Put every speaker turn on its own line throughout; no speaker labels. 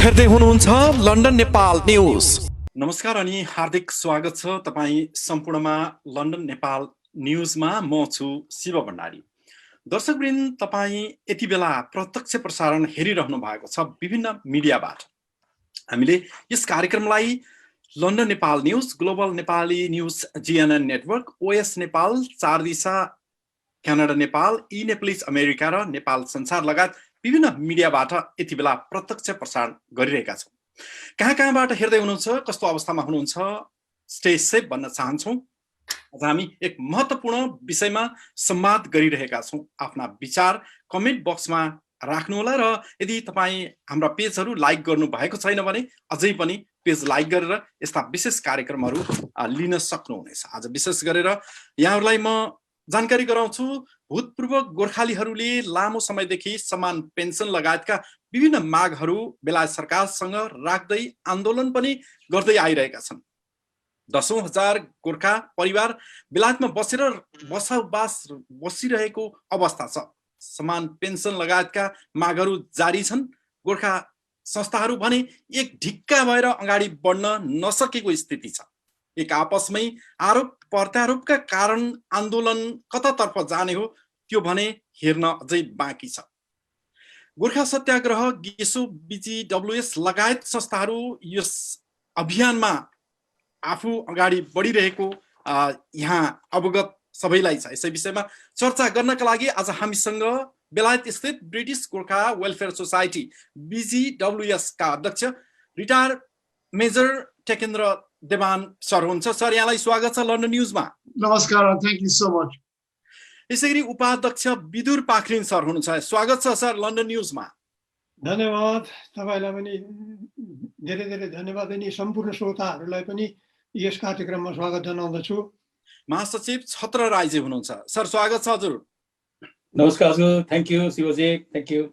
हेर्दै हुनुहुन्छ London Nepal news. नमस्कार अनि हार्दिक स्वागत छ तपाईँ सम्पूर्णमा लन्डन नेपाल न्यूजमा। म छु शिव भण्डारी। दर्शकवृन्द, तपाईँ यति बेला प्रत्यक्ष प्रसारण हेरिरहनु भएको छ विभिन्न मिडियाबाट। हामीले यस कार्यक्रमलाई London Nepal news, global Nepali news GNN network, OS Nepal, चार दिशा क्यानाडा नेपाल, ई नेप्लिस अमेरिका र नेपाल संसार लगायत विभिन्न मिडियाबाट यति बेला प्रत्यक्ष प्रसारण गरिरहेका छौँ। कहाँ कहाँबाट हेर्दै हुनुहुन्छ, कस्तो अवस्थामा हुनुहुन्छ, स्टे सेफ भन्न चाहन्छौँ। आज हामी एक महत्त्वपूर्ण विषयमा संवाद गरिरहेका छौँ। आफ्ना विचार कमेन्ट बक्समा राख्नुहोला र यदि तपाईँ हाम्रा पेजहरू लाइक गर्नु भएको छैन भने अझै पनि पेज लाइक गरेर यस्ता विशेष कार्यक्रमहरू लिन सक्नुहुनेछ। आज विशेष गरेर यहाँहरूलाई म जानकारी गराउँछु, भूतपूर्व गोर्खालीहरूले लामो समयदेखि समान पेन्सन लगायतका विभिन्न मागहरू बेलायत सरकारसँग राख्दै आन्दोलन पनि गर्दै आइरहेका छन्। दशौं हजार गोर्खा परिवार बेलायतमा बसिरहेको अवस्था छ। समान पेन्सन लगायतका मागहरू जारी छन्। गोर्खा संस्थाहरू भने एक ढिक्का भएर अगाडि बढ्न नसकेको स्थिति छ। एक आपसमै आरोप प्रत्यारोपका कारण आन्दोलन कतातर्फ जाने हो त्यो भने हेर्न अझै बाँकी छ। गोर्खा सत्याग्रह, गेसो, बीजीडब्ल्यूएस लगायत संस्थाहरू यस अभियानमा आफू अगाडि बढिरहेको यहाँ अवगत सबैलाई छ। यसै विषयमा चर्चा गर्नका लागि आज हामीसँग बेलायत स्थित ब्रिटिश गोर्खा वेलफेयर सोसाइटी बीजीडब्ल्यूएस का अध्यक्ष retire major Tekendra Dewan sir हुनुहुन्छ। सर, यहाँलाई स्वागत छ लन्डन न्यूजमा।
नमस्कार, थ्यांक यू सो मच।
यसैगरी उपाध्यक्ष विदुर पाखरिन सर हुनुहुन्छ। स्वागत छ सर लन्डन न्यूजमा।
धन्यवाद, तपाईलाई पनि धेरै धेरै धन्यवाद। अनि सम्पूर्ण श्रोताहरूलाई पनि यस कार्यक्रममा स्वागत जनाउँदछु।
महासचिव छत्र राईजी हुनुहुन्छ। सर, स्वागत छ हजुर।
नमस्कार हजुर, thank you Shivji, thank you.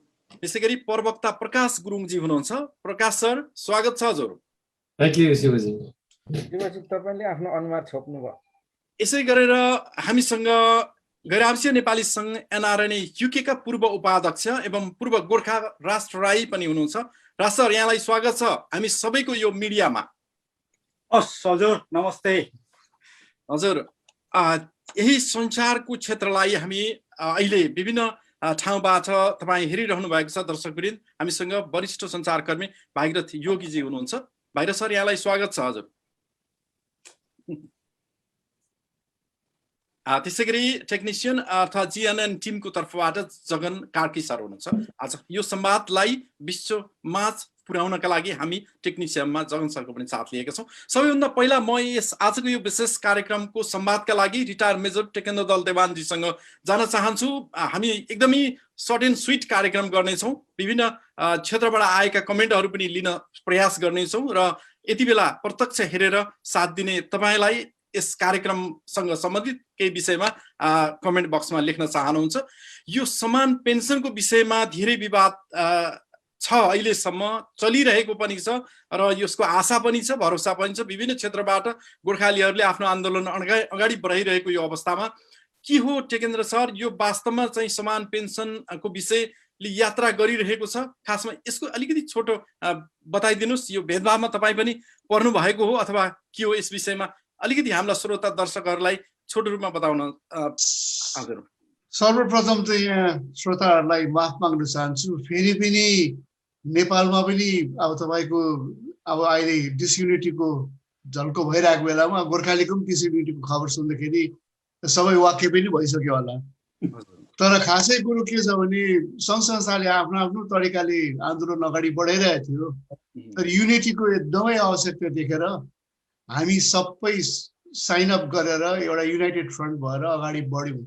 यसैगरी प्रवक्ता प्रकाश गुरुङजी हुनुहुन्छ। प्रकाश सर, स्वागत छ हजुर।
Thank you Shivji.
शिवजी, तपाईले आफ्नो अनुवाद छोप्नु भयो।
यसै गरेर हामीसँग गैरआवासीय नेपाली संघ एनआरएनए युके का पूर्व उपाध्यक्ष एवं पूर्व गोर्खा राष्ट्र राई पनि हुनुहुन्छ। राज सर, यहाँलाई स्वागत छ हामी सबैको यो मिडियामा।
हजुर, नमस्ते।
हजुर, यही संचारको क्षेत्रलाई हामी अहिले विभिन्न ठाउँबाट तपाईँ हेरिरहनु भएको छ। दर्शकवृन्द, हामीसँग वरिष्ठ सञ्चारकर्मी भागीरथ योगीजी हुनुहुन्छ। भागीरथ सर, यहाँलाई स्वागत छ हजुर। त्यसैगरी टेक्निसियन अर्थात् जीएनएन टिमको तर्फबाट जगन कार्की सर हुनुहुन्छ। आज यो संवादलाई विश्वमाझ पुर्याउनका लागि हामी टेक्निसियनमा जगन सरको पनि साथ लिएका छौँ। सबैभन्दा पहिला म यस आजको यो विशेष कार्यक्रमको संवादका लागि रिटायर मेजर टेकेन्द्र दल देवानजीसँग जान चाहन्छु। हामी एकदमै सर्ट एन्ड स्विट कार्यक्रम गर्नेछौँ। विभिन्न क्षेत्रबाट आएका कमेन्टहरू पनि लिन प्रयास गर्नेछौँ र यति बेला प्रत्यक्ष हेरेर साथ दिने तपाईँलाई यस कार्यक्रमसँग सम्बन्धित केही विषयमा कमेन्ट बक्समा लेख्न चाहनुहुन्छ। यो समान पेन्सनको विषयमा धेरै विवाद छ, अहिलेसम्म चलिरहेको पनि छ र यसको आशा पनि छ, भरोसा पनि छ। विभिन्न क्षेत्रबाट गोर्खालीहरूले आफ्नो आन्दोलन अगाडि बढाइरहेको यो अवस्थामा के हो टेकेन्द्र सर, यो वास्तवमा चाहिँ समान पेन्सनको विषयले यात्रा गरिरहेको छ? खासमा यसको अलिकति छोटो बताइदिनुहोस्। यो भेदभावमा तपाईँ पनि पर्नु भएको हो अथवा के हो? यस विषयमा अलिकति हाम्रा श्रोता दर्शकहरूलाई छोटो रूपमा बताउन। हजुर,
सर्वप्रथम चाहिँ यहाँ श्रोताहरूलाई माफ माग्न चाहन्छु। फेरि पनि नेपालमा पनि अब तपाईँको अब अहिले डिसयुनिटीको झल्को भइरहेको बेलामा गोर्खालीको पनि डिसयुनिटीको खबर सुन्दाखेरि सबै वाक्य पनि भइसक्यो होला। तर खासै कुरो के छ भने सङ्घ संस्थाले आफ्नो आफ्नो तरिकाले आन्दोलन अगाडि बढाइरहेको थियो। तर युनिटीको एकदमै आवश्यकता देखेर हामी सबै साइन अप गरेर एउटा युनाइटेड फ्रन्ट भएर अगाडि बढ्यौँ।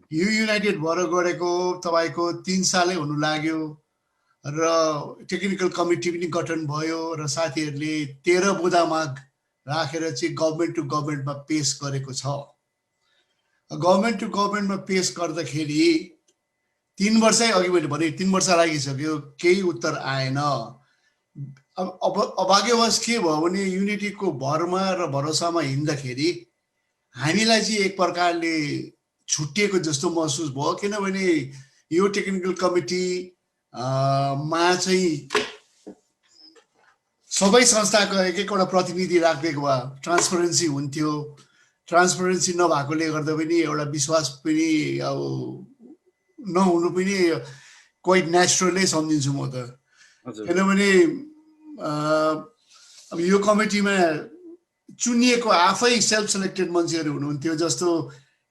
यो युनाइटेड भएर गएको तपाईँको 3 सालै हुनु लाग्यो र टेक्निकल कमिटी पनि गठन भयो र साथीहरूले 13 बुँदा माग राखेर चाहिँ गभर्मेन्ट टु गभर्मेन्टमा पेस गरेको छ। गभर्मेन्ट टु गभर्मेन्टमा पेस गर्दाखेरि 3 वर्षै अघि मैले भने 3 वर्ष लागिसक्यो, केही उत्तर आएन। अब अभाग्यवश के भयो भने युनिटीको भरमा र भरोसामा हिँड्दाखेरि हामीलाई चाहिँ एक प्रकारले छुट्टिएको जस्तो महसुस भयो। किनभने यो टेक्निकल कमिटी मा चाहिँ सबै संस्थाको एक एकवटा प्रतिनिधि राखिदिएको भए ट्रान्सपरेन्सी हुन्थ्यो। ट्रान्सपरेन्सी नभएकोले गर्दा पनि एउटा विश्वास पनि अब नहुनु पनि क्वाइट नेचुरलै सम्झिन्छु म त। किनभने अब यो कमिटीमा चुनिएको आफै सेल्फ सेलेक्टेड मान्छेहरू हुनुहुन्थ्यो। जस्तो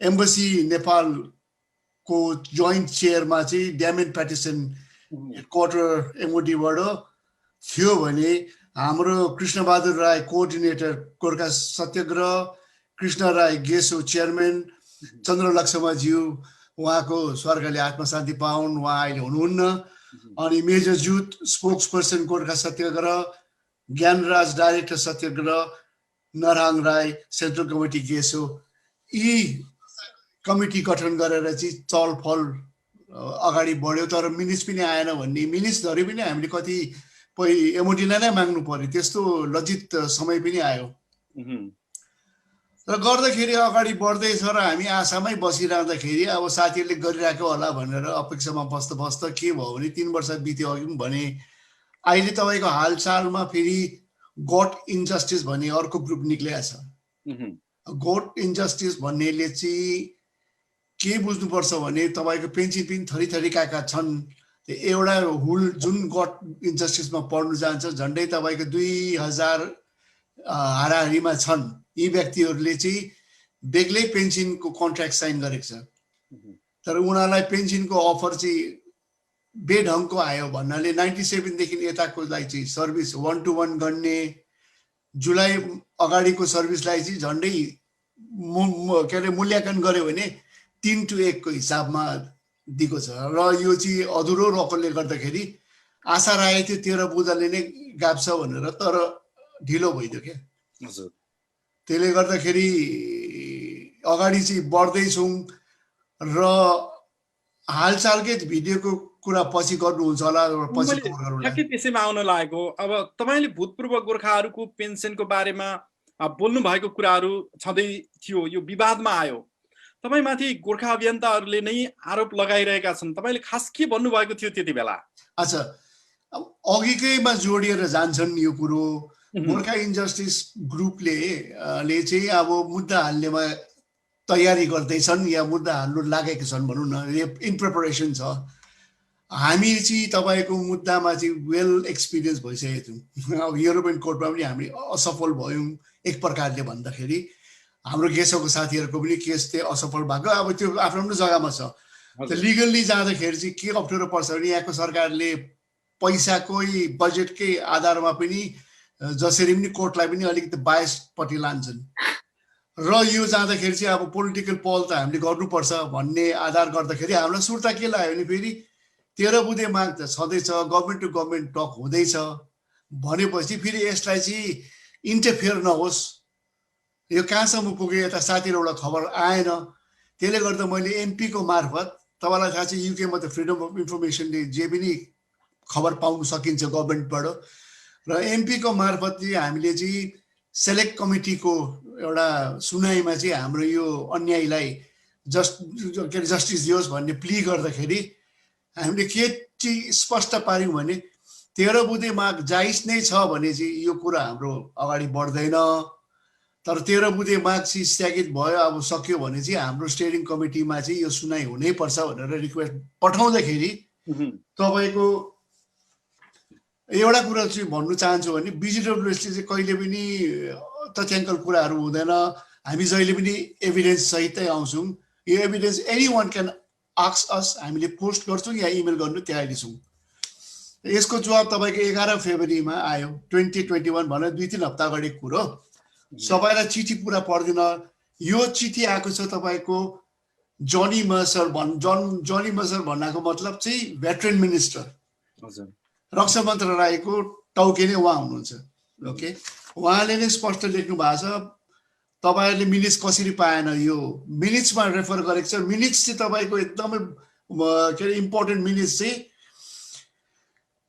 एम्बेसी नेपालको जोइन्ट चेयरमा चाहिँ ड्यामेन प्याटिसन हेडक्वार्टर एमओडीबाट थियो भने हाम्रो कृष्णबहादुर राई कोअर्डिनेटर गोर्खा सत्याग्रह, कृष्ण राई गेसो चेयरम्यान, चन्द्रलक्ष्मज्यू उहाँको स्वर्गले आत्मशान्ति पाउन्, उहाँ अहिले हुनुहुन्न। अनि मेजर जुत स्पोक्स पर्सन गोर्खा सत्याग्रह, ज्ञानराज डाइरेक्टर सत्याग्रह, नरहाङ राई सेन्ट्रल कमिटी गेसो, यी कमिटी गठन गरेर चाहिँ चलफल अगाडि बढ्यो। तर मिनिट्स पनि आएन भन्ने, मिनिट्स धरि पनि हामीले कति एमओडीलाई नै माग्नु पर्यो, त्यस्तो लज्जित समय पनि आयो। र गर्दाखेरि अगाडि बढ्दैछ र हामी आशामै बसिरहँदाखेरि अब साथीहरूले गरिरहेको होला भनेर अपेक्षामा बस्दा के भयो भने 3 वर्ष बित्यो। अघि पनि भने अहिले तपाईँको हालचालमा फेरि गोट इन्जस्टिस भन्ने अर्को ग्रुप निक्लिएको छ। गोट इन्जस्टिस भन्नेले चाहिँ के बुझ्नुपर्छ भने तपाईँको पेन्सन पनि थरी थरीका छन्। एउटा हुल जुन गोट इन्जस्टिसमा पढ्नु जान्छ झन्डै तपाईँको 2000 हाराहारीमा छन्। यी व्यक्तिहरूले चाहिँ बेग्लै पेन्सनको कन्ट्र्याक्ट साइन गरेको छ, तर उनीहरूलाई पेन्सनको अफर चाहिँ बेढङ्गको आयो भन्नाले 97 देखि यताकोलाई चाहिँ सर्भिस 1-to-1 गर्ने, जुलाई अगाडिको सर्भिसलाई चाहिँ झन्डै के अरे मूल्याङ्कन गर्यो भने 3-to-1 को हिसाबमा दिएको छ। र यो चाहिँ अधुरो रकमले गर्दाखेरि आशा राखेको थियो 13 बुधले नै गाप्छ भनेर, तर ढिलो भइदियो क्या। त्यसले गर्दाखेरि अगाडि चाहिँ बढ्दैछौँ र हालचालकै भिडियोको कुरा पछि गर्नुहुन्छ होला, पछि
ठ्याक्कै त्यसैमा आउन लागेको। अब तपाईँले भूतपूर्व गोर्खाहरूको पेन्सनको बारेमा बोल्नु भएको कुराहरू छँदै थियो, यो विवादमा आयो। तपाईँमाथि गोर्खा अभियन्ताहरूले नै आरोप लगाइरहेका छन्, तपाईँले खास के भन्नुभएको थियो त्यति बेला?
अच्छा, अब अघिकैमा जोडिएर जान्छन् यो कुरो। गोर्खा इन्जस्टिस ग्रुपले चाहिँ अब मुद्दा हाल्नेमा तयारी गर्दैछन् या मुद्दा हाल्नु लागेका छन् भनौँ न, इन प्रिपरेसन छ। हामी चाहिँ तपाईँको मुद्दामा चाहिँ वेल एक्सपिरियन्स भइसकेको थियौँ। अब युरोपियन कोर्टमा पनि हामी असफल भयौँ एक प्रकारले भन्दाखेरि। हाम्रो गेसोको साथीहरूको पनि केस चाहिँ असफल भएको, अब त्यो आफ्नो आफ्नो जग्गामा छ। लिगल्ली जाँदाखेरि चाहिँ के अप्ठ्यारो पर्छ भने यहाँको सरकारले पैसाकै बजेटकै आधारमा पनि जसरी पनि कोर्टलाई पनि अलिकति बायसपट्टि लान्छन्। र यो जाँदाखेरि चाहिँ अब पोलिटिकल पहल त हामीले गर्नुपर्छ भन्ने आधार गर्दाखेरि हामीलाई सुर्ता के लाग्यो भने फेरि 13 बुधे माग त छँदैछ, गभर्मेन्ट टु गभर्मेन्ट टक हुँदैछ भनेपछि फेरि यसलाई चाहिँ इन्टरफेयर नहोस्, यो कहाँसम्म पुग्यो यता साथीहरूबाट खबर आएन। त्यसले गर्दा मैले एमपीको मार्फत, तपाईँलाई थाहा छ युकेमा त फ्रिडम अफ इन्फर्मेसनले जे पनि खबर पाउन सकिन्छ गभर्मेन्टबाट, र एमपीको मार्फत चाहिँ हामीले चाहिँ सेलेक्ट कमिटीको एउटा सुनाइमा चाहिँ हाम्रो यो अन्यायलाई जस्टिस दियोस् भन्ने प्ली गर्दाखेरि हामीले के चाहिँ स्पष्ट पार्यौँ भने 13 बुधे माग जायज नै छ भने चाहिँ यो कुरा हाम्रो अगाडि बढ्दैन। तर 13 बुधे माग चाहिँ स्थगित भयो, अब सक्यो भने चाहिँ हाम्रो स्टेयरिङ कमिटीमा चाहिँ यो सुनाइ हुनैपर्छ भनेर रिक्वेस्ट पठाउँदाखेरि तपाईँको एउटा कुरा चाहिँ भन्नु चाहन्छु भने बिजिडब्ल्युएसले चाहिँ कहिले पनि तथ्याङ्कल कुराहरू हुँदैन। हामी जहिले पनि एभिडेन्स सहितै आउँछौँ। यो evidence any one can ask us, हामीले पोस्ट गर्छौँ या इमेल गर्नु तयारी छौँ। यसको जवाब तपाईँको 11 फेब्रुअरीमा आयो 2021 भनेर 2-3 हप्ता अगाडिको कुरो। सबैलाई चिठी पुरा पढ्दिन। यो चिठी आएको छ तपाईँको जनी मर्सर भन्नाको मतलब चाहिँ भेटरन मिनिस्टर, रक्षा मन्त्रालयको टाउके नै उहाँ हुनुहुन्छ। ओके, उहाँले नै स्पष्ट लेख्नु भएको छ तपाईँहरूले मिनिट्स कसरी पाएन, यो मिनिट्समा रेफर गरेको छ। मिनिट्स चाहिँ तपाईँको एकदमै के अरे इम्पोर्टेन्ट मिनिट्स चाहिँ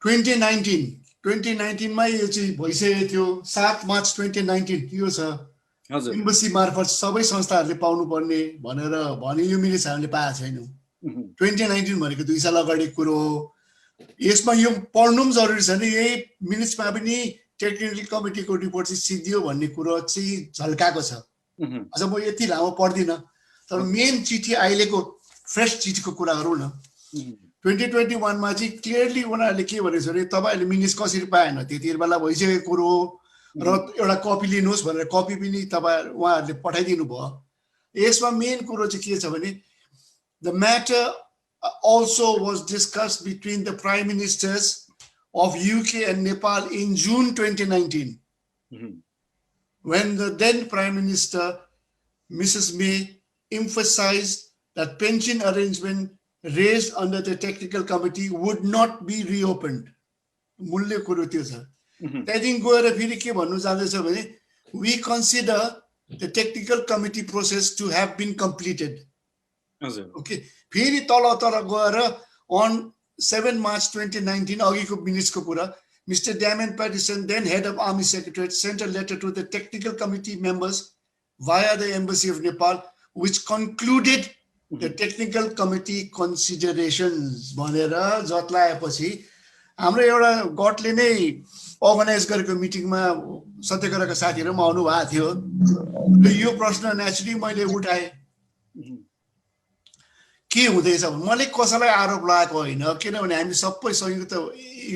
2019 मा यो चाहिँ भइसकेको थियो। 7 मार्च 2019 यो छ। एम्बेसी मार्फत सबै संस्थाहरूले पाउनुपर्ने भनेर भने यो मिनिट्स हामीले पाएको छैनौँ। 2019 भनेको 2 साल अगाडि कुरो हो। यसमा यो पढ्नु पनि जरुरी छ नि। यही मिनिट्समा पनि टेक्निकल कमिटीको रिपोर्ट चाहिँ सिद्धियो भन्ने कुरो चाहिँ झल्काएको छ। अझ म यति लामो पढ्दिनँ, तर मेन चिठी अहिलेको फ्रेस चिठीको कुरा गरौँ न। 2021 मा चाहिँ क्लियरली उनीहरूले के भनेको छ भने तपाईँहरूले मिनिट्स कसरी पाएन, त्यति बेला भइसकेको कुरो र एउटा कपी लिनुहोस् भनेर कपी पनि उहाँहरूले पठाइदिनु भयो। यसमा मेन कुरो चाहिँ के छ भने the matter also was discussed between the prime ministers of UK and Nepal in June 2019, when the then Prime Minister, Mrs. May, emphasized that pension arrangement raised under the technical committee would not be reopened. मूल्य कुरो त्यो छ। त्यहाँदेखि गएर फेरि के भन्नु जाँदैछ भने we consider the technical committee process to have been completed. Okay. फेरि तल गएर on 7 March 2019 अघिको मिनिट्सको कुरा, Mr. Damian Patterson, then head of Army Secretariat, sent a letter to the technical committee members via the Embassy of Nepal, which concluded the technical committee considerations भनेर जतलाएपछि हाम्रो एउटा गटले नै organise गरेको मिटिङमा सत्यकराका साथीहरु पनि आउनु भएको थियो र यो प्रश्न नेचुरली मैले उठाए के हुँदैछ। मैले कसैलाई आरोप लगाएको होइन, किनभने हामी सबै संयुक्त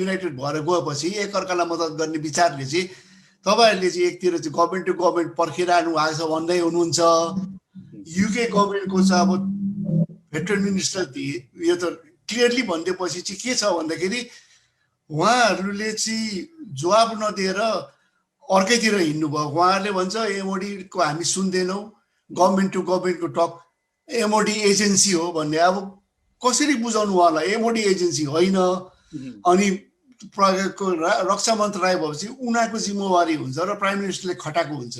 युनाइटेड भएर गएपछि एकअर्कालाई मद्दत गर्ने विचारले चाहिँ तपाईहरुले चाहिँ एकतिर चाहिँ गभर्नमेन्ट टु गभर्नमेन्ट पर्खिरहनु भएको छ भन्दै हुनुहुन्छ। युके गभर्नमेन्टको चाहिँ अब भेटरन मिनिस्टर यो त क्लियरली भन्दैपछि चाहिँ के छ भन्दाखेरि उहाँहरूले चाहिँ जवाब नदिएर अर्कैतिर हिँड्नु भयो। उहाँहरूले भन्छ एमओडी को हामी सुन्दैनौ, गभर्नमेन्ट टु गभर्नमेन्टको टक एमओडी एजेन्सी हो भन्ने। अब कसरी बुझाउनु होला एमओडी एजेन्सी होइन। अनि रक्षा मन्त्रालय भएपछि उनीहरूको जिम्मेवारी हुन्छ र प्राइम मिनिस्टरले खटाएको हुन्छ।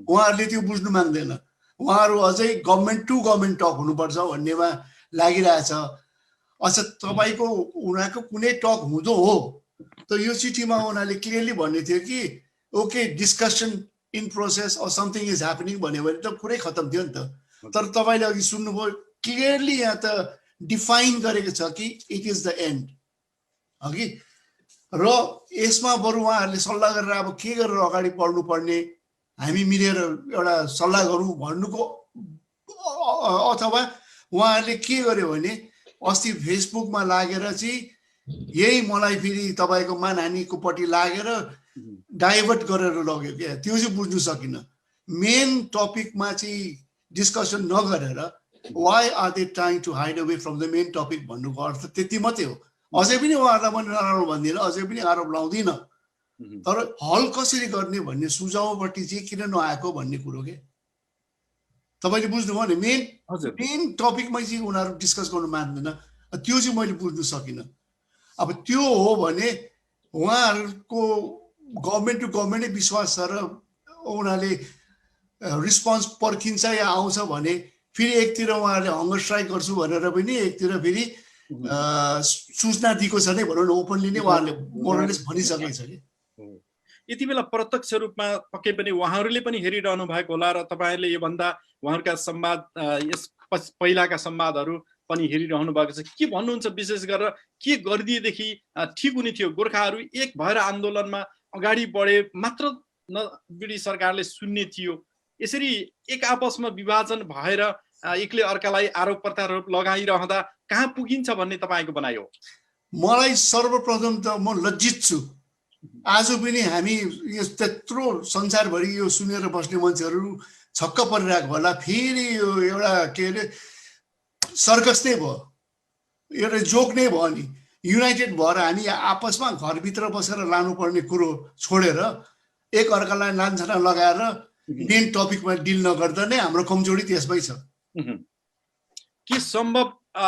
उहाँहरूले त्यो बुझ्नु माग्दैन। उहाँहरू अझै गभर्नमेन्ट टु गभर्नमेन्ट टक हुनुपर्छ भन्नेमा लागिरहेछ। अच्छा तपाईको उनीहरूको कुनै टक हुँदो हो त यो चिठीमा उनीहरूले क्लियरली भन्ने थियो कि okay discussion in process or something is happening भन्यो भने त कुरै खतम थियो नि त। तर तपाईले अघि सुन्नुभयो क्लियरली यहाँ त डिफाइन गरेको छ कि इट इज द एन्ड अघि। र यसमा बरु उहाँहरूले सल्लाह गरेर अब के गरेर अगाडि बढ्नु पर्ने हामी मिलेर एउटा सल्लाह गरौँ भन्नुको, अथवा उहाँहरूले के गर्यो भने अस्ति फेसबुकमा लागेर चाहिँ यही मलाई फेरि तपाईको मानहानिको पट्टि लागेर डाइभर्ट गरेर लग्यो क्या। त्यो चाहिँ बुझ्नु सकिन। मेन टपिकमा चाहिँ डिस्कसन नगरेर why are they trying to hide away from the main topic भन्नुको अर्थ त्यति मात्रै हो। अझै पनि उहाँहरूलाई पनि नराम्रो भन्दिनँ, अझै पनि आरोप लाउँदिनँ, तर हल कसरी गर्ने भन्ने सुझावपट्टि चाहिँ किन नआएको भन्ने कुरो के तपाईले बुझ्नुभयो नि। मेन टपिकमै चाहिँ उनीहरू डिस्कस गर्नु मान्दैन, त्यो चाहिँ मैले बुझ्नु सकिनँ। अब त्यो हो भने उहाँहरूको गभर्नमेन्ट टु गभर्नमेन्टै विश्वास छ र उनीहरूले रिस्पोन्स पर्खिन्छ या आउँछ भने फेरि एकतिर उहाँहरूले हङ्गर स्ट्राइक गर्छु भनेर पनि एकतिर फेरि सूचना दिएको छ नै भनौँ न, ओपनली नै उहाँहरूले मोरलेस भनिसकेको छ कि।
यति बेला प्रत्यक्ष रूपमा पक्कै पनि उहाँहरूले पनि हेरिरहनु भएको होला र तपाईहरुले यो भन्दा उहाँहरूका संवाद यस पहिलाका संवादहरू पनि हेरिरहनु भएको छ। के भन्नुहुन्छ विशेष गरेर के गरिदिएदेखि ठिक हुने थियो? गोर्खाहरू एक भएर आन्दोलनमा अगाडि बढे मात्र बिडी सरकारले सुन्ने थियो। यसरी एक आपसमा विभाजन भएर एकले अर्कालाई आरोप प्रत्यारोप लगाइरहँदा कहाँ पुगिन्छ भन्ने तपाईको भनाइ हो?
मलाई सर्वप्रथम त म लज्जित छु। आज पनि हामी यो त्यत्रो संसारभरि यो सुनेर बस्ने मान्छेहरू छक्क परिरहेको होला। फेरि यो एउटा के अरे सर्कस नै भयो, एउटा जोक नै भयो। नि युनाइटेड भएर हामी आपसमा घरभित्र बसेर लानुपर्ने कुरो छोडेर एक अर्कालाई लान्छना लगाएर मेन टपिकमा डिल नगर्दा नै हाम्रो कमजोरी त्यसमै छ।
के सम्भव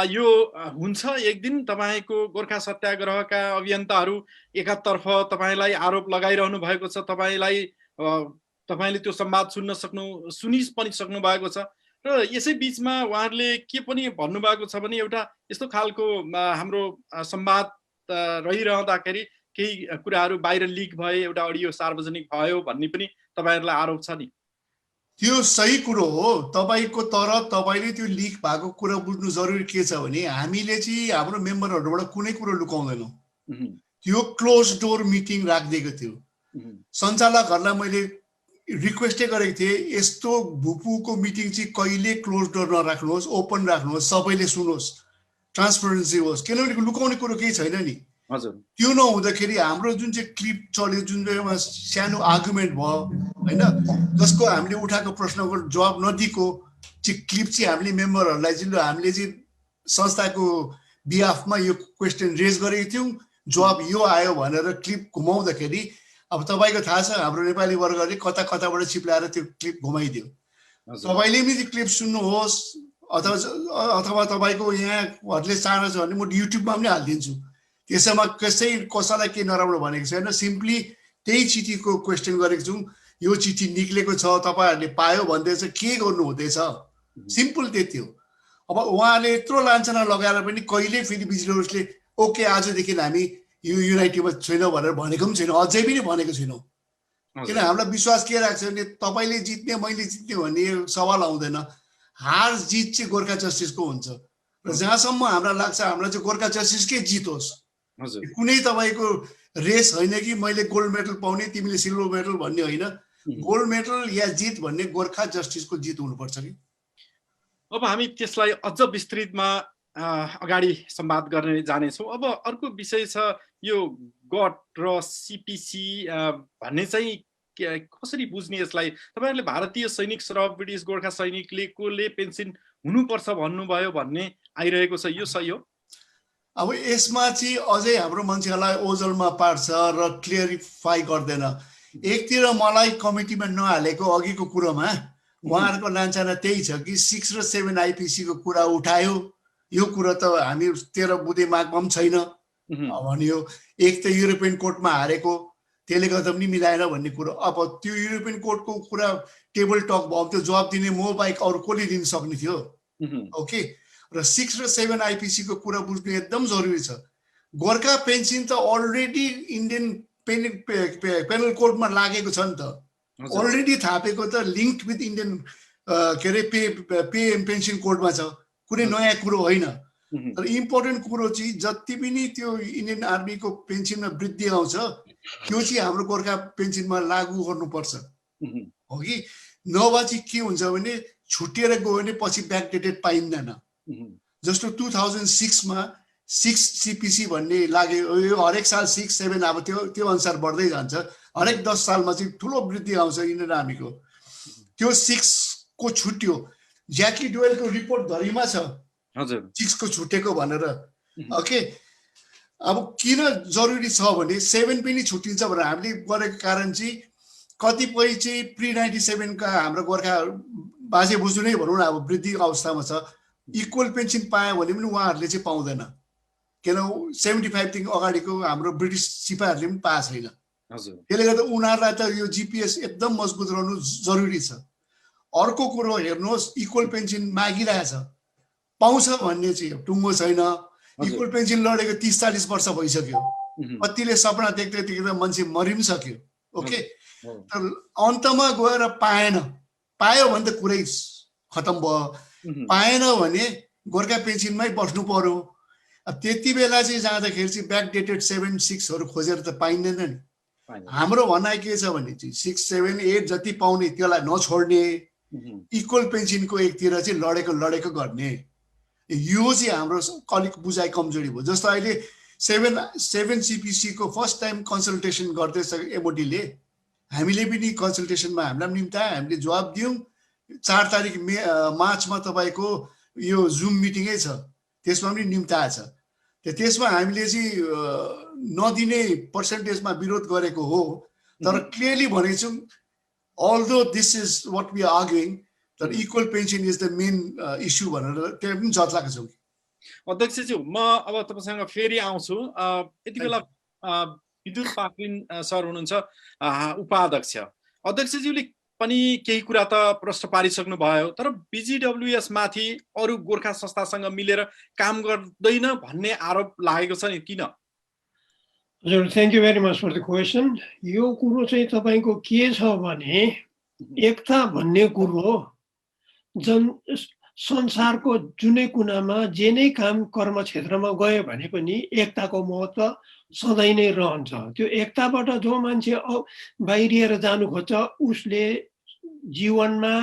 यो हुन्छ एक दिन तपाईँको गोर्खा सत्याग्रहका अभियन्ताहरू एकातर्फ तपाईँलाई आरोप लगाइरहनु भएको छ, तपाईँले त्यो संवाद सुनि पनि सक्नु भएको छ र यसै बीचमा उहाँहरूले के पनि भन्नुभएको छ भने एउटा यस्तो खालको हाम्रो संवाद रहिरहँदाखेरि केही कुराहरू बाहिर लिक भए, एउटा अडियो सार्वजनिक भयो भन्ने पनि तपाईहरुलाई आरोप छ नि?
त्यो सही कुरो हो तपाईको, तर तपाईले त्यो लिक भएको कुरा बुझ्नु जरुरी के छ भने हामीले चाहिँ हाम्रो मेम्बरहरुबाट कुनै कुरो लुकाउँदैनौं। त्यो क्लोज डोर मिटिङ राख्दिएको थियो सञ्चालकहरूलाई मैले रिक्वेस्टै गरेको थिएँ, यस्तो भुपुको मिटिङ चाहिँ कहिले क्लोज डोर नराख्नुहोस्, ओपन राख्नुहोस्, सबैले सुनोस्, ट्रान्सपरेन्सी होस्, किनभने लुकाउने कुरो केही छैन नि। त्यो नहुँदाखेरि हाम्रो जुन चाहिँ क्लिप चल्यो, जुन चाहिँ सानो आर्गुमेन्ट भयो होइन, जसको हामीले उठाएको प्रश्नको जवाब नदिएको चाहिँ क्लिप चाहिँ हामीले मेम्बरहरूलाई चाहिँ हामीले चाहिँ संस्थाको बिहाफमा यो क्वेसन रेज गरेको थियौँ, जवाब यो आयो भनेर क्लिप घुमाउँदाखेरि अब तपाईँको थाहा छ हाम्रो नेपाली वर्गले कता कताबाट चिप्लाएर त्यो क्लिप घुमाइदियो। तपाईँले पनि त्यो क्लिप सुन्नुहोस्, अथवा तपाईँको यहाँहरूले चाहन्छ भने म युट्युबमा पनि हालिदिन्छु। त्यसैमा कसैलाई केही नराम्रो भनेको छैन, सिम्पली त्यही चिठीको क्वेसन गरेको छौँ, यो चिठी निक्लेको छ, तपाईँहरूले पायो भन्दैछ, के गर्नु हुँदैछ, सिम्पल त्यति हो। अब उहाँले यत्रो लान्छना लगाएर पनि कहिले फेरि बिजिलेले ओके आजदेखि हामी यो युनाइटीमा छैनौँ भनेर भनेको पनि छैन, अझै पनि भनेको छैनौँ। किन हामीलाई विश्वास के राख्छ भने तपाईँले जित्ने मैले जित्ने भन्ने सवाल आउँदैन, हार जित चाहिँ गोर्खा जस्टिसको हुन्छ। र जहाँसम्म हामीलाई लाग्छ हामीलाई चाहिँ गोर्खा जस्टिसकै जित होस्, कुनै तपाईँको रेस होइन कि मैले गोल्ड मेडल पाउने तिमीले सिल्भर मेडल भन्ने होइन, गोल्ड मेडल या जित भन्ने गोर्खा जस्टिसको जित हुनुपर्छ कि।
अब हामी त्यसलाई अझ विस्तृतमा अगाडि संवाद गर्ने जानेछौँ। अब अर्को विषय छ यो गट र सिपिसी भन्ने चाहिँ कसरी बुझ्ने यसलाई? तपाईँहरूले भारतीय सैनिक र ब्रिटिस गोर्खा सैनिकले कोले पेन्सन हुनुपर्छ भन्नुभयो भन्ने आइरहेको छ, यो सही हो?
अब यसमा चाहिँ अझै हाम्रो मान्छेहरूलाई ओझलमा पार्छ र क्लियरिफाई गर्दैन। एकतिर मलाई कमिटीमा नहालेको अघिको कुरोमा उहाँहरूको लान्छना त्यही छ कि 6 र 7 आइपिसीको कुरा उठायो, यो कुरा त हामी 13 बुधे मागमा पनि छैन भनियो। एक त युरोपियन कोर्टमा हारेको, त्यसले गर्दा पनि मिलाएन भन्ने कुरो। अब त्यो युरोपियन कोर्टको कुरा टेबल टक भयो, त्यो जवाब दिने म बाहेक अरू कसले दिन सक्ने थियो? ओके, र 6 र 7 आइपिसीको कुरा बुझ्नु एकदम जरुरी छ। गोर्खा पेन्सन त अलरेडी इन्डियन पेनल कोडमा लागेको छ नि त, अलरेडी थापेको त लिङ्क्ड विथ इन्डियन के अरे पे एन्ड पेन्सन कोडमा छ, कुनै नयाँ कुरो होइन। तर इम्पोर्टेन्ट कुरो चाहिँ जति पनि त्यो इन्डियन आर्मीको पेन्सनमा वृद्धि आउँछ त्यो चाहिँ हाम्रो गोर्खा पेन्सनमा लागू गर्नुपर्छ, हो कि? नभए चाहिँ के हुन्छ भने छुटिएर गयो भने पछि ब्याकडेटेड पाइँदैन। जस्तो 2006 मा 6 सिपिसी भन्ने लाग्यो, यो हरेक साल 6, 7 अब त्यो अनुसार बढ्दै जान्छ। हरेक 10 सालमा चाहिँ ठुलो वृद्धि आउँछ इन्डियन आर्मीको। त्यो 6 को छुट्यो, ज्याकी डोयलको रिपोर्ट धरीमा छ 6 को छुटेको भनेर। ओके, अब किन जरुरी छ भने 7 पनि छुट्टिन्छ भनेर हामीले गरेको कारण चाहिँ कतिपय चाहिँ प्री-97 का हाम्रो गोर्खा बाजे बोजू नै भनौँ न, अब वृद्धि अवस्थामा छ, इक्वल पेन्सन पायो भने पनि उहाँहरूले चाहिँ पाउँदैन, किन 75 देखि अगाडिको हाम्रो ब्रिटिस सिपाहीहरूले पनि पाएको छैन। त्यसले गर्दा उनीहरूलाई त यो जिपिएस एकदम मजबुत रहनु जरुरी छ। अर्को कुरो हेर्नुहोस्, इक्वल पेन्सन मागिरहेछ, पाउँछ भन्ने चाहिँ टुङ्गो छैन। इक्वल पेन्सन लडेको 30-40 वर्ष भइसक्यो, कतिले सपना देख्दै देख्दै मान्छे मरि पनि सक्यो। ओके, तर अन्तमा गएर पाएन, पायो भने त कुरै खतम भयो, पाएन भने गोर्खा पेन्सनमै बस्नु पर्यो। अब त्यति बेला चाहिँ जाँदाखेरि चाहिँ ब्याकडेटेड 7, 6 खोजेर त पाइँदैन नि। हाम्रो भनाइ के छ भने चाहिँ 6, 7, 8 जति पाउने त्यसलाई नछोड्ने, इक्वल पेन्सनको एकतिर चाहिँ लडेको गर्ने, यो चाहिँ हाम्रो अलिक बुझाइ कमजोरी भयो। जस्तो अहिले 7 सिपिसीको फर्स्ट टाइम कन्सल्टेसन गर्दैछ एमओडीले, हामीले पनि कन्सल्टेसनमा हामीलाई पनि निम्तायो, हामीले जवाब दियौँ। 4 तारिक मार्चमा तपाईँको यो जुम मिटिङै छ, त्यसमा पनि निम्ताएको छ। त्यसमा हामीले चाहिँ नदिने पर्सेन्टेजमा विरोध गरेको हो, तर क्लियरली भनेको छौँ although this is what we are arguing, तर equal pension is the main issue भनेर त्यहाँ पनि जत्लाएको छौँ।
अध्यक्षज्यू, म अब तपाईँसँग फेरि आउँछु। यति बेला विदुर पाक्रिन सर हुनुहुन्छ उपाध्यक्ष। अध्यक्षज्यूले पनि केही कुरा त प्रश्न पारिसक्नु भयो, तर बिजिडब्ल्युएस माथि अरू गोर्खा संस्थासँग मिलेर काम गर्दैन भन्ने आरोप लागेको छ नि, किन?
हजुर, thank you very much for the question. यो कुरो चाहिँ तपाईँको के छ भने एकता भन्ने कुरो संसारको जुनै कुनामा जे नै काम कर्म क्षेत्रमा गयो भने पनि एकताको महत्त्व सधैँ नै रहन्छ। त्यो एकताबाट जो मान्छे बाहिरिएर जानु खोज्छ उसले जीवनमा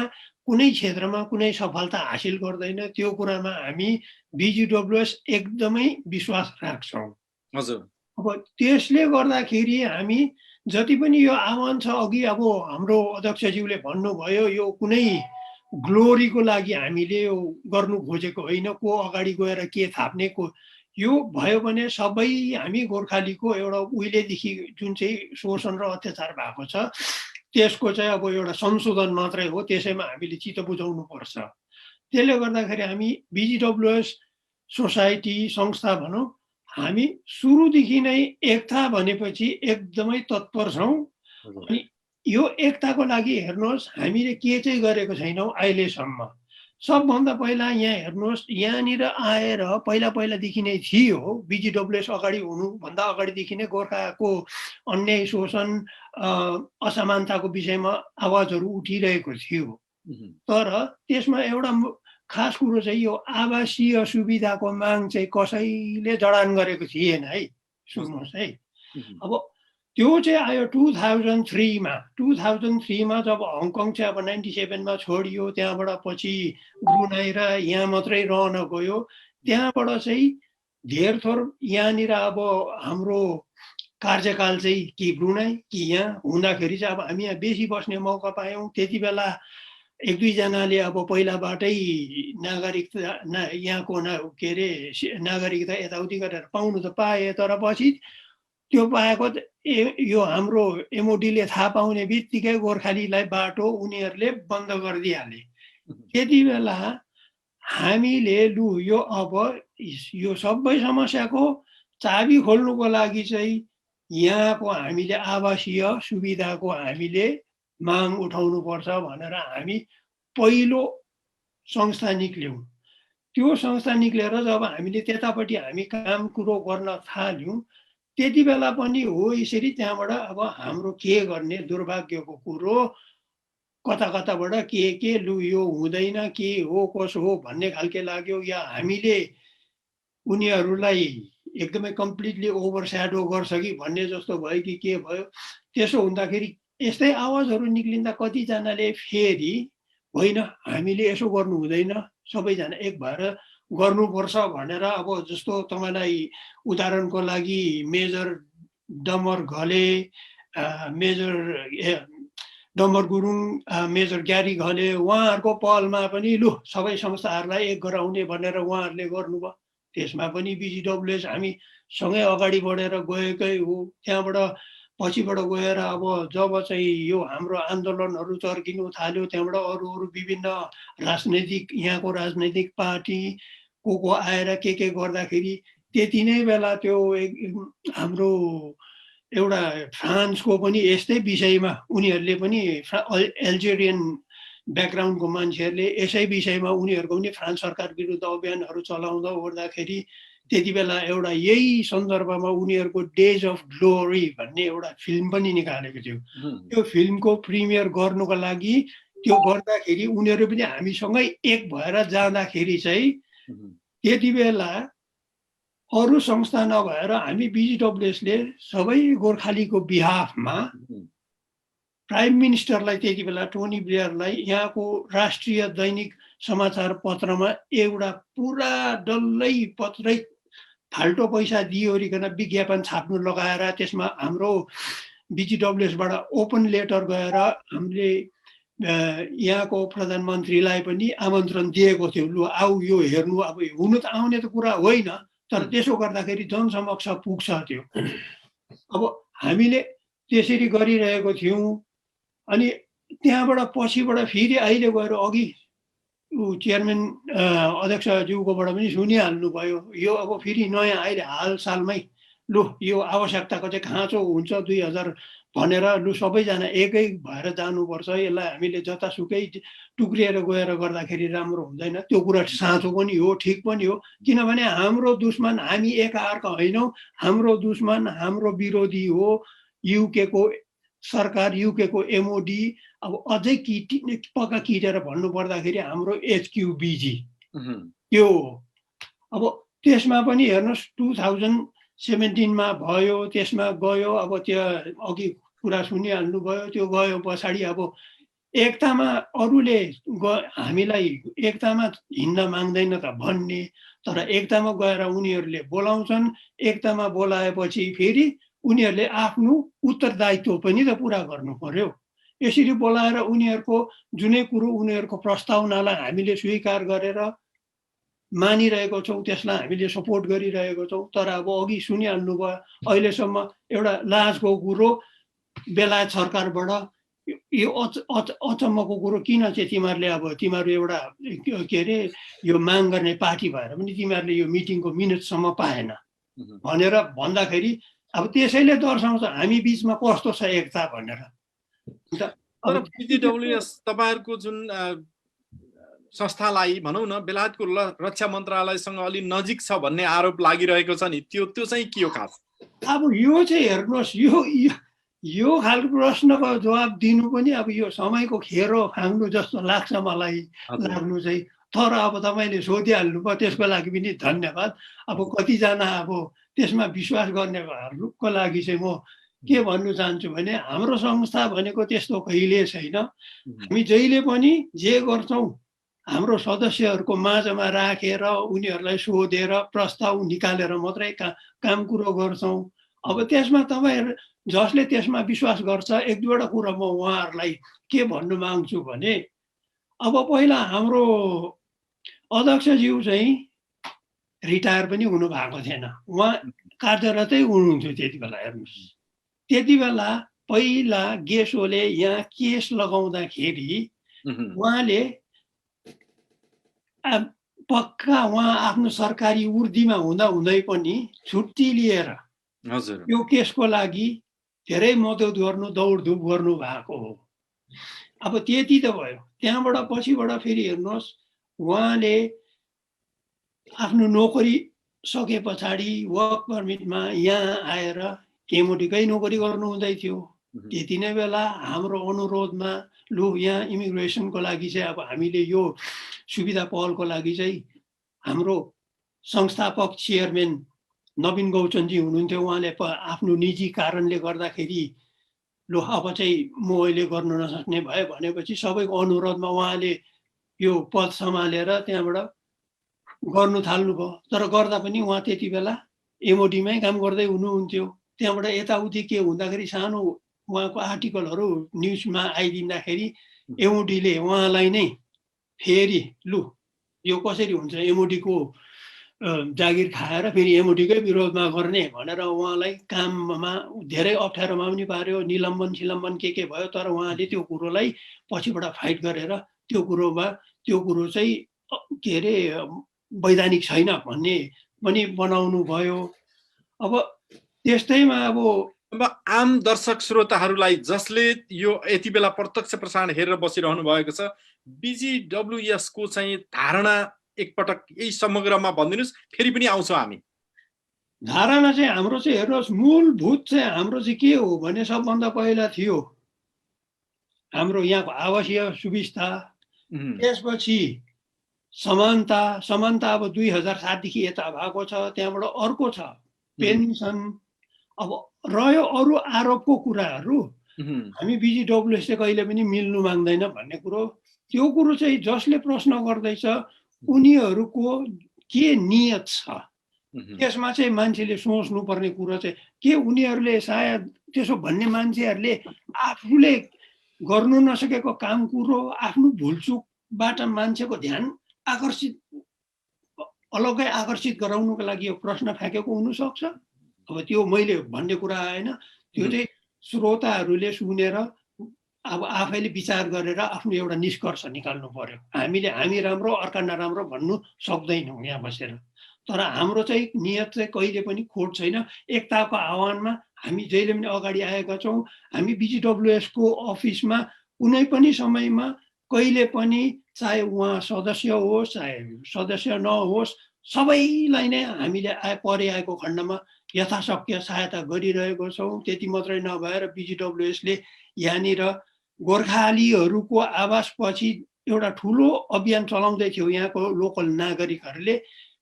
कुनै क्षेत्रमा कुनै सफलता हासिल गर्दैन। त्यो कुरामा हामी BGWS एकदमै विश्वास राख्छौँ।
हजुर।
अब त्यसले गर्दाखेरि हामी जति पनि यो आह्वान छ, अघि अब हाम्रो अध्यक्षज्यूले भन्नुभयो यो कुनै ग्लोरीको लागि हामीले यो गर्नु खोजेको होइन, को अगाडि गएर के थाप्ने को यो भयो भने सबै हामी गोर्खालीको एउटा उहिलेदेखि जुन चाहिँ शोषण र अत्याचार भएको छ त्यसको चाहिँ अब एउटा संशोधन मात्रै हो। त्यसैमा हामीले चित्त बुझाउनु पर्छ। त्यसले गर्दाखेरि हामी BGWS सोसाइटी संस्था भनौँ, हामी सुरुदेखि नै एकता भनेपछि एकदमै तत्पर छौँ। अनि यो एकताको लागि हेर्नुहोस् हामीले के चाहिँ गरेको छैनौँ अहिलेसम्म। सबभन्दा पहिला यहाँ हेर्नुहोस्, यहाँनिर आएर पहिलादेखि नै थियो BGWS अगाडि हुनुभन्दा अगाडिदेखि नै गोर्खाको अन्याय शोषण असमानताको विषयमा आवाजहरू उठिरहेको थियो। तर त्यसमा एउटा खास कुरो चाहिँ यो आवासीय सुविधाको माग चाहिँ कसैले जडान गरेको थिएन है। सुन्नुहोस् है, अब त्यो चाहिँ आयो 2003मा। 2003मा जब हङकङ चाहिँ अब 97मा छोडियो, त्यहाँबाट पछि ब्रुनाई र यहाँ मात्रै रहन गयो। त्यहाँबाट चाहिँ धेर थोर यहाँनिर अब हाम्रो कार्यकाल चाहिँ कि ब्रुनाई कि यहाँ हुँदाखेरि चाहिँ अब हामी यहाँ बेसी बस्ने मौका पायौँ। त्यति बेला एक दुईजनाले अब पहिलाबाटै नागरिकता यहाँको के अरे नागरिकता यताउति गरेर पाउनु त पाए, तर पछि त्यो पाएको यो हाम्रो MOD ले थाहा पाउने बित्तिकै गोर्खालीलाई बाटो उनीहरूले बन्द गरिदिइहाले। त्यति बेला हामीले लु यो अब यो सबै समस्याको चाबी खोल्नुको लागि चाहिँ यहाँको हामीले आवासीय सुविधाको हामीले माग उठाउनुपर्छ भनेर हामी पहिलो संस्था निक्ल्यौँ। त्यो संस्था निक्लेर जब हामीले त्यतापट्टि हामी काम कुरो गर्न थाल्यौँ त्यति बेला पनि हो यसरी त्यहाँबाट अब हाम्रो के गर्ने दुर्भाग्यको कुरो कता कताबाट के लु यो हुँदैन के हो कसो हो भन्ने खालके लाग्यो, या हामीले उनीहरूलाई एकदमै कम्प्लिटली ओभरस्याडो गर्छ कि भन्ने जस्तो भयो कि के भयो। त्यसो हुँदाखेरि यस्तै आवाजहरू निक्लिँदा कतिजनाले फेरि होइन हामीले यसो गर्नु हुँदैन, सबैजना एक भएर गर्नुपर्छ भनेर, अब जस्तो तपाईँलाई उदाहरणको लागि major Dambar Ghale, major Dambar Gurung, major Gary Ghale, उहाँहरूको पहलमा पनि लु सबै संस्थाहरूलाई एक गराउने भनेर उहाँहरूले गर्नुभयो। त्यसमा पनि BGWS हामी सँगै अगाडि बढेर गएकै हो। त्यहाँबाट पछिबाट गएर अब जब चाहिँ यो हाम्रो आन्दोलनहरू चर्किनु थाल्यो त्यहाँबाट अरू विभिन्न राजनैतिक यहाँको राजनैतिक पार्टी को आएर के गर्दाखेरि त्यति नै बेला त्यो हाम्रो एउटा फ्रान्सको पनि यस्तै विषयमा उनीहरूले पनि अल्जेरियन ब्याकग्राउन्डको मान्छेहरूले यसै विषयमा उनीहरूको पनि फ्रान्स सरकार विरुद्ध अभियानहरू चलाउँदा ओर्दाखेरि त्यति बेला एउटा यही सन्दर्भमा उनीहरूको डेज अफ ग्लोरी भन्ने एउटा फिल्म पनि निकालेको थियो। त्यो फिल्मको प्रिमियर गर्नुको लागि त्यो गर्दाखेरि उनीहरू पनि हामीसँगै एक भएर जाँदाखेरि चाहिँ त्यति बेला अरू संस्था नभएर हामी BGWSले सबै गोर्खालीको बिहाफमा प्राइम मिनिस्टरलाई त्यति बेला टोनी ब्लेयरलाई यहाँको राष्ट्रिय दैनिक समाचार पत्रमा एउटा पुरा डल्लै पत्रै फाल्टो पैसा दिइओरिकन विज्ञापन छाप्नु लगाएर त्यसमा हाम्रो BGWSबाट ओपन लेटर गएर हामीले यहाँको प्रधानमन्त्रीलाई पनि आमन्त्रण दिएको थियो, लु आऊ यो हेर्नु। अब हुनु त आउने त कुरा होइन, तर त्यसो गर्दाखेरि जनसमक्ष पुग्छ त्यो। अब हामीले त्यसरी गरिरहेको थियौँ। अनि त्यहाँबाट पछिबाट फेरि अहिले गएर अघि चेयरम्यान अध्यक्षज्यूकोबाट पनि सुनिहाल्नु भयो, यो अब फेरि नयाँ अहिले हाल सालमै लु यो आवश्यकताको चाहिँ खाँचो हुन्छ 2000 भनेर लु सबैजना एकै भएर जानुपर्छ, यसलाई हामीले जतासुकै टुक्रिएर गएर गर्दाखेरि राम्रो हुँदैन। त्यो कुरा साँचो पनि हो, ठिक पनि हो, किनभने हाम्रो दुश्मन हामी एकाअर्का होइनौँ, हाम्रो दुश्मन हाम्रो विरोधी हो युकेको सरकार, युकेको MOD। अब अझै पक्का किटेर भन्नुपर्दाखेरि हाम्रो HQBG त्यो हो। अब त्यसमा पनि हेर्नुहोस् 2007 17 भयो, त्यसमा गयो। अब त्यो अघि कुरा सुनिहाल्नु भयो, त्यो गयो पछाडि अब एकतामा अरूले हामीलाई एकतामा हिँड्न माग्दैन त भन्ने, तर एकतामा गएर उनीहरूले बोलाउँछन्। एकतामा बोलाएपछि फेरि उनीहरूले आफ्नो उत्तरदायित्व पनि त पुरा गर्नु पर्यो। यसरी बोलाएर उनीहरूको जुनै कुरो उनीहरूको प्रस्तावनालाई हामीले स्वीकार गरेर मानिरहेको छौँ, त्यसलाई हामीले सपोर्ट गरिरहेको छौँ। तर अब अघि सुनिहाल्नु भयो, अहिलेसम्म एउटा लाजको कुरो बेलायत सरकारबाट यो अचम्मको कुरो किन चाहिँ तिमीहरू एउटा के अरे यो माग गर्ने पार्टी भएर पनि तिमीहरूले यो मिटिङको मिनटसम्म पाएन भनेर भन्दाखेरि अब त्यसैले दर्शाउँछ हामी बिचमा कस्तो छ एकता भनेर।
तर बिजिडब्ल्युएस तपाईँहरूको जुन संस्थालाई भनौँ न बेलायतको रक्षा मन्त्रालयसँग अलि नजिक छ भन्ने आरोप लागिरहेको छ नि, त्यो चाहिँ के हो खास?
अब यो चाहिँ हेर्नुहोस्, यो खालको प्रश्नको जवाब दिनु पनि अब यो समयको खेरो फाङ्नु जस्तो लाग्छ मलाई लाग्नु चाहिँ। तर अब तपाईँले सोधिहाल्नु भयो, त्यसको लागि पनि धन्यवाद। अब कतिजना अब त्यसमा विश्वास गर्नेहरूको लागि चाहिँ म के भन्नु चाहन्छु भने हाम्रो संस्था भनेको त्यस्तो कहिले छैन। हामी जहिले पनि जे गर्छौँ हाम्रो सदस्यहरूको माझमा राखेर उनीहरूलाई सोधेर प्रस्ताव निकालेर मात्रै काम कुरो गर्छौँ। अब त्यसमा तपाईँहरू जसले त्यसमा विश्वास गर्छ, एक दुईवटा कुरा म उहाँहरूलाई के भन्नु माग्छु भने अब पहिला हाम्रो अध्यक्षज्यू चाहिँ रिटायर पनि हुनु भएको थिएन, उहाँ कार्यरतै हुनुहुन्थ्यो त्यति बेला। हेर्नुहोस्, त्यति बेला पहिला गेसोले यहाँ केस लगाउँदाखेरि उहाँले पक्का उहाँ आफ्नो सरकारी उर्दीमा हुँदै पनि छुट्टी लिएर यो केसको लागि धेरै मद्दत गर्नु दौडधुप गर्नु भएको हो। अब त्यति त भयो। त्यहाँबाट पछिबाट फेरि हेर्नुहोस्, उहाँले आफ्नो नोकरी सके पछाडि वर्क पर्मिटमा यहाँ आएर एमओटीकै नोकरी गर्नु हुँदै थियो। त्यति नै बेला हाम्रो अनुरोधमा लु यहाँ इमिग्रेसनको लागि चाहिँ अब हामीले यो सुविधा पहलको लागि चाहिँ हाम्रो संस्थापक चेयरम्यान नवीन गौचनजी हुनुहुन्थ्यो। उहाँले आफ्नो निजी कारणले गर्दाखेरि लु अब चाहिँ म अहिले गर्नु नसक्ने भए भनेपछि सबैको अनुरोधमा उहाँले यो पद सम्हालेर त्यहाँबाट गर्नु थाल्नुभयो। तर गर्दा पनि उहाँ त्यति बेला एमओडीमै काम गर्दै हुनुहुन्थ्यो। त्यहाँबाट यताउति के हुँदाखेरि सानो उहाँको आर्टिकलहरू न्युजमा आइदिँदाखेरि एमओडीले उहाँलाई नै फेरि लु यो कसरी हुन्छ, एमओडीको जागिर खाएर फेरि एमओडीकै विरोधमा गर्ने भनेर उहाँलाई काममा धेरै अप्ठ्यारोमा पनि पार्यो। निलम्बन के भयो। तर उहाँले त्यो कुरोलाई पछिबाट फाइट गरेर त्यो कुरो चाहिँ के अरे वैधानिक छैन भन्ने पनि बनाउनु भयो। अब त्यस्तैमा अब
आम दर्शक श्रोताहरूलाई जसले यो यति बेला प्रत्यक्ष प्रसारण हेरेर बसिरहनु भएको छ, बिजिडब्ल्युएस को चाहिँ धारणा एकपटक यही समग्रमा भनिदिनुहोस्, फेरि पनि आउँछौँ हामी।
धारणा चाहिँ हाम्रो चाहिँ हेर्नुहोस्, मूलभूत चाहिँ हाम्रो चाहिँ के हो भने सबभन्दा पहिला थियो हाम्रो यहाँको आवासीय सुविस्ता, त्यसपछि समानता अब 2007 देखि यता भएको छ। त्यहाँबाट अर्को छ पेन्सन। अब रह्यो अरू आरोपको कुराहरू, हामी बिजिडब्ल्युएस चाहिँ कहिले पनि मिल्नु माग्दैन भन्ने कुरो, त्यो कुरो चाहिँ जसले प्रश्न गर्दैछ उनीहरूको के नियत छ त्यसमा चाहिँ मान्छेले सोच्नुपर्ने कुरो चाहिँ के उनीहरूले सायद त्यसो भन्ने मान्छेहरूले आफूले गर्नु नसकेको काम कुरो आफ्नो भुलचुकबाट मान्छेको ध्यान अलग्गै आकर्षित गराउनुको लागि यो प्रश्न फ्याँकेको हुनसक्छ। अब त्यो मैले भन्ने कुरा आएन, त्यो चाहिँ श्रोताहरूले सुनेर अब आफैले विचार गरेर आफ्नो एउटा निष्कर्ष निकाल्नु पर्यो। हामी राम्रो अर्का नराम्रो भन्नु सक्दैनौँ यहाँ बसेर। तर हाम्रो चाहिँ नियत चाहिँ कहिले पनि खोट छैन। एकताको आह्वानमा हामी जहिले पनि अगाडि आएका छौँ। हामी बिजिडब्ल्युएसको अफिसमा कुनै पनि समयमा कहिले पनि चाहे उहाँ सदस्य होस् चाहे सदस्य नहोस् सबैलाई नै हामीले परे आएको खण्डमा यथाशक्य सहायता गरिरहेको छौँ। त्यति मात्रै नभएर बिजिडब्ल्युएसले यहाँनिर गोर्खालीहरूको आवासपछि एउटा ठुलो अभियान चलाउँदै थियो। यहाँको लोकल नागरिकहरूले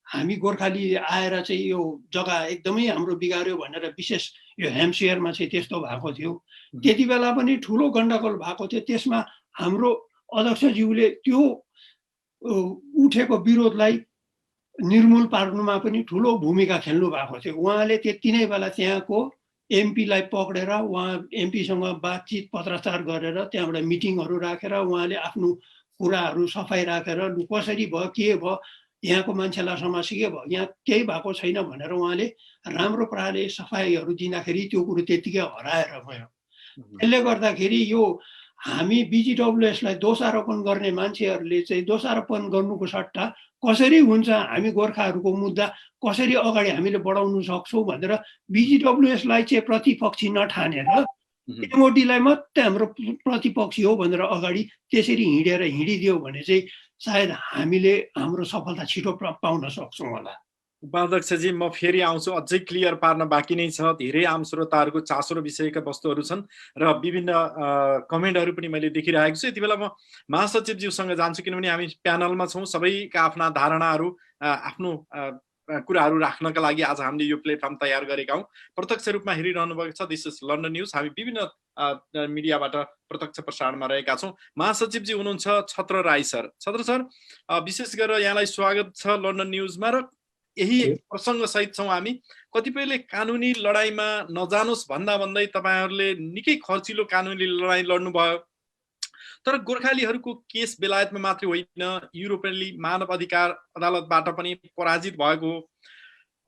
हामी गोर्खाली आएर चाहिँ यो जग्गा एकदमै हाम्रो बिगार्यो भनेर विशेष यो हेम्पसियरमा चाहिँ त्यस्तो भएको थियो। त्यति बेला पनि ठुलो गण्डगोल भएको थियो। त्यसमा हाम्रो अध्यक्षज्यूले त्यो उठेको विरोधलाई निर्मूल पार्नुमा पनि ठुलो भूमिका खेल्नु भएको थियो। उहाँले त्यति नै बेला त्यहाँको एमपीलाई पक्रेर उहाँ एमपीसँग बातचित पत्राचार गरेर त्यहाँबाट मिटिङहरू राखेर उहाँले आफ्नो कुराहरू सफाइ राखेर कसरी भयो के भयो यहाँको मान्छेलाई समस्या के भयो यहाँ केही भएको छैन भनेर उहाँले राम्रो प्रकारले सफाइहरू दिँदाखेरि त्यो कुरो त्यतिकै हराएर गयो। त्यसले गर्दाखेरि यो हामी बिजिडब्ल्युएसलाई दोषारोपण गर्ने मान्छेहरूले चाहिँ दोषारोपण गर्नुको सट्टा कसरी हुन्छ हामी गोर्खाहरूको मुद्दा कसरी अगाडि हामीले बढाउन सक्छौँ भनेर बिजिडब्ल्युएसलाई चाहिँ प्रतिपक्षी नठानेर एमओटीलाई मात्रै हाम्रो प्रतिपक्षी हो भनेर अगाडि त्यसरी हिँडिदियो भने चाहिँ सायद हामीले हाम्रो सफलता छिटो पाउन सक्छौँ होला।
उपाध्यक्षजी म फेरि आउँछु, अझै क्लियर पार्न बाँकी नै छ। धेरै आम श्रोताहरूको चासो र विषयका वस्तुहरू छन् र विभिन्न कमेन्टहरू पनि मैले देखिरहेको छु। यति बेला म महासचिवज्यूसँग जान्छु, किनभने हामी प्यानलमा छौँ। सबैका आफ्ना धारणाहरू आफ्नो कुराहरू राख्नका लागि आज हामीले यो प्लेटफर्म तयार गरेका हौँ। प्रत्यक्ष रूपमा हेरिरहनु भएको छ दिस इज लन्डन न्युज। हामी विभिन्न मिडियाबाट प्रत्यक्ष प्रसारणमा रहेका छौँ। महासचिवजी हुनुहुन्छ छत्र राई सर। छत्र सर, विशेष गरेर यहाँलाई स्वागत छ लन्डन न्युजमा। र यही प्रसङ्ग सहित छौँ हामी। कतिपयले कानुनी लडाइँमा नजानुस् भन्दै तपाईँहरूले निकै खर्चिलो कानुनी लडाइँ लड्नुभयो। तर गोर्खालीहरूको केस बेलायतमा मात्रै होइन, युरोपेली मानव अधिकार अदालतबाट पनि पराजित भएको हो।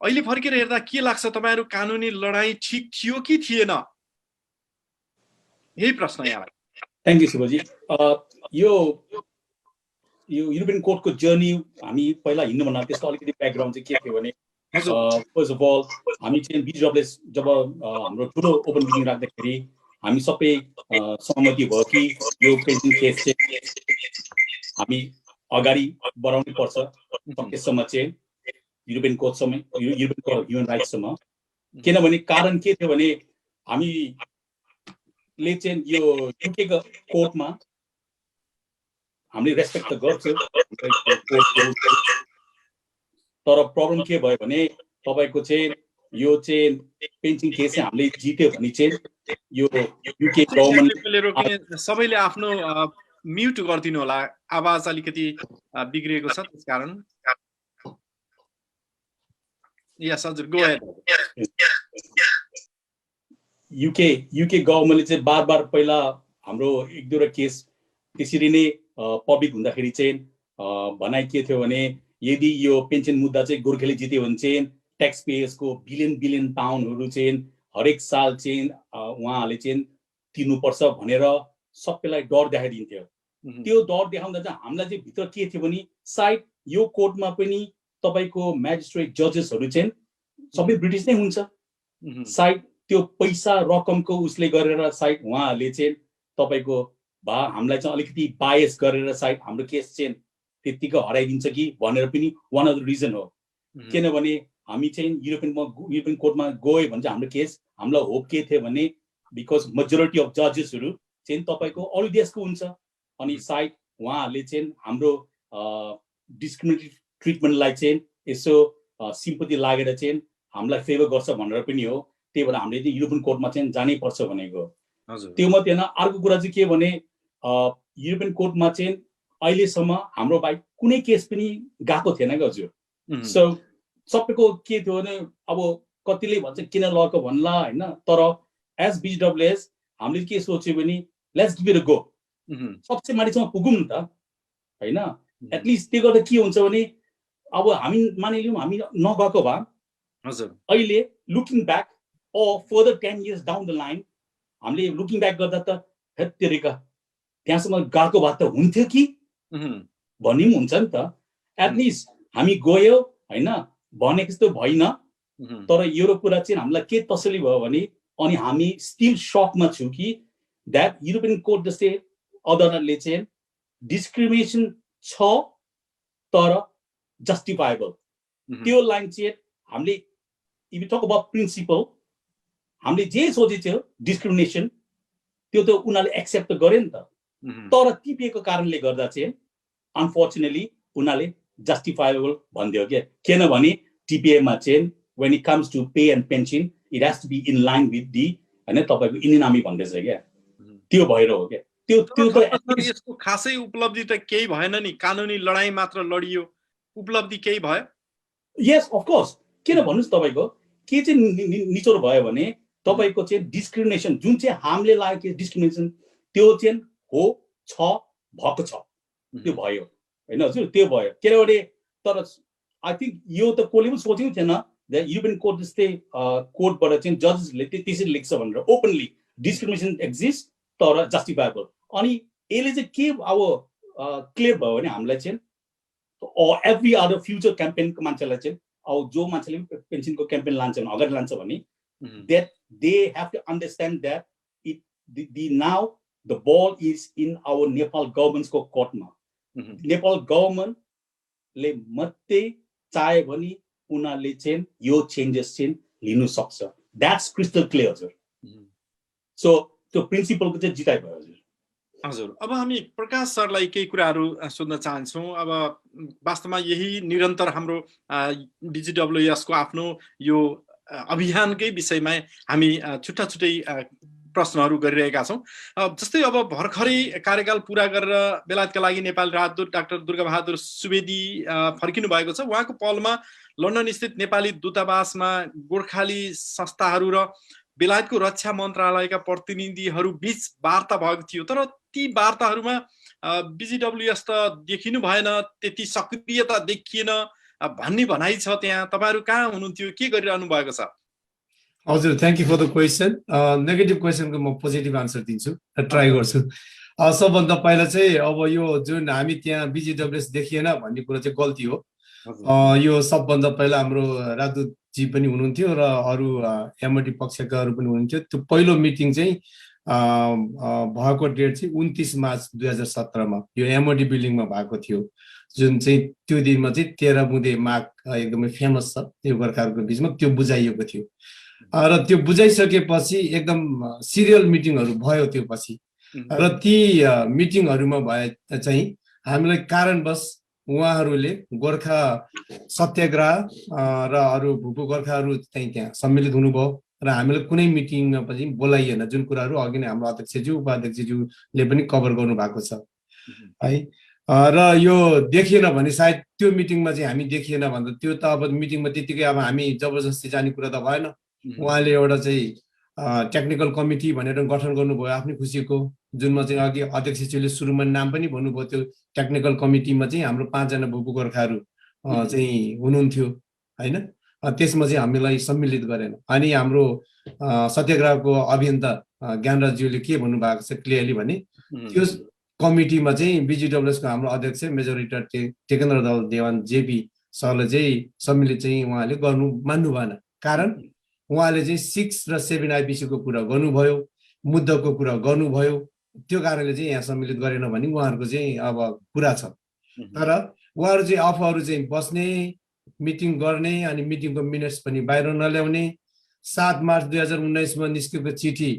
अहिले फर्केर हेर्दा के लाग्छ, तपाईँहरू कानुनी लडाइँ ठिक थियो कि थिएन? यही प्रश्न यहाँलाई।
Thank you Shivji. यो युरोपियन कोर्टको जर्नी हामी पहिला हिँड्नुभन्दा त्यसको अलिकति ब्याकग्राउन्ड चाहिँ के थियो भने फर्स्ट अफ अल हामी चाहिँ बिजिडब्ल्युएस जब हाम्रो ठुलो ओपन मिटिङ राख्दाखेरि हामी सबै सहमति भयो कि यो पेन्सन केस चाहिँ हामी अगाडि बढाउनै पर्छ सकेसम्म चाहिँ युरोपियन कोर्टसम्म, युरोपियन कोर्ट अफ ह्युमन राइट्ससम्म। किनभने कारण के थियो भने हामीले चाहिँ यो युकेको कोर्टमा हामीले रेस्पेक्ट त गर्छौँ, तर प्रब्लम के भयो भने तपाईँको चाहिँ यो चाहिँ पेन्सन केस चाहिँ हामीले जित्यो भने चाहिँ यो युके गभर्नमेन्ट
सबैले आफ्नो म्युट गरिदिनु होला, आवाज अलिकति बिग्रिएको छ त्यसकारण। यस हजुर, गो अहेड।
युके गभर्नमेन्टले चाहिँ बार पहिला हाम्रो एक दुईवटा केस त्यसरी नै पब्लिक हुँदाखेरि चाहिँ भनाइ के थियो भने यदि यो पेन्सन मुद्दा चाहिँ गोर्खाले जित्यो भने चाहिँ ट्याक्स पेयर्सको बिलियन पाउन्डहरू चाहिँ हरेक साल चाहिँ उहाँहरूले चाहिँ तिर्नुपर्छ भनेर सबैलाई डर देखाइदिन्थ्यो। त्यो डर देखाउँदा चाहिँ हामीलाई चाहिँ भित्र के थियो भने सायद यो कोर्टमा पनि तपाईँको म्याजिस्ट्रेट जजेसहरू चाहिँ सबै ब्रिटिस नै हुन्छ, सायद त्यो पैसा रकमको उसले गरेर सायद उहाँहरूले चाहिँ तपाईँको हामीलाई चाहिँ अलिकति बायस गरेर सायद हाम्रो केस चाहिँ त्यत्तिकै हराइदिन्छ कि भनेर पनि वान अफ द रिजन हो। किनभने हामी चाहिँ युरोपियन कोर्टमा गयो भने चाहिँ हाम्रो केस हामीलाई होप के थियो भने बिकज मेजोरिटी अफ जजेसहरू चाहिँ तपाईँको अरू देशको हुन्छ अनि सायद उहाँहरूले चाहिँ हाम्रो डिस्क्रिमिनेटिभ ट्रिटमेन्टलाई चाहिँ यसो सिम्पति लागेर चाहिँ हामीलाई फेभर गर्छ भनेर पनि हो। त्यही भएर हामीले चाहिँ युरोपियन कोर्टमा चाहिँ जानै पर्छ भनेको। त्यो मात्रै होइन, अर्को कुरा चाहिँ के भने युरोपियन कोर्टमा चाहिँ अहिलेसम्म हाम्रो बाहेक कुनै केस पनि गएको थिएन कि हजुर। सो सबैको के थियो भने अब कतिले भन्छ किन लगेको भन्ला होइन, तर एज बिजिडब्ल्युएस हामीले के सोच्यो भने let's give it a go, सबसे माथिसम्म पुगौँ नि त होइन। एटलिस्ट त्यो गर्दा के हुन्छ भने अब हामी मानिलिउँ हामी नगएको भए अहिले looking back further 10 years down the line हामीले लुकिङ ब्याक गर्दा त हेत्तेरिका त्यहाँसम्म गएको भए त हुन्थ्यो कि भन्ने पनि हुन्छ नि त। एटलिस्ट हामी गयो होइन, भनेको जस्तो भएन। तर यो कुरा चाहिँ हामीलाई के तसल्ली भयो भने अनि हामी स्टिल सकमा छौँ कि द्याट युरोपियन कोर्ट जस्तै अदालतले चाहिँ डिस्क्रिमिनेसन छ तर जस्टिफाएबल, त्यो लाइन चाहिँ हामीले if you talk about principle हामीले जे सोचेको डिस्क्रिमिनेसन त्यो त उनीहरूले एक्सेप्ट गरे नि त। तर टिपिएको कारणले गर्दा चाहिँ अनफर्चुनेटली उनीहरूले जस्टिफाएबल भनिदियो क्या किनभने टिपिएमा चाहिँ when it comes to pay and pension it has to be in line with the हैन तपाईको इन्डियन आर्मी भन्दैछ क्या त्यो भएर हो क्या त्यो
त यसको खासै उपलब्धि त केही भएन नि कानुनी लडाई मात्र लडियो उपलब्धि केही भयो
यस अफ कोर्स किन भन्नुस् तपाईको के चाहिँ निचोड भयो भने तपाईको चाहिँ डिस्क्रिमिनेसन जुन चाहिँ हामीले लागेको डिस्क्रिमिनेसन त्यो चाहिँ हो छ भएको छ त्यो भयो हैन हजुर त्यो भयो किनभने तर आई थिंक यो त कोले पनि सोचेको थिएन द युरोपियन कोर्ट जस्तै कोर्टबाट चाहिँ जजेसले त्यसरी लेख्छ भनेर ओपनली डिस्क्रिमिनेसन एक्जिस्ट तर जस्टिफाएबल अनि यसले चाहिँ के अब क्लियर भयो भने हामीलाई चाहिँ एभ्री अदर फ्युचर क्याम्पेनको मान्छेलाई चाहिँ अब जो मान्छेले पेन्सनको क्याम्पेन लान्छ भने अगाडि लान्छ भने that they have to understand that the now the ball is in our Nepal government's court ma. Nepal government le matte chahe bhani unale chain yo changes chain linu sakcha. That's crystal clear sir. So the principle ko chai jitai bhayo हजुर
हजुर अब हामी प्रकाश सरलाई केही कुराहरू सोध्न चाहन्छौँ अब वास्तवमा यही निरन्तर हाम्रो BGWS को आफ्नो यो अभियानकै विषयमा हामी छुट्टा छुट्टै प्रश्नहरू गरिरहेका छौँ जस्तै अब भर्खरै कार्यकाल पूरा गरेर बेलायतका लागि नेपाली राजदूत डाक्टर दुर्गाबहादुर सुवेदी फर्किनु भएको छ उहाँको पहलमा लन्डन स्थित नेपाली दूतावासमा गोर्खाली संस्थाहरू र बेलायतको रक्षा मन्त्रालयका प्रतिनिधिहरू बीच वार्ता भएको थियो तर ती वार्ताहरूमा BGWS त देखिनु भएन त्यति सक्रियता देखिएन भन्ने भनाइ छ त्यहाँ तपाईहरु कहाँ हुनुहुन्थ्यो के गरिरहनु भएको छ
हजुर thank you for the question negative क्वेशनको म पोजिटिभ आन्सर दिन्छु ट्राई गर्छु सबभन्दा पहिला चाहिँ अब यो जुन हामी त्यहाँ BGWS देखिएन भन्ने कुरा चाहिँ गल्ती हो यो सबभन्दा पहिला हाम्रो राजदूत जी पनि हुनुहुन्थ्यो र अरु एमओडी पक्षकाहरू पनि हुनुहुन्थ्यो त्यो पहिलो मिटिङ चाहिँ भएको डेट चाहिँ 29 मार्च 2017 मा यो एमओडी बिल्डिङमा भएको थियो जुन चाहिँ त्यो दिनमा चाहिँ 13 बुँदे माग एकदमै फेमस छ त्यो गोर्खाहरूको बीचमा त्यो बुझाइएको थियो र त्यो बुझाइसकेपछि एकदम सिरियल मिटिङहरू भयो त्यो पछि र ती मिटिङहरूमा भए चाहिँ हामीलाई कारणवश उहाँहरूले गोर्खा सत्याग्रह र अरु भूपू गोर्खाहरू चाहिँ त्यहाँ सम्मिलित हुनुभयो र हामीले कुनै मिटिङमा पनि बोलाइएन जुन कुराहरू अघि नै हाम्रो अध्यक्षज्यू उपाध्यक्षज्यूले पनि कभर गर्नु भएको छ है र यो देखिएन भने सायद त्यो मिटिङमा चाहिँ हामी देखिएन भन्दा त्यो त अब मिटिङमा त्यतिकै अब हामी जबरजस्ती जाने कुरा त भएन उहाँले एउटा चाहिँ टेक्निकल कमिटी भनेर गठन गर्नुभयो आफ्नै खुसीको जुनमा चाहिँ अघि अध्यक्षज्यूले सुरुमा नाम पनि भन्नुभयो त्यो टेक्निकल कमिटीमा चाहिँ हाम्रो 5 जना भूपू गोर्खाहरू चाहिँ हुनुहुन्थ्यो हैन त्यसमा चाहिँ हामीलाई सम्मिलित गरेन अनि हाम्रो सत्याग्रहको अभियन्ता ज्ञानराजज्यूले के भन्नु भएको छ क्लियरली भने त्यो कमिटीमा चाहिँ BGWS को हाम्रो अध्यक्ष मेजोरिटर टेकेन्द्र दल देवान जेपी सरले चाहिँ सम्मिलित चाहिँ उहाँले गर्नु मान्नु भएन कारण उहाँले चाहिँ 6 र 7 आइपिसी को कुरा गर्नुभयो मुद्दाको कुरा गर्नुभयो त्यो कारणले चाहिँ यहाँ सम्मिलित गरेन भने उहाँहरुको चाहिँ अब कुरा छ तर उहाँहरु चाहिँ अफहरू चाहिँ बस्ने मिटिङ गर्ने अनि मिटिङको मिनेट्स पनि बाहिर नल्याउने 7 मार्च 2019 मा निस्केको चिठी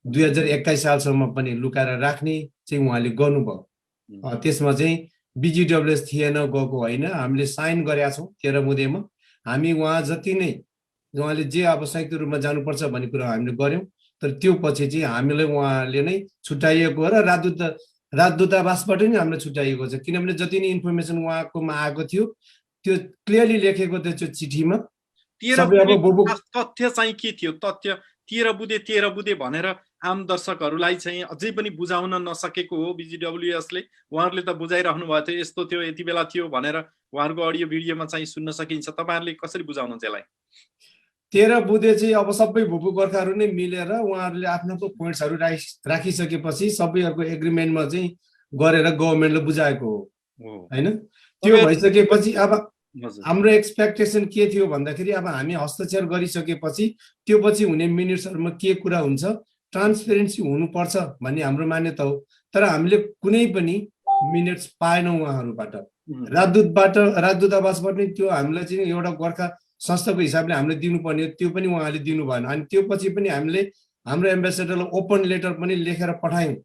2021 सालसम्म पनि लुकाएर राख्ने चाहिँ उहाँले गर्नुभयो त्यसमा चाहिँ BGWS थिएन गएको हैन हामीले साइन गरेका छौं 13 बुँदेमा हामी उहाँ जति नै उहाँले जे अब संयुक्त रूपमा जानुपर्छ भन्ने कुरा हामीले गर्यौं तर त्यो पछि चाहिँ हामीले उहाँले नै छुट्याइएको र राजदूतावासबाट नै हामीले छुट्याइएको छ किनभने जति नै इन्फर्मेसन उहाँकोमा आएको थियो त्यो क्लियरली लेखेको थियो चिठीमा
तथ्य चाहिँ के थियो तथ्य 13 बुँदे भनेर आम दर्शकहरूलाई चाहिँ अझै पनि बुझाउन नसकेको हो BGWS ले उहाँहरूले त बुझाइराख्नु भएको थियो यस्तो थियो यति बेला थियो भनेर उहाँहरुको अडियो भिडियोमा चाहिँ सुन्न सकिन्छ तपाईहरुले कसरी बुझाउनु त्यसलाई
13 बुँदे चाहिँ अब सबै भूपू गोर्खाहरू नै मिलेर उहाँहरूले आफ्नो पोइन्ट्सहरू राखिसकेपछि सबैहरुको एग्रीमेन्टमा चाहिँ गरेर गभर्नमेन्टले बुझाएको हो हैन त्यो भइसकेपछि अब हाम्रो एक्सपेक्टेसन के थियो भन्दाखेरि अब हामी हस्ताक्षर गरिसकेपछि त्यो पछि हुने मिनिट्सहरुमा के कुरा हुन्छ ट्रान्सपेरेन्सी हुनुपर्छ भन्ने हाम्रो मान्यता हो तर हामीले कुनै पनि मिनिट्स पाएनौं उहाँहरुबाट राजदूतावासबाट नै त्यो हामीलाई चाहिँ एउटा गोर्खा संस्थाको हिसाबले हामीले दिनुपर्ने त्यो पनि उहाँले दिनु भएन अनि त्यो पछि पनि हामीले हाम्रो एम्बेसडरलाई ओपन लेटर पनि लेखेर पठायौं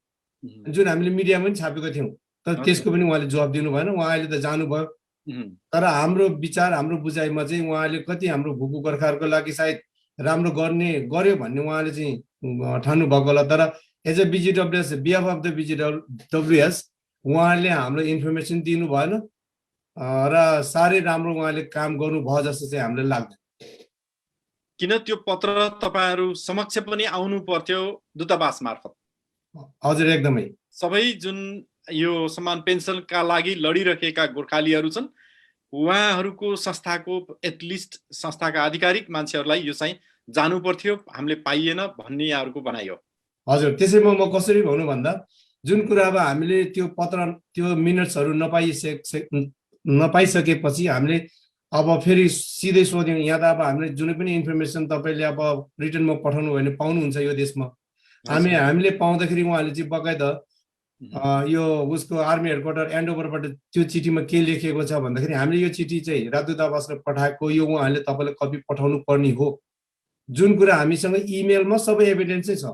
जुन हामीले मिडियामा पनि छापेको थियौं तर त्यसको पनि उहाँले जवाफ दिनु भएन उहाँ अहिले त जानु भयो तर हाम्रो विचार हाम्रो बुझाइमा चाहिँ उहाँले कति हाम्रो भूपू गोर्खाहरूको लागि सायद राम्रो गर्यो भन्ने उहाँले चाहिँ ठान्नु भएको होला। तर as a BGWS BF of the BGWS उहाँले हाम्रो इन्फर्मेसन दिनु भएन र साह्रै राम्रो उहाँले काम गर्नुभयो जस्तो चाहिँ हामीलाई लाग्दैन।
किन त्यो पत्र तपाईहरू समक्ष पनि आउनु पर्थ्यो दूतावास मार्फत?
हजुर एकदमै।
सबै जुन यो समान पेन्सनका लागि लडिरहेका गोर्खालीहरू छन् उहाँहरूको संस्थाको एटलिस्ट संस्थाका आधिकारिक मान्छेहरूलाई यो चाहिँ जानु पर्थ्यो, हामीले पाइएन भन्ने यहाँहरूको भनाइ हो।
हजुर, त्यसैमा म कसरी भन्नु भन्दा जुन कुरा अब हामीले त्यो पत्र त्यो मिनट्सहरू नपाइसकेपछि हामीले अब फेरि सिधै सोध्यौँ। यहाँ त अब हामीले जुनै पनि इन्फर्मेसन तपाईँले अब रिटर्नमा पठाउनु भयो भने पाउनुहुन्छ यो देशमा। हामीले पाउँदाखेरि उहाँले चाहिँ बकाइदा यो उसको आर्मी हेडक्वार्टर एन्डोभरबाट त्यो चिठीमा के लेखिएको छ भन्दाखेरि हामीले यो चिठी चाहिँ राजदूतावासले पठाएको यो उहाँले तपाईँलाई कपी पठाउनु पर्ने हो। जुन कुरा हामीसँग इमेलमा सबै एभिडेन्सै छ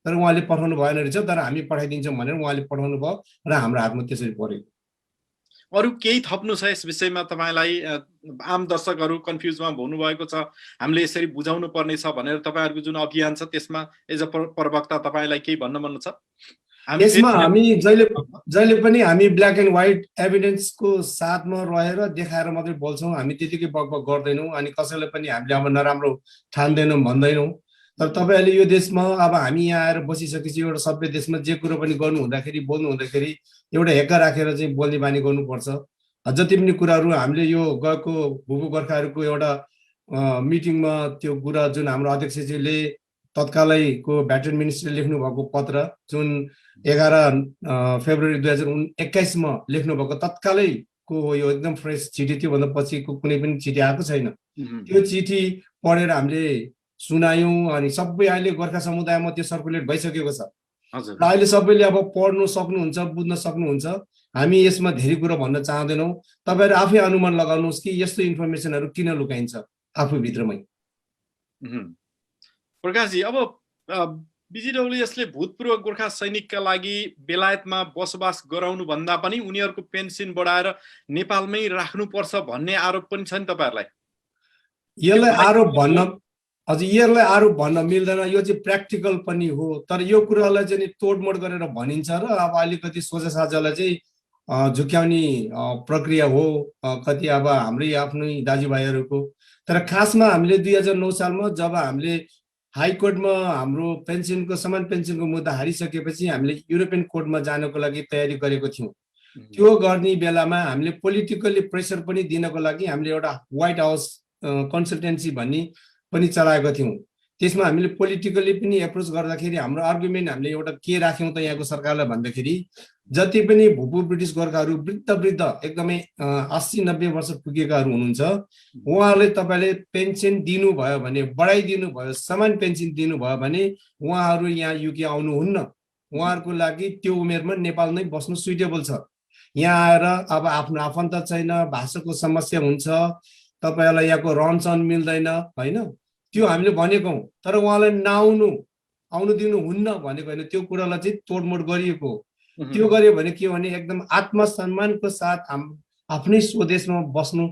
तर उहाँले पठाउनु भएन रहेछ, तर हामी पठाइदिन्छौँ भनेर उहाँले पठाउनु भयो र हाम्रो हातमा त्यसरी परेको।
अरू केही थप्नु छ यस विषयमा? तपाईँलाई आम दर्शकहरू कन्फ्युजमा हुनुभएको छ, हामीले यसरी बुझाउनु पर्ने छ भनेर तपाईँहरूको जुन अभियान छ त्यसमा एज अ प्रवक्ता तपाईँलाई केही भन्न मन छ?
यसमा हामी जहिले पनि हामी ब्ल्याक एन्ड व्हाइट एभिडेन्सको साथमा रहेर देखाएर मात्रै बोल्छौँ। हामी त्यतिकै बकबक गर्दैनौँ अनि कसैलाई पनि हामीले अब नराम्रो ठान्दैनौँ भन्दैनौँ। तर तपाईँहरूले यो देशमा अब हामी यहाँ आएर बसिसकेपछि एउटा सभ्य देशमा जे कुरो पनि गर्नु हुँदाखेरि बोल्नु हुँदाखेरि एउटा हेक्का राखेर चाहिँ बोल्ने बानी गर्नुपर्छ। जति पनि कुराहरू हामीले यो गएको भूपू गोर्खाहरूको एउटा मिटिङमा त्यो कुरा जुन हाम्रो अध्यक्षजीले तत्कालैको भेटरेन मिनिस्ट्रीले लेख्नु भएको पत्र जुन 11 फेब्रुअरी 2021 लेख्नु भएको तत्कालैको यो एकदम फ्रेस चिठी, त्योभन्दा पछिको कुनै पनि चिठी आएको छैन। त्यो चिठी पढेर हामीले सुनायौँ अनि सबै अहिले गोर्खा समुदायमा त्यो सर्कुलेट भइसकेको छ। अहिले सबैले अब पढ्नु सक्नुहुन्छ, बुझ्न सक्नुहुन्छ। हामी यसमा धेरै कुरा भन्न चाहँदैनौँ। तपाईँहरू आफै अनुमान लगाउनुहोस् कि यस्तो इन्फर्मेसनहरू किन लुकाइन्छ आफूभित्रमै।
प्रकाशजी, अब बिजिडब्ल्युएसले भूतपूर्व गोर्खा सैनिकका लागि बेलायतमा बसोबास गराउनु भन्दा पनि उनीहरूको पेन्सन बढाएर नेपालमै राख्नुपर्छ भन्ने आरोप पनि छ नि तपाईँहरूलाई?
यसलाई आरोप भन्न मिल्दैन, यो चाहिँ प्र्याक्टिकल पनि हो। तर यो कुरालाई चाहिँ तोडमोड गरेर भनिन्छ र अब अलिकति सोझा साझालाई चाहिँ झुक्याउने प्रक्रिया हो कति अब हाम्रै आफ्नै दाजुभाइहरूको। तर खासमा हामीले 2009 सालमा जब हामीले हाइकोर्टमा हाम्रो पेन्सनको समान पेन्सनको मुद्दा हारिसकेपछि हामीले युरोपियन कोर्टमा जानको लागि तयारी गरेको थियौँ। त्यो गर्ने बेलामा हामीले पोलिटिकली प्रेसर पनि दिनको लागि हामीले एउटा व्हाइट हाउस कन्सल्टेन्सी भन्ने पनि चलाएको थियौँ। त्यसमा हामीले पोलिटिकली पनि एप्रोच गर्दाखेरि हाम्रो आर्गुमेन्ट हामीले एउटा के राख्यौँ त यहाँको सरकारलाई भन्दाखेरि जति पनि भूपू ब्रिटिस गोर्खाहरू वृद्ध एकदमै 80-90 वर्ष पुगेकाहरू हुनुहुन्छ उहाँहरूले तपाईँले पेन्सन दिनुभयो भने बढाइदिनु भयो, समान पेन्सन दिनुभयो भने उहाँहरू यहाँ युके आउनुहुन्न। उहाँहरूको लागि त्यो उमेरमा नेपाल नै बस्नु सुइटेबल छ। यहाँ आएर अब आफ्नो आफन्त छैन, भाषाको समस्या हुन्छ, तपाईँहरूलाई यहाँको रहनसहन मिल्दैन होइन, त्यो हामीले भनेको हौँ। तर उहाँलाई आउनु दिनुहुन्न भनेको होइन, त्यो कुरालाई चाहिँ तोडमोड गरिएको। त्यो गर्यो भने के भने एकदम आत्मसम्मानको साथ आफ्नै स्वदेशमा बस्नु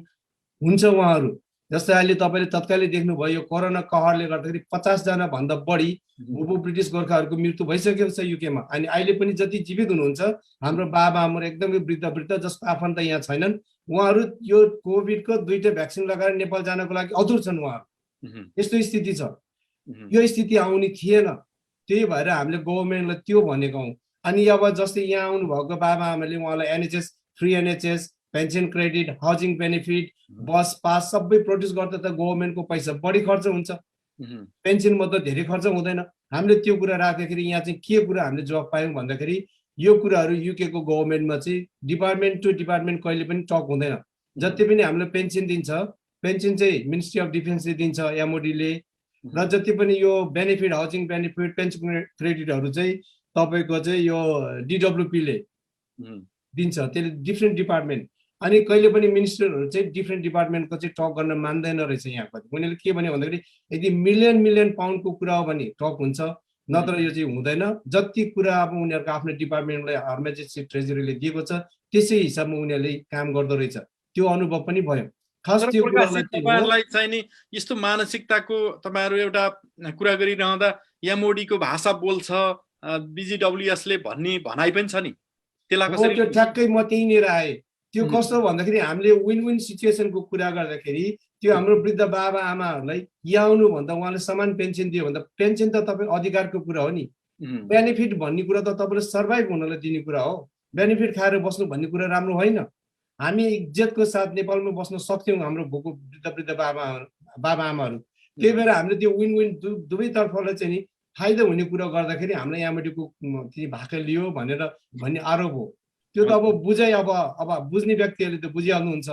हुन्छ उहाँहरू। जस्तै अहिले तपाईँले तत्कालै देख्नुभयो यो कोरोना कहरले गर्दाखेरि 50 जना भन्दा बढी भूपू ब्रिटिस गोर्खाहरूको मृत्यु भइसकेको छ युकेमा। अनि अहिले पनि जति जीवित हुनुहुन्छ हाम्रो बाबाआमाहरू एकदमै वृद्ध जसको आफन्त यहाँ छैनन्, उहाँहरू यो कोभिडको 2टा भ्याक्सिन लगाएर नेपाल जानको लागि अधुर छन् उहाँहरू। यस्तो स्थिति छ। यो स्थिति आउने थिएन, त्यही भएर हामीले गभर्मेन्टलाई त्यो भनेको हौँ। अनि अब जस्तै यहाँ आउनु भएको बाबाआमाले उहाँलाई NHS, free NHS, pension credit, housing benefit, bus pass सबै प्रोड्युस गर्दा त गभर्मेन्टको पैसा बढी खर्च हुन्छ, पेन्सनमा त धेरै खर्च हुँदैन। हामीले त्यो कुरा राख्दाखेरि यहाँ चाहिँ के कुरा हामीले जवाब पायौँ भन्दाखेरि यो कुराहरू युके को गभर्मेन्टमा चाहिँ डिपार्टमेन्ट टु डिपार्टमेन्ट कहिले पनि टक हुँदैन। जति पनि हामीले पेन्सन दिन्छ, पेन्सन चाहिँ मिनिस्ट्री अफ डिफेन्सले दिन्छ, एमओडीले, र जति पनि यो बेनिफिट, हाउसिङ बेनिफिट, पेन्सन क्रेडिटहरू चाहिँ तपाईँको चाहिँ यो डिडब्ल्युपीले दिन्छ, त्यसले डिफ्रेन्ट डिपार्टमेन्ट। अनि कहिले पनि मिनिस्टरहरू चाहिँ डिफ्रेन्ट डिपार्टमेन्टको चाहिँ टक गर्न मान्दैन रहेछ यहाँ पनि। उनीहरूले के भन्यो भन्दाखेरि यदि मिलियन पाउन्डको कुरा हो भने टक हुन्छ, नत्र यो चाहिँ हुँदैन। जति कुरा अब उनीहरूको आफ्नो डिपार्टमेन्टलाई हर मेजेस्टी ट्रेजरीले दिएको छ त्यसै हिसाबमा उनीहरूले काम गर्दो रहेछ। त्यो अनुभव पनि भयो। खास
तर
त्यो
प्रकाशजी,
कुरालाई चाहिँ हो
तपाईँहरूलाई चाहिँ नि यस्तो मानसिकताको तपाईँहरू एउटा कुरा गरिरहँदा एमओडीको भाषा बोल्छ बिजिडब्ल्युएसले भन्ने भनाइ पनि छ नि, त्यसलाई
हो,
कसरी?
त्यो ठ्याक्कै म त्यहीँनिर आएँ। त्यो कस्तो भन्दाखेरि हामीले विन विन सिचुएसनको कुरा गर्दाखेरि त्यो हाम्रो वृद्ध बाबा आमाहरूलाई याउनु भन्दा उहाँले समान पेन्सन दियो भन्दा पेन्सन त तपाईँ अधिकारको कुरा हो नि। बेनिफिट भन्ने कुरा त तपाईँले सर्भाइभ हुनलाई दिने कुरा हो। बेनिफिट खाएर बस्नु भन्ने कुरा राम्रो होइन। हामी इज्जतको साथ नेपालमा बस्न सक्थ्यौँ हाम्रो भोको वृद्ध बाबा आमाहरू। त्यही भएर हामीले त्यो विन विन दुवैतर्फलाई चाहिँ नि फाइदा हुने कुरा गर्दाखेरि हामीलाई यहाँबाटको भाका लियो भन्ने आरोप हो। त्यो त अब बुझाइ अब बुझ्ने व्यक्तिहरूले त बुझिहाल्नुहुन्छ,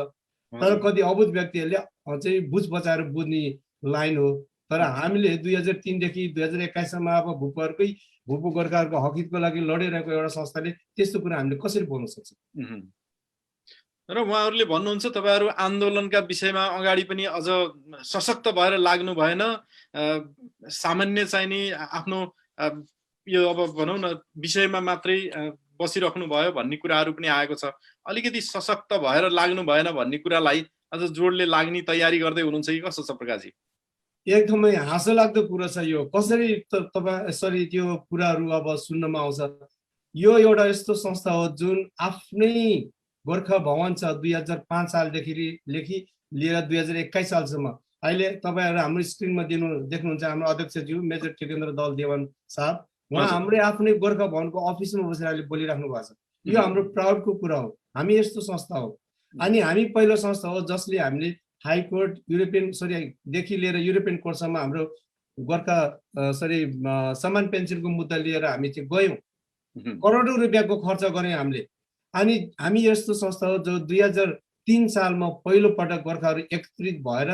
तर कति अबुझ व्यक्तिहरूले चाहिँ बुझ बचाएर बुझ्ने लाइन हो। तर हामीले 2003 देखि 2021 सम्म अब भूपू गोर्खाहरूको हकितको लागि लडिरहेको एउटा संस्थाले त्यस्तो कुरा हामीले कसरी बोल्न सक्छ?
र उहाँहरूले भन्नुहुन्छ तपाईँहरू आन्दोलनका विषयमा अगाडि पनि अझ सशक्त भएर लाग्नु भएन, सामान्य चाहिँ नि आफ्नो यो अब भनौँ न विषयमा मात्रै बसिराख्नु भयो भन्ने कुराहरू पनि आएको छ। अलिकति सशक्त भएर लाग्नु भएन भन्ने कुरालाई अझ जोडले लाग्ने तयारी गर्दै हुनुहुन्छ कि कस्तो छ प्रकाशजी?
एकदमै हाँसोलाग्दो कुरा छ यो। कसरी तपाईँ यसरी त्यो कुराहरू अब सुन्नमा आउँछ? यो एउटा यस्तो संस्था हो जुन आफ्नै गोर्खा भवन छ 2005 सालदेखि लिएर 2021 सालसम्म। अहिले तपाईँहरू हाम्रो स्क्रिनमा देख्नुहुन्छ हाम्रो अध्यक्षज्यू मेजर टिकेन्द्र दल देवान साहब, उहाँ हाम्रै आफ्नै गोर्खा भवनको अफिसमा बसेर अहिले बोलिराख्नु भएको छ। यो हाम्रो प्राउडको कुरा हो। हामी यस्तो संस्था हो। अनि हामी पहिलो संस्था हो जसले हामीले हाइकोर्ट देखि लिएर युरोपियन कोर्टसम्म हाम्रो गोर्खा समान पेन्सनको मुद्दा लिएर हामी चाहिँ गयौँ। करोडौँ रुपियाँको खर्च गऱ्यौँ हामीले। अनि हामी यस्तो संस्था हो जो 2003 सालमा पहिलो पटक गोर्खाहरू एकत्रित भएर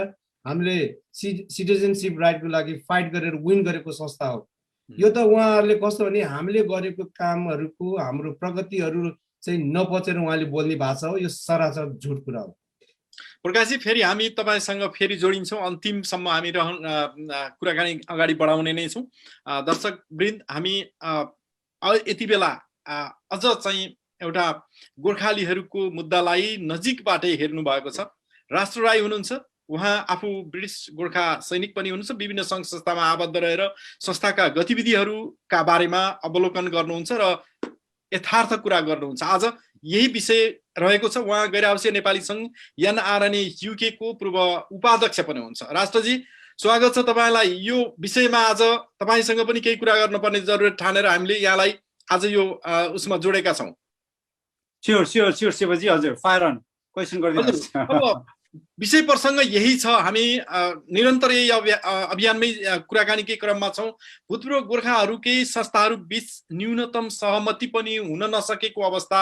हामीले सिटिजनसिप राइटको लागि फाइट गरेर विन गरेको संस्था हो। यो त उहाँहरूले कस्तो भने हामीले गरेको कामहरूको हाम्रो प्रगतिहरू चाहिँ नपचेर उहाँले बोल्ने भाषा हो। यो सरासर झुट कुरा हो।
प्रकाशजी, फेरि हामी तपाईँसँग फेरि जोडिन्छौँ। अन्तिमसम्म हामी कुराकानी अगाडि बढाउने नै छौँ। दर्शकवृन्द, हामी यति बेला अझ चाहिँ एउटा गोर्खालीहरूको मुद्दालाई नजिकबाटै हेर्नु भएको छ। राष्ट्र राई हुनुहुन्छ, उहाँ आफू ब्रिटिस गोर्खा सैनिक पनि हुनुहुन्छ, विभिन्न सङ्घ संस्थामा आबद्ध रहेर संस्थाका गतिविधिहरूका बारेमा अवलोकन गर्नुहुन्छ र यथार्थ कुरा गर्नुहुन्छ। आज यही विषय रहेको छ। उहाँ गैर आवासीय नेपाली सङ्घ एनआरएनए युके को पूर्व उपाध्यक्ष पनि हुन्छ। राष्ट्रजी, स्वागत छ तपाईँलाई। यो विषयमा आज तपाईँसँग पनि केही कुरा गर्नुपर्ने जरुरत ठानेर हामीले यहाँलाई आज यो उसमा जोडेका छौँ।
स्योर शिवजी, हजुर फायर अन क्वेसन गरिदिनुहोस्।
अब विषय प्रसङ्ग यही छ। हामी निरन्तर यही अभियानमै कुराकानीकै क्रममा छौँ। भूतपूर्व गोर्खाहरूकै संस्थाहरू बीच न्यूनतम सहमति पनि हुन नसकेको अवस्था,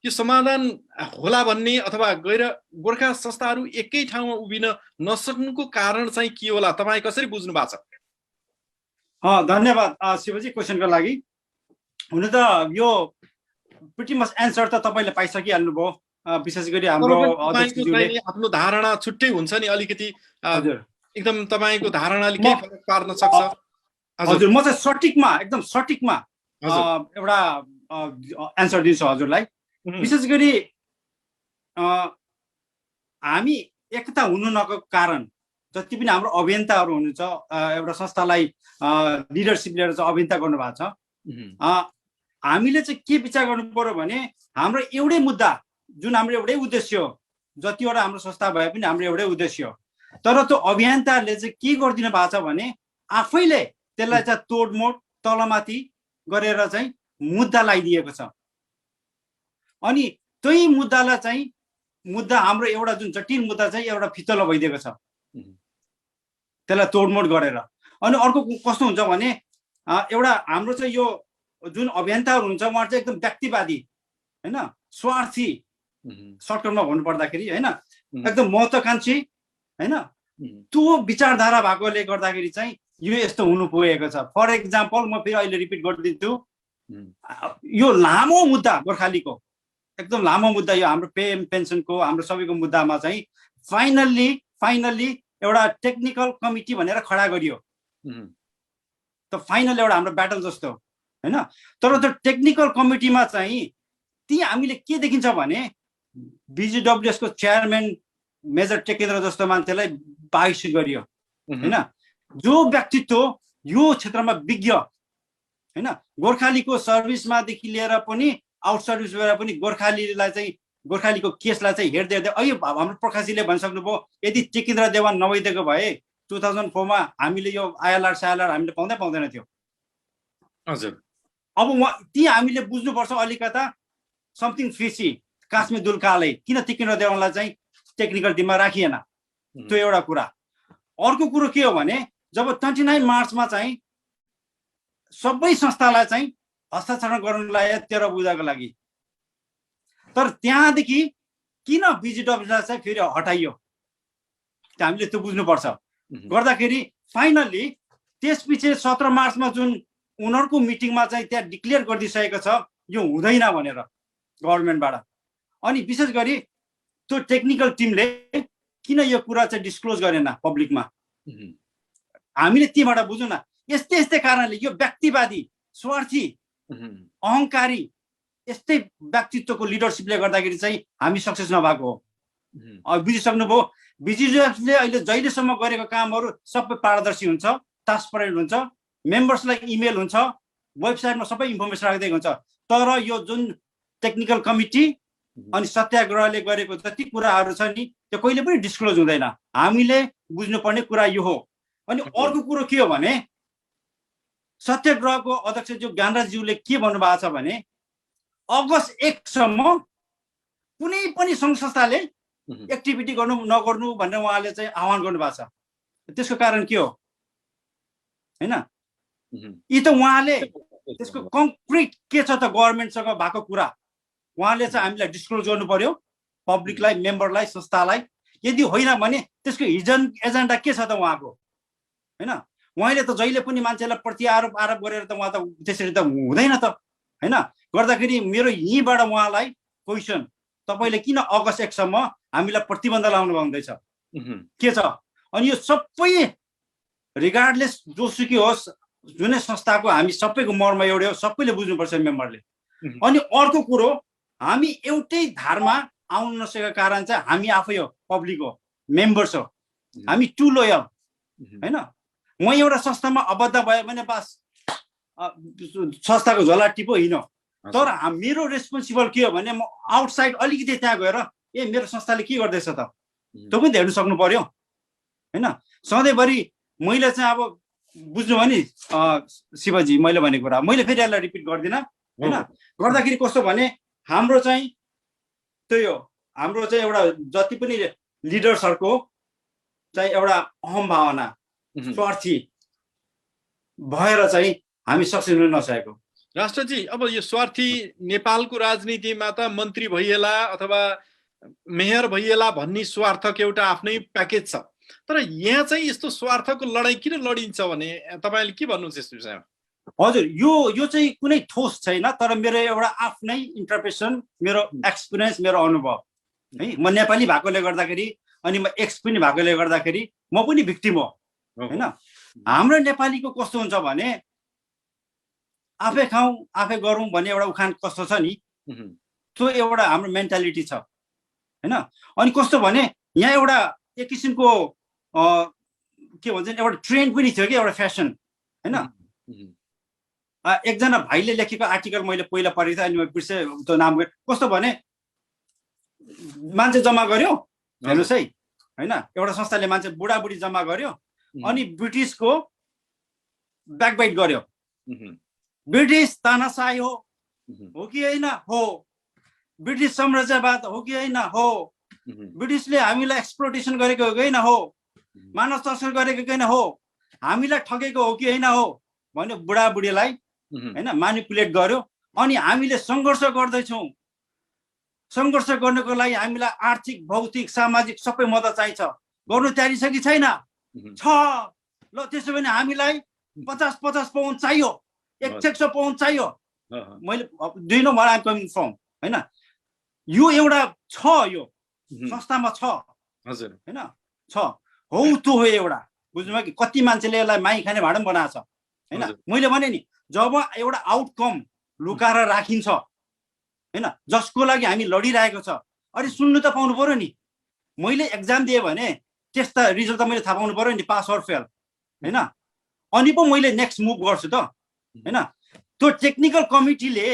यो समाधान होला भन्ने अथवा गैर गोर्खा संस्थाहरू एकै ठाउँमा उभिन नसक्नुको कारण चाहिँ के होला, तपाईँ कसरी बुझ्नु भएको छ?
धन्यवाद शिवजी क्वेसनको लागि। हुन त यो प्रिटी मच एन्सर त तपाईँले पाइसकिहाल्नु भयो। विशेष गरी हाम्रो
आफ्नो धारणा छुट्टै हुन्छ नि, अलिकति हजुर एकदम तपाईँको धारणाले के फरक पार्न सक्छ?
हजुर, म चाहिँ एकदम सटिकमा एउटा एन्सर दिन्छु हजुरलाई। विशेष गरी हामी एकता हुनु नगएको कारण जति पनि हाम्रो अभियन्ताहरू हुनुहुन्छ, एउटा संस्थालाई लिडरसिप लिएर चाहिँ अभियन्ता गर्नुभएको छ, हामीले चाहिँ के विचार गर्नु पर्यो भने हाम्रो एउटै मुद्दा, जुन हाम्रो एउटै उद्देश्य हो, जतिवटा हाम्रो संस्था भए पनि हाम्रो एउटै उद्देश्य हो, तर त्यो अभियन्ताहरूले चाहिँ के गरिदिनु भएको छ भने आफैले त्यसलाई चाहिँ तोडमोड तलमाथि गरेर चाहिँ मुद्दा लगाइदिएको छ। अनि त्यही मुद्दालाई चाहिँ हाम्रो एउटा जुन जटिल मुद्दा चाहिँ एउटा फितलो भइदिएको छ, त्यसलाई तोडमोड गरेर। अनि अर्को कस्तो हुन्छ भने एउटा हाम्रो चाहिँ यो जुन अभियन्ताहरू हुन्छ उहाँहरू चाहिँ एकदम व्यक्तिवादी होइन, स्वार्थी, सर्टकटमा भन्नुपर्दाखेरि होइन, एकदम महत्त्वाकांक्षी होइन, त्यो विचारधारा भएकोले गर्दाखेरि चाहिँ यो यस्तो हुनु पुगेको छ। फर एक्जाम्पल, म फेरि अहिले रिपिट गरिदिन्छु, यो लामो मुद्दा गोर्खालीको एकदम लामो मुद्दा, यो हाम्रो पे पेन्सनको हाम्रो सबैको मुद्दामा चाहिँ फाइनल्ली एउटा टेक्निकल कमिटी भनेर खडा गरियो। त फाइनल एउटा हाम्रो ब्याटल जस्तो होइन। तर त्यो टेक्निकल कमिटीमा चाहिँ ती हामीले के देखिन्छ भने BGWS को चेयरम्यान मेजर टेकेन्द्र जस्तो मान्छेलाई बहिष्कार गरियो हैन। जो व्यक्तित्व यो क्षेत्रमा विज्ञ हैन, गोर्खालीको सर्भिसमादेखि लिएर पनि आउट सर्भिस भएर पनि गोर्खालीलाई चाहिँ गोर्खालीको केसलाई चाहिँ हेर्दै हेर्दै अहिले हाम्रो प्रकाशजीले भनिसक्नुभयो यदि टेकेन्द्र देवान नभइदिएको भए 2004 मा हामीले यो आइएलआर साइएलआर हामीले पाउँदैन थियो।
हजुर।
अब ती हामीले बुझ्नुपर्छ अलिकता समथिङ फिसी काश्मीर दुल्काले किन टेकेन्द्र देवानलाई चाहिँ टेक्निकल टिममा राखिएन, त्यो एउटा कुरा। अर्को कुरो के हो भने जब 29 मार्चमा चाहिँ सबै संस्थालाई चाहिँ हस्ताक्षर गर्नुलाई 13 बुझाको लागि, तर त्यहाँदेखि किन BGWS चाहिँ फेरि हटाइयो हामीले त्यो बुझ्नुपर्छ। गर्दाखेरि फाइनल्ली त्यसपछि 17 मार्चमा जुन उनीहरूको मिटिङमा चाहिँ त्यहाँ डिक्लेयर गरिदिइसकेको छ यो हुँदैन भनेर गभर्मेन्टबाट, अनि विशेष गरी त्यो टेक्निकल टिमले किन यो कुरा चाहिँ डिस्क्लोज गरेन पब्लिकमा, हामीले तीबाट बुझौँ न। यस्तै यस्तै कारणले यो व्यक्तिवादी स्वार्थी अहङ्कारी यस्तै व्यक्तित्वको लिडरसिपले गर्दाखेरि चाहिँ हामी सक्सेस नभएको हो। बुझिसक्नुभयो। BGWSले अहिले जहिलेसम्म गरेको कामहरू सबै पारदर्शी हुन्छ, ट्रान्सपरेन्ट हुन्छ, मेम्बर्सलाई इमेल हुन्छ, वेबसाइटमा सबै इन्फर्मेसन राख्दै हुन्छ। तर यो जुन टेक्निकल कमिटी अनि सत्याग्रहले गरेको जति कुराहरू छ नि त्यो कहिले पनि डिस्क्लोज हुँदैन। हामीले बुझ्नुपर्ने कुरा यो हो। अनि अर्को कुरो के हो भने सत्याग्रहको अध्यक्ष जो ज्ञानराजज्यूले के भन्नुभएको छ भने अगस्त 1 सम्म कुनै पनि सङ्घ संस्थाले एक्टिभिटी गर्नु नगर्नु भनेर उहाँले चाहिँ आह्वान गर्नुभएको छ। त्यसको कारण के हो हैन, यी त उहाँले त्यसको कङ्क्रिट के छ त गभर्मेन्टसँग भएको कुरा उहाँले चाहिँ हामीलाई डिस्क्लोज गर्नु पर्यो, पब्लिकलाई, मेम्बरलाई, संस्थालाई। यदि होइन भने त्यसको हिडन एजेन्डा के छ त उहाँको हैन। उहाँले त जहिले पनि मान्छेलाई प्रत्यारोप गरेर त उहाँ त त्यसरी त हुँदैन त हैन। गर्दाखेरि मेरो यहीँबाट उहाँलाई क्वेसन, तपाईँले किन अगस्त 1 सम्म हामीलाई प्रतिबन्ध लाउनु भन्दैछ के छ? अनि यो सबै रिगार्डलेस जोसुकै होस् जुनै संस्थाको हामी सबैको मर्म एउटै हो, सबैले बुझ्नुपर्छ मेम्बरले। अनि अर्को कुरो हामी एउटै धारमा आउन नसकेको कारण चाहिँ हामी आफै हो, पब्लिक हो, मेम्बर्स हो, हामी टु लोयल हैन। म एउटा संस्थामा अबद्ध भयो भने बस संस्थाको झोला टिपो हिँड्यो, तर मेरो रेस्पोन्सिबल के हो भने म आउटसाइड अलिकति त्यहाँ गएर मेरो संस्थाले के गर्दैछ त त्यो पनि हेर्नु सक्नु पर्यो हैन। सधैँभरि मैले चाहिँ अब बुझ्नु भने शिवजी मैले भनेको कुरा मैले फेरि यसलाई रिपिट गर्दिनँ हैन। गर्दाखेरि कस्तो भने हाम्रो चाहिँ त्यो हाम्रो चाहिँ एउटा जति पनि लिडर्सहरूको चाहिँ एउटा अहम भावना स्वार्थी भएर चाहिँ हामी सक्सेस हुन नसकेको।
राष्ट्रजी, अब यो स्वार्थी नेपालको राजनीतिमा त मन्त्री भइएला अथवा मेयर भइएला भन्ने स्वार्थको एउटा आफ्नै प्याकेज छ, तर यहाँ चाहिँ यस्तो स्वार्थको लडाइँ किन लडिन्छ भने तपाईँले के भन्नुहुन्छ यस विषयमा?
हजुर, यो चाहिँ कुनै ठोस छैन, तर मेरो एउटा आफ्नै इन्टरप्रेसन, मेरो एक्सपिरियन्स, मेरो अनुभव है। म नेपाली भएकोले गर्दाखेरि अनि म एक्स पनि भएकोले गर्दाखेरि म पनि भिक्टिम हो हैन। हाम्रो नेपालीको कस्तो हुन्छ भने आफै खाउँ आफै गरौँ भन्ने एउटा उखान कस्तो छ नि, त्यो एउटा हाम्रो मेन्टालिटी छ हैन। अनि कस्तो भने यहाँ एउटा एक किसिमको के भन्छ एउटा ट्रेन्ड पनि थियो कि एउटा फेसन हैन। एकजना भाइले लेखेको आर्टिकल मैले पहिला पढेको थिएँ, अनि म बिर्सेँ त्यो नाम। कस्तो भने मान्छे जम्मा गर्यो हेर्नुहोस् है हैन, एउटा संस्थाले मान्छे बुढाबुढी जम्मा गर्यो अनि ब्रिटिसको ब्याकबाइट गर्यो। ब्रिटिस तानाशाही हो कि होइन? हो। ब्रिटिस साम्राज्यवाद हो कि होइन? हो। ब्रिटिसले हामीलाई एक्सप्लोटेसन गरेको हो कि होइन? हो। मानव तस्कर गरेको कि होइन? हो। हामीलाई ठगेको हो कि होइन? हो भन्यो बुढाबुढीलाई हैन, म्यानिपुलेट गर्यो। अनि हामीले सङ्घर्ष गर्दैछौँ, सङ्घर्ष गर्नको लागि हामीलाई आर्थिक, भौतिक, सामाजिक सबै मद्दत चाहिन्छ, गर्नु तयारी छ कि छैन? छ। ल त्यसो भने हामीलाई 50 पाउन्ड चाहियो, 100 पाउन्ड चाहियो। मैले do you know where I am coming from हैन। यो एउटा छ, यो संस्थामा छ
हजुर
हैन, छ। हौ त्यो हो एउटा, बुझ्नुभयो कि? कति मान्छेले यसलाई माई खाने भाँडा पनि बनाएको छ हैन। मैले भने नि जब एउटा आउटकम लुकाएर राखिन्छ हैन, जसको लागि हामी लडिरहेको छ, अरे सुन्नु त पाउनु पर्यो नि, मैले एक्जाम दिएँ भने टेस्ट त रिजल्ट त मैले थाहा पाउनु पर्यो नि, पास अर फेल होइन, अनि पो मैले नेक्स्ट मुभ गर्छु त होइन। त्यो टेक्निकल कमिटीले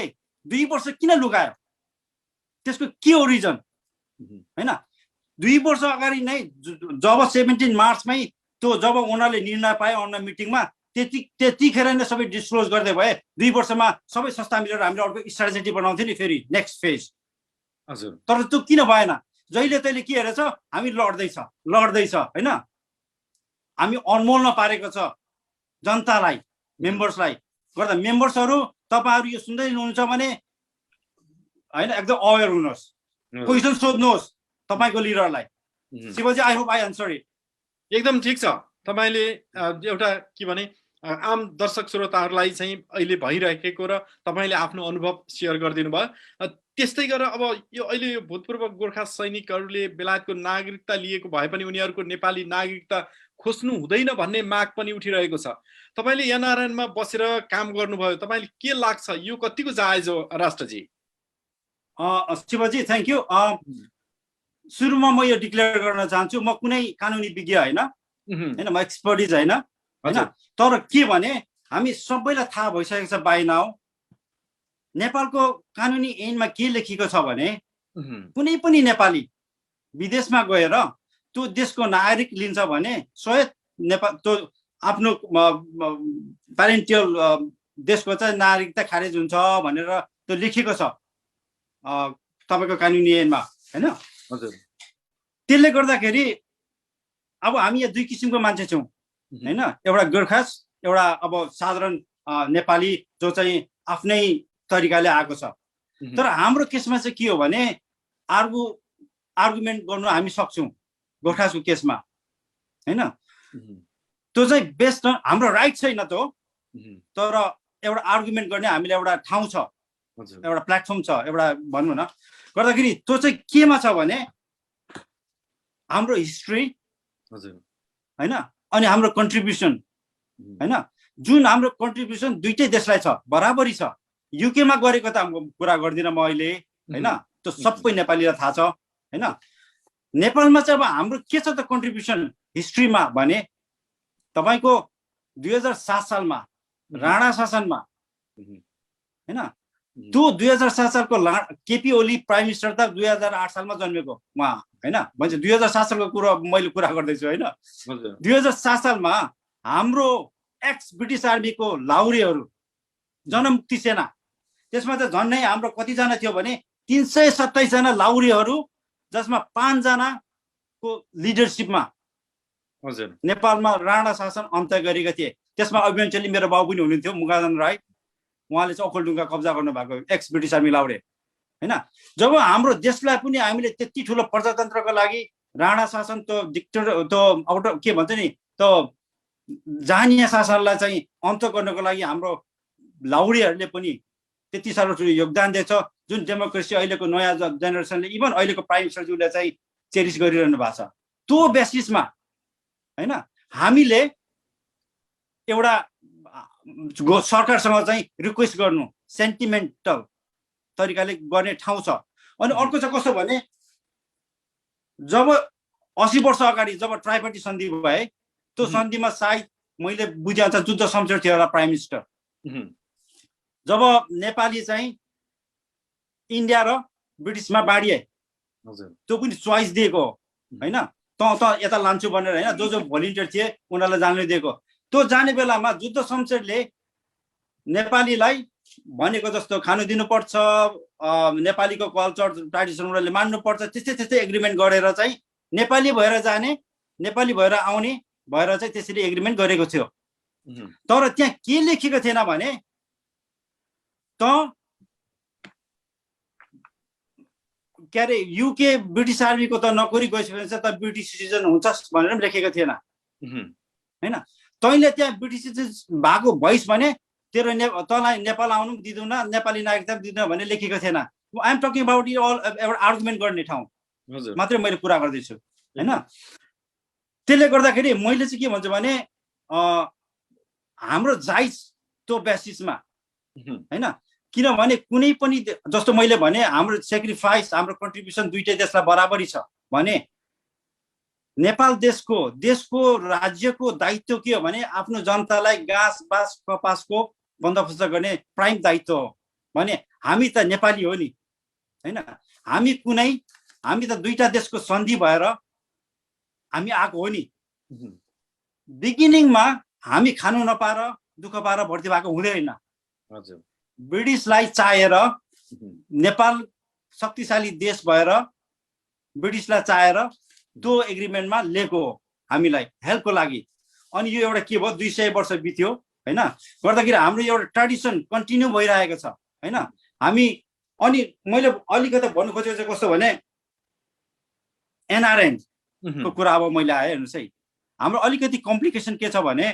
2 वर्ष किन लुकायो, त्यसको के हो रिजन होइन। 2 वर्ष अगाडि नै जब 17 मार्चमै त्यो जब उनीहरूले निर्णय पाए अनलाइन मिटिङमा, त्यतिखेर नै सबै डिस्क्लोज गर्दै भए 2 वर्षमा सबै संस्था मिलेर हामीले अर्को स्ट्राटेजी बनाउँथ्यो नि फेरि नेक्स्ट फेज।
हजुर,
तर त्यो किन भएन, जहिले तैले के हेरेछ, हामी लड्दैछ होइन, हामी अनमोल नपारेको छ जनतालाई, मेम्बर्सलाई गर्दा। मेम्बर्सहरू तपाईँहरू यो सुन्दै हुनुहुन्छ भने होइन एकदम अवेर हुनुहोस्, क्वेसन सोध्नुहोस् तपाईँको लिडरलाई। Shivji I hope I answer it.
एकदम ठिक छ। तपाईँले एउटा के भने आम दर्शक श्रोताहरूलाई चाहिँ अहिले भइरहेको र तपाईँले आफ्नो अनुभव सेयर गरिदिनु भयो। त्यस्तै गरेर अब यो अहिले यो भूतपूर्व गोर्खा सैनिकहरूले बेलायतको नागरिकता लिएको भए पनि उनीहरूको नेपाली नागरिकता खोज्नु हुँदैन भन्ने माग पनि उठिरहेको छ। तपाईँले एनआरएनमा बसेर काम गर्नुभयो, तपाईँले के लाग्छ यो कतिको जायज हो राष्ट्रजी?
Shivji thank you. सुरुमा म यो डिक्लेयर गर्न चाहन्छु, म कुनै कानुनी विज्ञ होइन, म एक्सपर्टिज होइन, तर के भने हामी सबैलाई थाहा भइसकेको छ बाइ नाउ, नेपालको कानुनी ऐनमा के लेखिएको छ भने कुनै पनि नेपाली विदेशमा गएर त्यो देशको नागरिक लिन्छ भने स्वयं नेपाल त्यो आफ्नो प्यारेन्टियल देशको चाहिँ नागरिकता खारेज हुन्छ भनेर त्यो लेखिएको छ तपाईँको कानुनी ऐनमा होइन। त्यसले गर्दाखेरि अब हामी यहाँ 2 किसिमको मान्छे छौँ होइन, एउटा गोर्खास, एउटा अब साधारण नेपाली जो चाहिँ आफ्नै तरिकाले आएको छ। तर हाम्रो केसमा चाहिँ के हो भने आर्गुमेन्ट गर्नु हामी सक्छौँ गोर्खासको केसमा होइन। त्यो चाहिँ बेस्ड हाम्रो राइट छैन त, तर एउटा आर्गुमेन्ट गर्ने हामीले एउटा ठाउँ छ, एउटा प्लेटफर्म छ, एउटा भनौँ न। गर्दाखेरि त्यो चाहिँ केमा छ भने हाम्रो हिस्ट्री होइन अनि हाम्रो कन्ट्रिब्युसन होइन। जुन हाम्रो कन्ट्रिब्युसन दुइटै देशलाई छ, बराबरी छ। युकेमा गरेको त कुरा गर्दिनँ म अहिले होइन, त्यो सबै नेपालीलाई थाहा छ होइन। नेपालमा चाहिँ अब हाम्रो के छ त कन्ट्रिब्युसन हिस्ट्रीमा भने तपाईँको 2007 सालमा राणा शासनमा होइन, त्यो 2007 सालको केपी ओली प्राइम मिनिस्टर त 2008 सालमा जन्मेको उहाँ होइन। भन्छ 2007 सालको कुरा मैले कुरा गर्दैछु होइन। 2007 सालमा हाम्रो एक्स ब्रिटिस आर्मीको लाउरेहरू जनमुक्ति सेना, त्यसमा चाहिँ झन्डै हाम्रो कतिजना थियो भने 327 जना लाउरेहरू, जसमा 5 जनाको लिडरसिपमा नेपालमा राणा शासन अन्त्य गरेका थिए। त्यसमा इभेन्चुअली मेरो बाबु पनि हुनुहुन्थ्यो, मुगादन राई, उहाँले चाहिँ ओखलढुङ्गा कब्जा गर्नुभएको एक्स ब्रिटिस आर्मी लाउरे होइन। जब हाम्रो देशलाई पनि हामीले त्यति ठुलो प्रजातन्त्रको लागि राणा शासन त्यो डिक्टेटर त्यो आउट के भन्छ नि त्यो जानिया शासनलाई चाहिँ अन्त्य गर्नको लागि हाम्रो लाउरेहरूले पनि त्यति साह्रो ठुलो योगदान दिएछ, जुन डेमोक्रेसी अहिलेको नयाँ जेनेरेसनले इभन अहिलेको प्राइम मिनिस्टरज्यूले चाहिँ चेरिस गरिरहनु भएको छ। त्यो बेसिसमा होइन हामीले एउटा सरकारसँग चाहिँ रिक्वेस्ट गर्नु सेन्टिमेन्टल तरिकाले गर्ने ठाउँ छ। अनि अर्को चाहिँ कस्तो भने जब 80 वर्ष अगाडि जब ट्राइपार्टी सन्धि भए, त्यो सन्धिमा सायद मैले बुझे अनुसार जुद्ध शमशेर थियो होला प्राइम मिनिस्टर। जब नेपाली चाहिँ इन्डिया र ब्रिटिसमा बाँडिए, त्यो पनि चोइस दिएको होइन, त यता लान्छु भनेर होइन। जो भोलिन्टियर थिए उनीहरूलाई जानु दिएको। त्यो जाने बेलामा जुद्ध शमशेरले नेपालीलाई भनेको जस्तो खानु दिनुपर्छ, नेपालीको कल्चर ट्रेडिसन उनीहरूले मान्नुपर्छ, त्यस्तै एग्रिमेन्ट गरेर चाहिँ नेपाली भएर जाने, नेपाली भएर आउने भएर चाहिँ त्यसरी एग्रिमेन्ट गरेको थियो। तर त्यहाँ के लेखेको थिएन भने त के अरे युके ब्रिटिस आर्मीको त नोकरी गइसकेपछि त ब्रिटिस सिटिजन हुन्छस् भनेर पनि लेखेको थिएन होइन। तैँले त्यहाँ ब्रिटिस सिटिजन भएको भइस् भने तेरो तँलाई नेपाल आउनु पनि दिँदैन, नेपाली नागरिकता पनि दिँदैन भन्ने लेखेको थिएन। आइएम टकिङ अबाउट यो एउटा आर्गुमेन्ट गर्ने ठाउँ मात्रै मैले कुरा गर्दैछु होइन। त्यसले गर्दाखेरि मैले चाहिँ के भन्छु भने हाम्रो जाइज त्यो बेसिसमा होइन किनभने कुनै पनि जस्तो मैले भने हाम्रो सेक्रिफाइस हाम्रो कन्ट्रिब्युसन दुईटै देशलाई बराबरी छ भने नेपाल देशको राज्यको दायित्व के हो भने आफ्नो जनतालाई घाँस बाँस कपासको बन्दोबस्त गर्ने प्राइम दायित्व हो भने हामी त नेपाली हो नि हैन हामी त दुईटा देशको सन्धि भएर हामी आएको हो नि बिगिनिङमा हामी खानु नपाएर दुःख पाएर भर्ती भएको हुँदैन
हजुर
ब्रिटिसलाई चाहेर नेपाल शक्तिशाली देश भएर ब्रिटिसलाई चाहेर त्यो एग्रिमेन्टमा लिएको हो हामीलाई हेल्पको लागि अनि यो एउटा के भयो 200 वर्ष बित्यो हैन गर्दाखेरि हाम्रो एउटा ट्रेडिसन कन्टिन्यू भइरहेको छ हैन हामी अनि मैले अलिकति भन्नु खोजेको चाहिँ कस्तो भने एनआरएन को कुरा अब मैले आए हेर्नुस् है हाम्रो अलिकति कम्प्लिकेसन के छ भने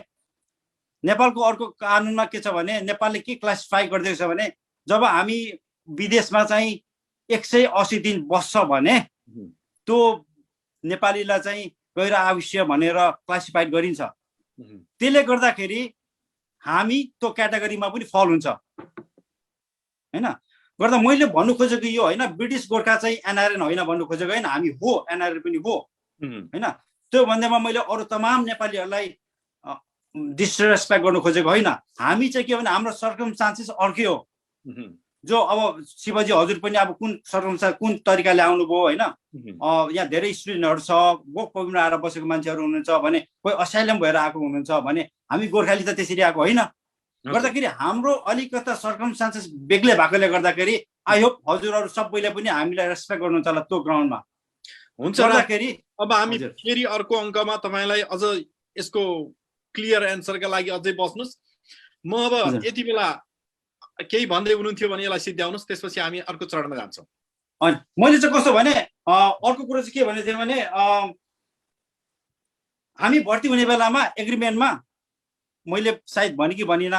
नेपालको अर्को कानुनमा के छ भने नेपालले के क्लासिफाई गरिदिएको छ भने जब हामी विदेशमा चाहिँ 180 दिन बस्छ भने त्यो नेपालीलाई चाहिँ गैर आवश्यक भनेर क्लासिफाइड गरिन्छ त्यसले गर्दाखेरि हामी त्यो क्याटेगोरीमा पनि फल हुन्छ हैन गर्दा मैले भन्नु खोजेको यो हैन ब्रिटिस गोर्खा चाहिँ एनआरएन होइन भन्नु खोजेको हैन हामी हो एनआरएन पनि हो हैन त्यो भन्दैमा मैले अरु तमाम नेपालीहरूलाई डिसरेस्पेक्ट गर्नु खोजेको होइन हामी चाहिँ के भने हाम्रो सर्कमस्टान्सेस अर्कै हो जो अब शिवजी हजुर पनि अब कुन सर्कमस्टान्स कुन तरिकाले आउनुभयो हैन यहाँ धेरै स्टुडेन्टहरू छ बोक पबिमा आएर बसेको मान्छेहरू हुनुहुन्छ भने कोही असाइलम भएर आएको हुनुहुन्छ भने हामी गोर्खाली त त्यसरी आएको होइन गर्दाखेरि हाम्रो अलिकता सर्कमस्टान्सेस बेग्लै भएकोले गर्दाखेरि आई होप हजुरहरू सबैले पनि हामीलाई रेस्पेक्ट गर्नुहुन्छ होला त्यो ग्राउन्डमा
हुन्छ गर्दाखेरि अब हामी फेरि अर्को अङ्कमा तपाईलाई अझ यसको क्लियर एन्सरका लागि अझै बस्नुस् म अब यति बेला केही भन्दै हुनुहुन्थ्यो भने यसलाई सिद्ध्याउनुस् त्यसपछि हामी अर्को चरणमा जान्छौँ
अनि मैले चाहिँ कस्तो भने अर्को कुरा चाहिँ के भने थियो भने हामी भर्ती हुने बेलामा एग्रिमेन्टमा मैले सायद भने कि भनिन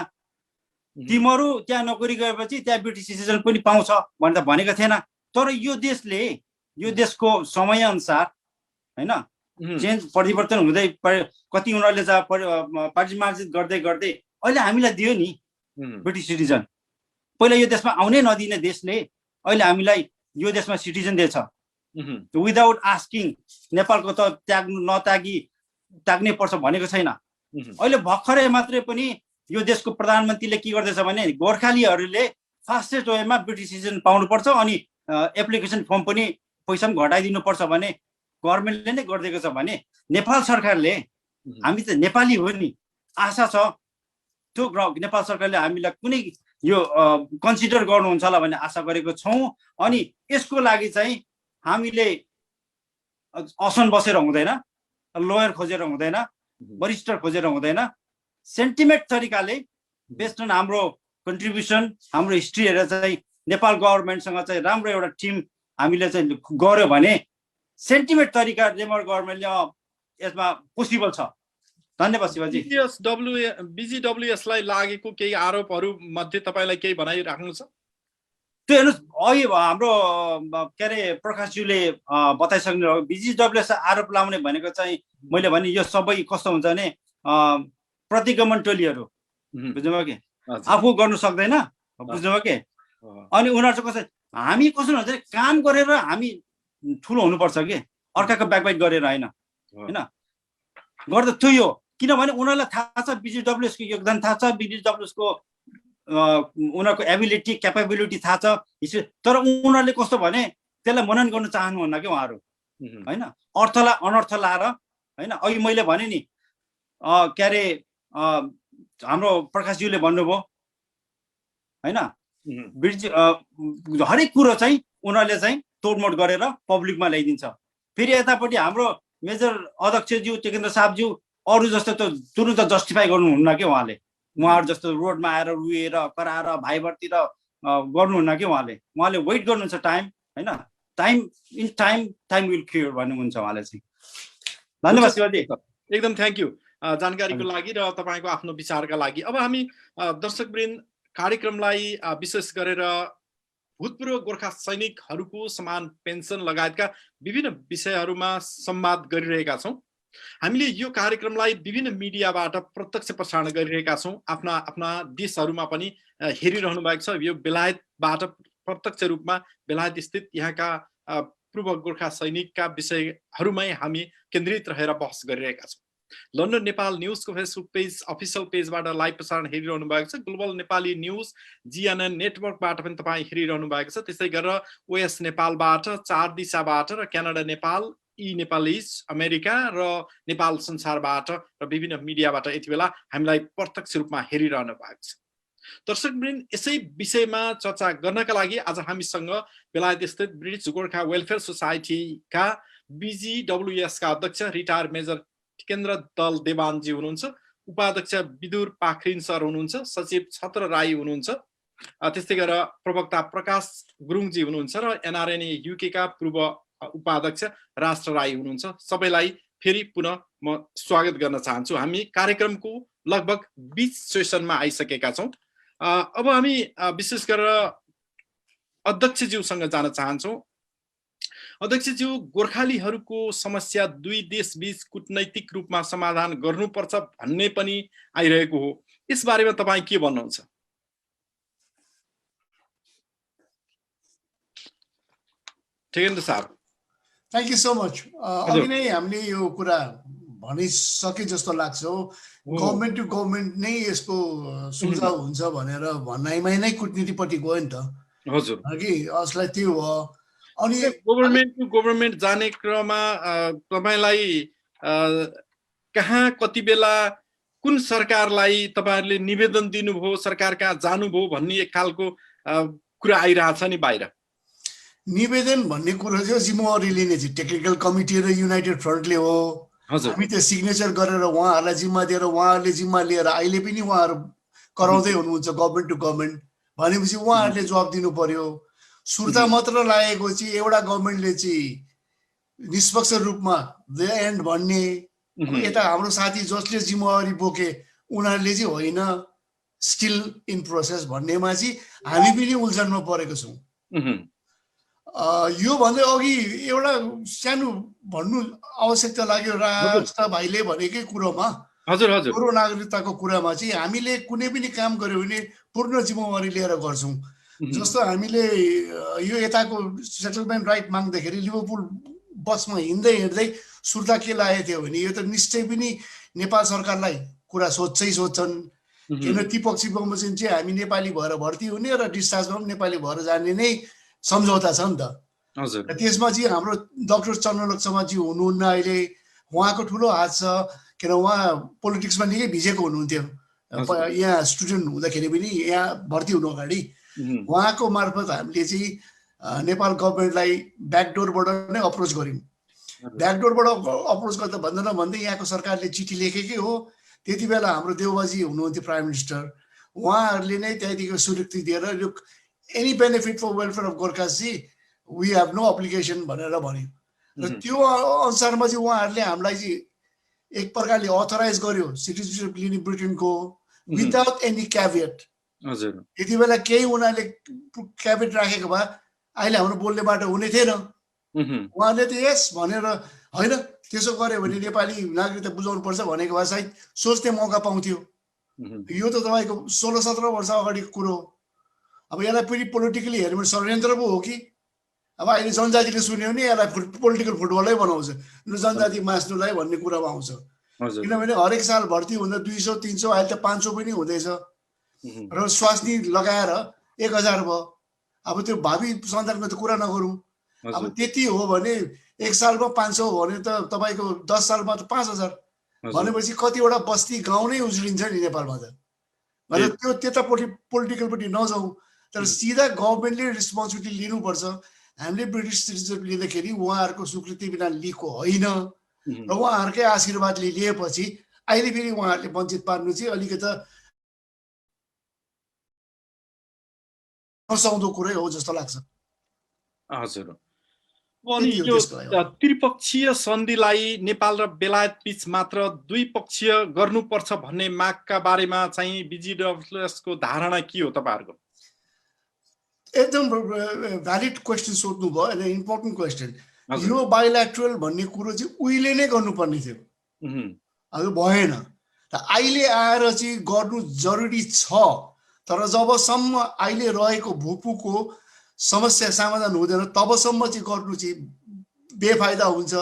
तिमीहरू त्यहाँ नोकरी गरेपछि त्यहाँ ब्रिटिस सिटिजन पनि पाउँछ भनेर भनेको थिएन तर यो देशले यो देशको समय अनुसार हैन चेन्ज परिवर्तन हुँदै कति उनीहरूले पार्टिमार्जित गर्दै गर्दै अहिले हामीलाई दियो नि ब्रिटिस सिटिजन पहिला यो देशमा आउनै नदिने देशले अहिले हामीलाई यो देशमा सिटिजन दिएछ विदाउट आस्किङ नेपालको त त्याग्नै पर्छ भनेको छैन अहिले भर्खरै मात्रै पनि यो देशको प्रधानमन्त्रीले के गर्दैछ भने गोर्खालीहरूले फास्टेस्ट वेमा ब्रिटिस सिटिजन पाउनुपर्छ अनि एप्लिकेसन फर्म पनि पैसा पनि घटाइदिनु पर्छ भने गभर्मेन्टले नै गरिदिएको छ भने नेपाल सरकारले हामी त नेपाली हो नि आशा छ त्यो नेपाल सरकारले हामीलाई कुनै यो कन्सिडर गर्नुहुन्छ होला भन्ने आशा गरेको छौँ अनि यसको लागि चाहिँ हामीले असन बसेर हुँदैन लोयर खोजेर हुँदैन वरिष्ठ खोजेर हुँदैन सेन्टिमेन्ट तरिकाले बेस्ड अन हाम्रो कन्ट्रिब्युसन हाम्रो हिस्ट्री हेरेर चाहिँ नेपाल गभर्मेन्टसँग चाहिँ राम्रो एउटा टिम हामीले चाहिँ गर्यो भने सेन्टिमेन्ट तरिका नेपाल गभर्मेन्टले यसमा पोसिबल छ धन्यवाद शिवजी
बिजिडब्ल्युएसलाई लागेको केही आरोपहरू मध्ये तपाईलाई केही भनाइराख्नु छ
त्यो हेर्नुहोस् अहिले हाम्रो के अरे प्रकाशज्यूले बताइसक्नु हो बिजिडब्ल्युएस आरोप लाउने भनेको चाहिँ मैले भने यो सबै कस्तो हुन्छ भने प्रतिगमन टोलीहरू बुझ्नुभयो कि आफू गर्नु सक्दैन बुझ्नुभयो कि अनि उनीहरू चाहिँ कस्तो हामी कस्तो हुन्छ काम गरेर हामी ठुलो हुनुपर्छ कि अर्काको ब्याकबाइट गरेर होइन होइन गर्दा त्यो यो किनभने उनीहरूलाई थाहा छ बिजिडब्ल्युएसको योगदान थाहा छ बिजिडब्ल्युएसको उनीहरूको एबिलिटी क्यापेबिलिटी थाहा छ हिस्ट्री तर उनीहरूले कस्तो भने त्यसलाई मनन गर्न चाहनुहुन्न कि उहाँहरू होइन अर्थलाई अनर्थ लाएर होइन अघि मैले भने नि के अरे हाम्रो प्रकाशज्यूले भन्नुभयो होइन हरेक कुरो चाहिँ उनीहरूले चाहिँ तोडमोड गरेर पब्लिकमा ल्याइदिन्छ फेरि यतापट्टि हाम्रो मेजर अध्यक्षज्यू टेकेन्द्र साहबज्यू अरू जस्तो त तुरुन्त जस्टिफाई गर्नुहुन्न कि उहाँहरू जस्तो रोडमा आएर रुएर कराएर भाइबरतिर गर्नुहुन्न कि उहाँले वेट गर्नुहुन्छ टाइम होइन टाइम विल क्योर भन्नुहुन्छ उहाँले चाहिँ धन्यवाद शिवजी
एकदम थ्याङ्क यू जानकारीको लागि र तपाईँको आफ्नो विचारका लागि अब हामी दर्शकवृन्द कार्यक्रमलाई विशेष गरेर भूतपूर्व गोर्खा सैनिकहरूको समान पेन्सन लगायतका विभिन्न विषयहरूमा संवाद गरिरहेका छौँ हामीले यो कार्यक्रमलाई विभिन्न मिडियाबाट प्रत्यक्ष प्रसारण गरिरहेका छौँ आफ्ना आफ्ना देशहरूमा पनि हेरिरहनु भएको छ। यो बेलायतबाट प्रत्यक्ष रूपमा बेलायत स्थित यहाँका पूर्व गोर्खा सैनिकका विषयहरूमै हामी केन्द्रित रहेर बहस गरिरहेका छौँ। लन्डन नेपाल न्युजको फेसबुक पेज अफिसियल पेजबाट लाइभ प्रसारण हेरिरहनु भएको छ। ग्लोबल नेपाली न्युज GNN नेटवर्कबाट पनि तपाईँ हेरिरहनु भएको छ। त्यसै गरेर OS नेपालबाट, चार दिशाबाट र क्यानाडा नेपाल, नेपालिज अमेरिका र नेपाल संसारबाट र विभिन्न मिडियाबाट यति बेला हामीलाई प्रत्यक्ष रूपमा हेरिरहनु भएको छ। दर्शकवृन्द, यसै विषयमा चर्चा गर्नका लागि आज हामीसँग बेलायत स्थित ब्रिटिश गोर्खा वेलफेयर सोसाइटीका BGWS का अध्यक्ष रिटायर मेजर टिकेन्द्र दल देवानजी हुनुहुन्छ, उपाध्यक्ष विदुर पाखरिन सर हुनुहुन्छ, सचिव छत्र राई हुनुहुन्छ, त्यस्तै गरेर प्रवक्ता प्रकाश गुरुङजी हुनुहुन्छ र NRNA UK का पूर्व उपाध्यक्ष राष्ट्र राई हुनुहुन्छ। सबैलाई फेरि पुनः म स्वागत गर्न चाहन्छु। हामी कार्यक्रमको लगभग 20 सेसनमा आइसकेका छौँ। अब हामी विशेष गरेर अध्यक्षज्यूसँग जान चाहन्छौँ। अध्यक्षज्यू, गोर्खालीहरूको समस्या दुई देशबीच कूटनैतिक रूपमा समाधान गर्नुपर्छ भन्ने पनि आइरहेको हो। यस बारेमा तपाईँ के भन्नुहुन्छ? टिकेन्द्र साहब।
Thank you so much. अघि नै हामीले यो कुरा भनिसके जस्तो लाग्छ। गभर्मेन्ट टु गभर्मेन्ट नै यसको सुझाव हुन्छ भनेर भनाइमै नै कुटनीतिपट्टि गयो नि त।
हजुर
कि असलाई त्यो हो। अनि
गभर्मेन्ट टु गभर्मेन्ट जाने क्रममा तपाईलाई कहाँ कति बेला कुन सरकारलाई तपाईहरुले निवेदन दिनुभयो, सरकार कहाँ जानुभयो भन्ने एक खालको कुरा आइरहेछ नि बाहिर।
निवेदन भन्ने कुरा चाहिँ जिम्मेवारी लिने चाहिँ टेक्निकल कमिटी र युनाइटेड फ्रन्टले हो। हामी त्यो सिग्नेचर गरेर उहाँहरूलाई जिम्मा दिएर उहाँहरूले जिम्मा लिएर अहिले पनि उहाँहरू कराउँदै हुनुहुन्छ गभर्मेन्ट टु गभर्मेन्ट भनेपछि उहाँहरूले जवाब दिनु पर्यो। सुर्ता मात्र लागेको चाहिँ एउटा गभर्मेन्टले चाहिँ निष्पक्ष रूपमा द एन्ड भन्ने, यता हाम्रो साथी जसले जिम्मेवारी बोके उनीहरूले चाहिँ होइन स्टिल इन प्रोसेस भन्नेमा चाहिँ हामी पनि उल्झनमा परेको छौँ। यो भन्दै अघि एउटा सानो भन्नु आवश्यकता लाग्यो राष्ट्र भाइले भनेकै कुरोमा,
हजुर हजुर,
पूर्व नागरिकताको कुरामा चाहिँ हामीले कुनै पनि काम गर्यो भने पूर्ण जिम्मेवारी लिएर गर्छौँ। जस्तो हामीले यो यताको सेटलमेन्ट राइट माग्दाखेरि लिभरपुल बसमा हिँड्दै हिँड्दै सुर्ता के लागेको थियो भने यो त निश्चय पनि नेपाल सरकारलाई कुरा सोध्छन्, किन ती पक्ष बमोजिम चाहिँ हामी नेपाली भएर भर्ती हुने र डिस्चार्जमा पनि नेपाली भएर जाने नै सम्झौता छ नि त।
हजुर,
त्यसमा चाहिँ हाम्रो डाक्टर चन्द्रलक्ष्मणजी हुनुहुन्न अहिले, उहाँको ठुलो हात छ किन उहाँ पोलिटिक्समा निकै भिजेको हुनुहुन्थ्यो यहाँ स्टुडेन्ट हुँदाखेरि पनि यहाँ भर्ती हुनु अगाडि। उहाँको मार्फत हामीले चाहिँ नेपाल गभर्मेन्टलाई ब्याकडोरबाट नै अप्रोच गऱ्यौँ। ब्याकडोरबाट अप्रोच गर्दा भन्दा नभन्दै यहाँको सरकारले चिठी लेखेकै हो। त्यति बेला हाम्रो देवबाजी हुनुहुन्थ्यो प्राइम मिनिस्टर, उहाँहरूले नै त्यहाँदेखि स्वीकृति दिएर यो any benefit for welfare of Gorkhas चाहिँ वी हेभ नो अप्लिकेसन भनेर भन्यो र त्यो अनुसारमा चाहिँ उहाँहरूले हामीलाई चाहिँ एक प्रकारले अथराइज गर्यो सिटिजनसिप लिने ब्रिटेनको विदाउट एनी क्याभिएट।
हजुर,
यति बेला केही उनीहरूले क्याभिएट राखेको भए अहिले हाम्रो बोल्ने बाटो हुने थिएन। उहाँले त यस भनेर होइन त्यसो गर्यो भने नेपाली नागरिकता बुझाउनु पर्छ भनेको भए सायद सोच्ने मौका पाउँथ्यो। यो त तपाईँको 16-17 वर्ष अगाडिको कुरो हो। अब यसलाई पनि पोलिटिकली हेर्नु भने षड्यन्त्र पो हो कि अब अहिले जनजातिले सुन्यो भने यसलाई पोलिटिकल फुटबलै बनाउँछ, जनजाति मास्नुलाई भन्ने कुरामा आउँछ। किनभने हरेक साल भर्ती हुँदा 200-300 अहिले त 500 पनि हुँदैछ र स्वास्नी लगाएर 1000 भयो। अब त्यो भावी सन्तानको त कुरा नगरौँ। अब त्यति हो भने एक सालमा 500 हो भने त तपाईँको 10 सालमा त 5000 भनेपछि कतिवटा बस्ती गाउँ नै उज्रिन्छ नि नेपालमा त। मतलब त्यो त्यतापट्टि पोलिटिकलपट्टि नजाउँ, तर सिधा गभर्मेन्टले रेस्पोन्सिबिलिटी लिनुपर्छ। हामीले ब्रिटिस सिटिजनसिप लिँदाखेरि उहाँहरूको स्वीकृति बिना लिएको होइन र उहाँहरूकै आशीर्वादले लिएपछि अहिले फेरि उहाँहरूले वञ्चित पार्नु चाहिँ अलिकति नसाउँदो कुरै हो जस्तो लाग्छ।
हजुर, अनि यो त्रिपक्षीय सन्धिलाई नेपाल र बेलायत बीच मात्र द्विपक्षीय गर्नुपर्छ भन्ने मागका बारेमा चाहिँ BGWSको धारणा के हो तपाईँहरूको?
एकदम भ्यालिड क्वेसन सोध्नु भयो, एउटा इम्पोर्टेन्ट क्वेसन। यो बाइल्याट्रल भन्ने कुरो चाहिँ उहिले नै गर्नुपर्ने थियो, अब भएन। अहिले आएर चाहिँ गर्नु जरुरी छ, तर जबसम्म अहिले रहेको भूपुको समस्या समाधान हुँदैन तबसम्म चाहिँ गर्नु चाहिँ बेफाइदा हुन्छ।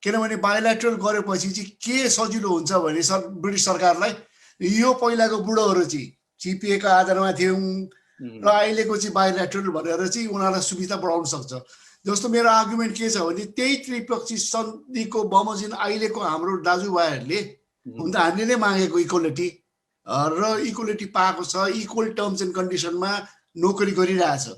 किनभने बायोल्याटरल गरेपछि चाहिँ के सजिलो हुन्छ भने ब्रिटिस सरकारलाई यो पहिलाको बुढोहरू चाहिँ जिपिएको आधारमा थियौँ र अहिलेको चाहिँ बायोल्याटरल भनेर चाहिँ उनीहरूलाई सुविधा बढाउन सक्छ। जस्तो मेरो आर्गुमेन्ट के छ भने त्यही त्रिपक्षी सन्धिको बमोजिम अहिलेको हाम्रो दाजुभाइहरूले हुन त हामीले नै मागेको इक्वालिटी र इक्वालिटी पाएको छ, इक्वल टर्म्स एन्ड कन्डिसनमा नोकरी गरिरहेछ है,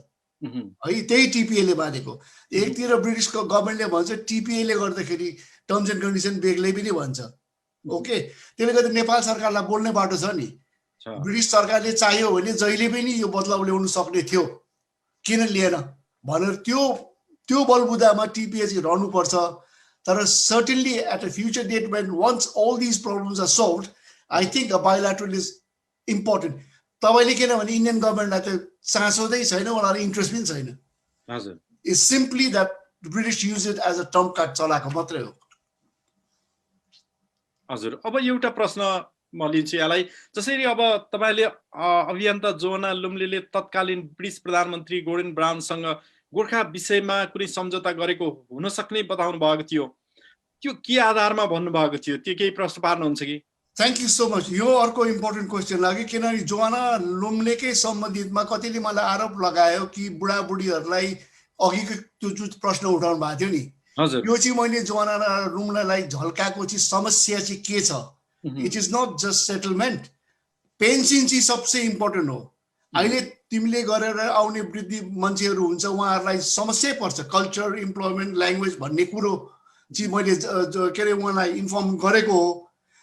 त्यही टिपिएले मानेको। एकतिर ब्रिटिसको गभर्मेन्टले भन्छ टिपिएले गर्दाखेरि टर्म्स एन्ड कन्डिसन बेग्लै पनि भन्छ। ओके, त्यसले गर्दा नेपाल सरकारलाई बोल्ने बाटो छ नि। ब्रिटिस सरकारले चाहियो भने जहिले पनि यो बदलाव ल्याउनु सक्ने थियो, किन लिएन भनेर त्यो बलबुदामा टिपिए चाहिँ रहनुपर्छ। तर certainly at a future date when once all these problems are solved I think a bilateral is important. तपाईँले किनभने इन्डियन गभर्मेन्टलाई त चासोदै छैन, उनीहरू इन्ट्रेस्ट पनि छैन।
हजुर,
is simply that British use it as a trump card चलाएको मात्रै हो।
हजुर, अब एउटा प्रश्न म लिन्छु यहाँलाई। जसरी अब तपाईँले अभियन्ता जोना लुम्लेले तत्कालीन ब्रिटिस प्रधानमन्त्री गोर्डन ब्राउनसँग गोर्खा विषयमा कुनै सम्झौता गरेको हुन सक्ने बताउनु भएको थियो, त्यो के आधारमा भन्नुभएको थियो, त्यो केही प्रश्न पार्नुहुन्छ कि?
Thank you so much. यो अर्को इम्पोर्टेन्ट क्वेसन लाग्यो, किनभने जोना लुम्लेकै सम्बन्धितमा कतिले मलाई आरोप लगायो कि बुढाबुढीहरूलाई अघिको त्यो जुन प्रश्न उठाउनु भएको थियो नि, यो चाहिँ मैले जोना लुम्लेलाई झल्काएको चाहिँ समस्या चाहिँ के छ। It is not just settlement, pension चाहिँ सबसे इम्पोर्टेन्ट हो। अहिले तिमीले गरेर आउने वृद्धि मान्छेहरू हुन्छ, उहाँहरूलाई समस्या पर्छ, कल्चर, इम्प्लोइमेन्ट, ल्याङ्ग्वेज भन्ने कुरो चाहिँ मैले के अरे उहाँलाई इन्फर्म गरेको हो।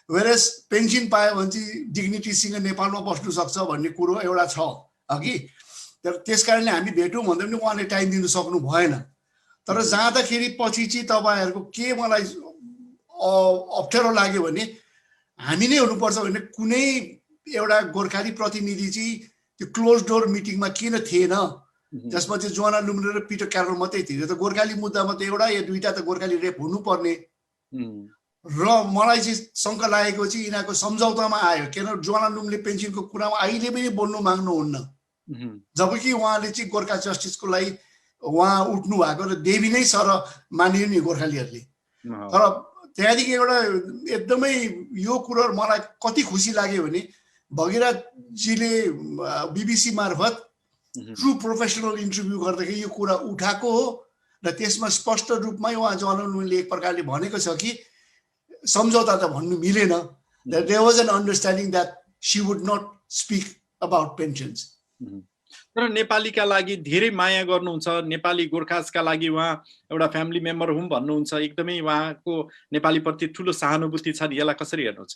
वेरेस पेन्सन पायो भने चाहिँ डिग्निटीसँग नेपालमा बस्नु सक्छ भन्ने कुरो एउटा छ अघि। तर त्यस कारणले हामी भेटौँ भन्दा पनि उहाँले टाइम दिनु सक्नु भएन। तर जाँदाखेरि पछि चाहिँ तपाईँहरूको के मलाई अप्ठ्यारो लाग्यो भने हामी नै हुनुपर्छ भने कुनै एउटा गोर्खाली प्रतिनिधि चाहिँ त्यो क्लोज डोर मिटिङमा किन थिएन, जसमा चाहिँ जोना लुम्ले र पिटर क्यारोल मात्रै थिए। त गोर्खाली मुद्दामा त एउटा या दुईटा त गोर्खाली रेप हुनुपर्ने। र मलाई चाहिँ शङ्का लागेको चाहिँ यिनीहरूको सम्झौतामा आयो, किन जोना लुम्ले पेन्सनको कुरामा अहिले पनि बोल्नु माग्नुहुन्न, जबकि उहाँले चाहिँ गोर्खा जस्टिसको लागि उहाँ उठ्नु भएको र देवी नै सर मानियो नि गोर्खालीहरूले। तर त्यहाँदेखि एउटा एकदमै यो कुरो मलाई कति खुसी लाग्यो भने भगीरथजीले बिबिसी मार्फत ट्रु प्रोफेसनल इन्टरभ्यू गर्दाखेरि यो कुरा उठाएको हो र त्यसमा स्पष्ट रूपमै उहाँ जोना लुम्लेले एक प्रकारले भनेको छ कि सम्झौता त भन्नु मिलेन, that there was an understanding that she would not speak about pensions.
तर नेपालीका लागि धेरै माया गर्नुहुन्छ, नेपाली गोर्खासका लागि उहाँ एउटा फ्यामिली मेम्बर हुँ भन्नुहुन्छ, एकदमै उहाँको नेपालीप्रति ठुलो सहानुभूति छ। यसलाई कसरी हेर्नुहुन्छ?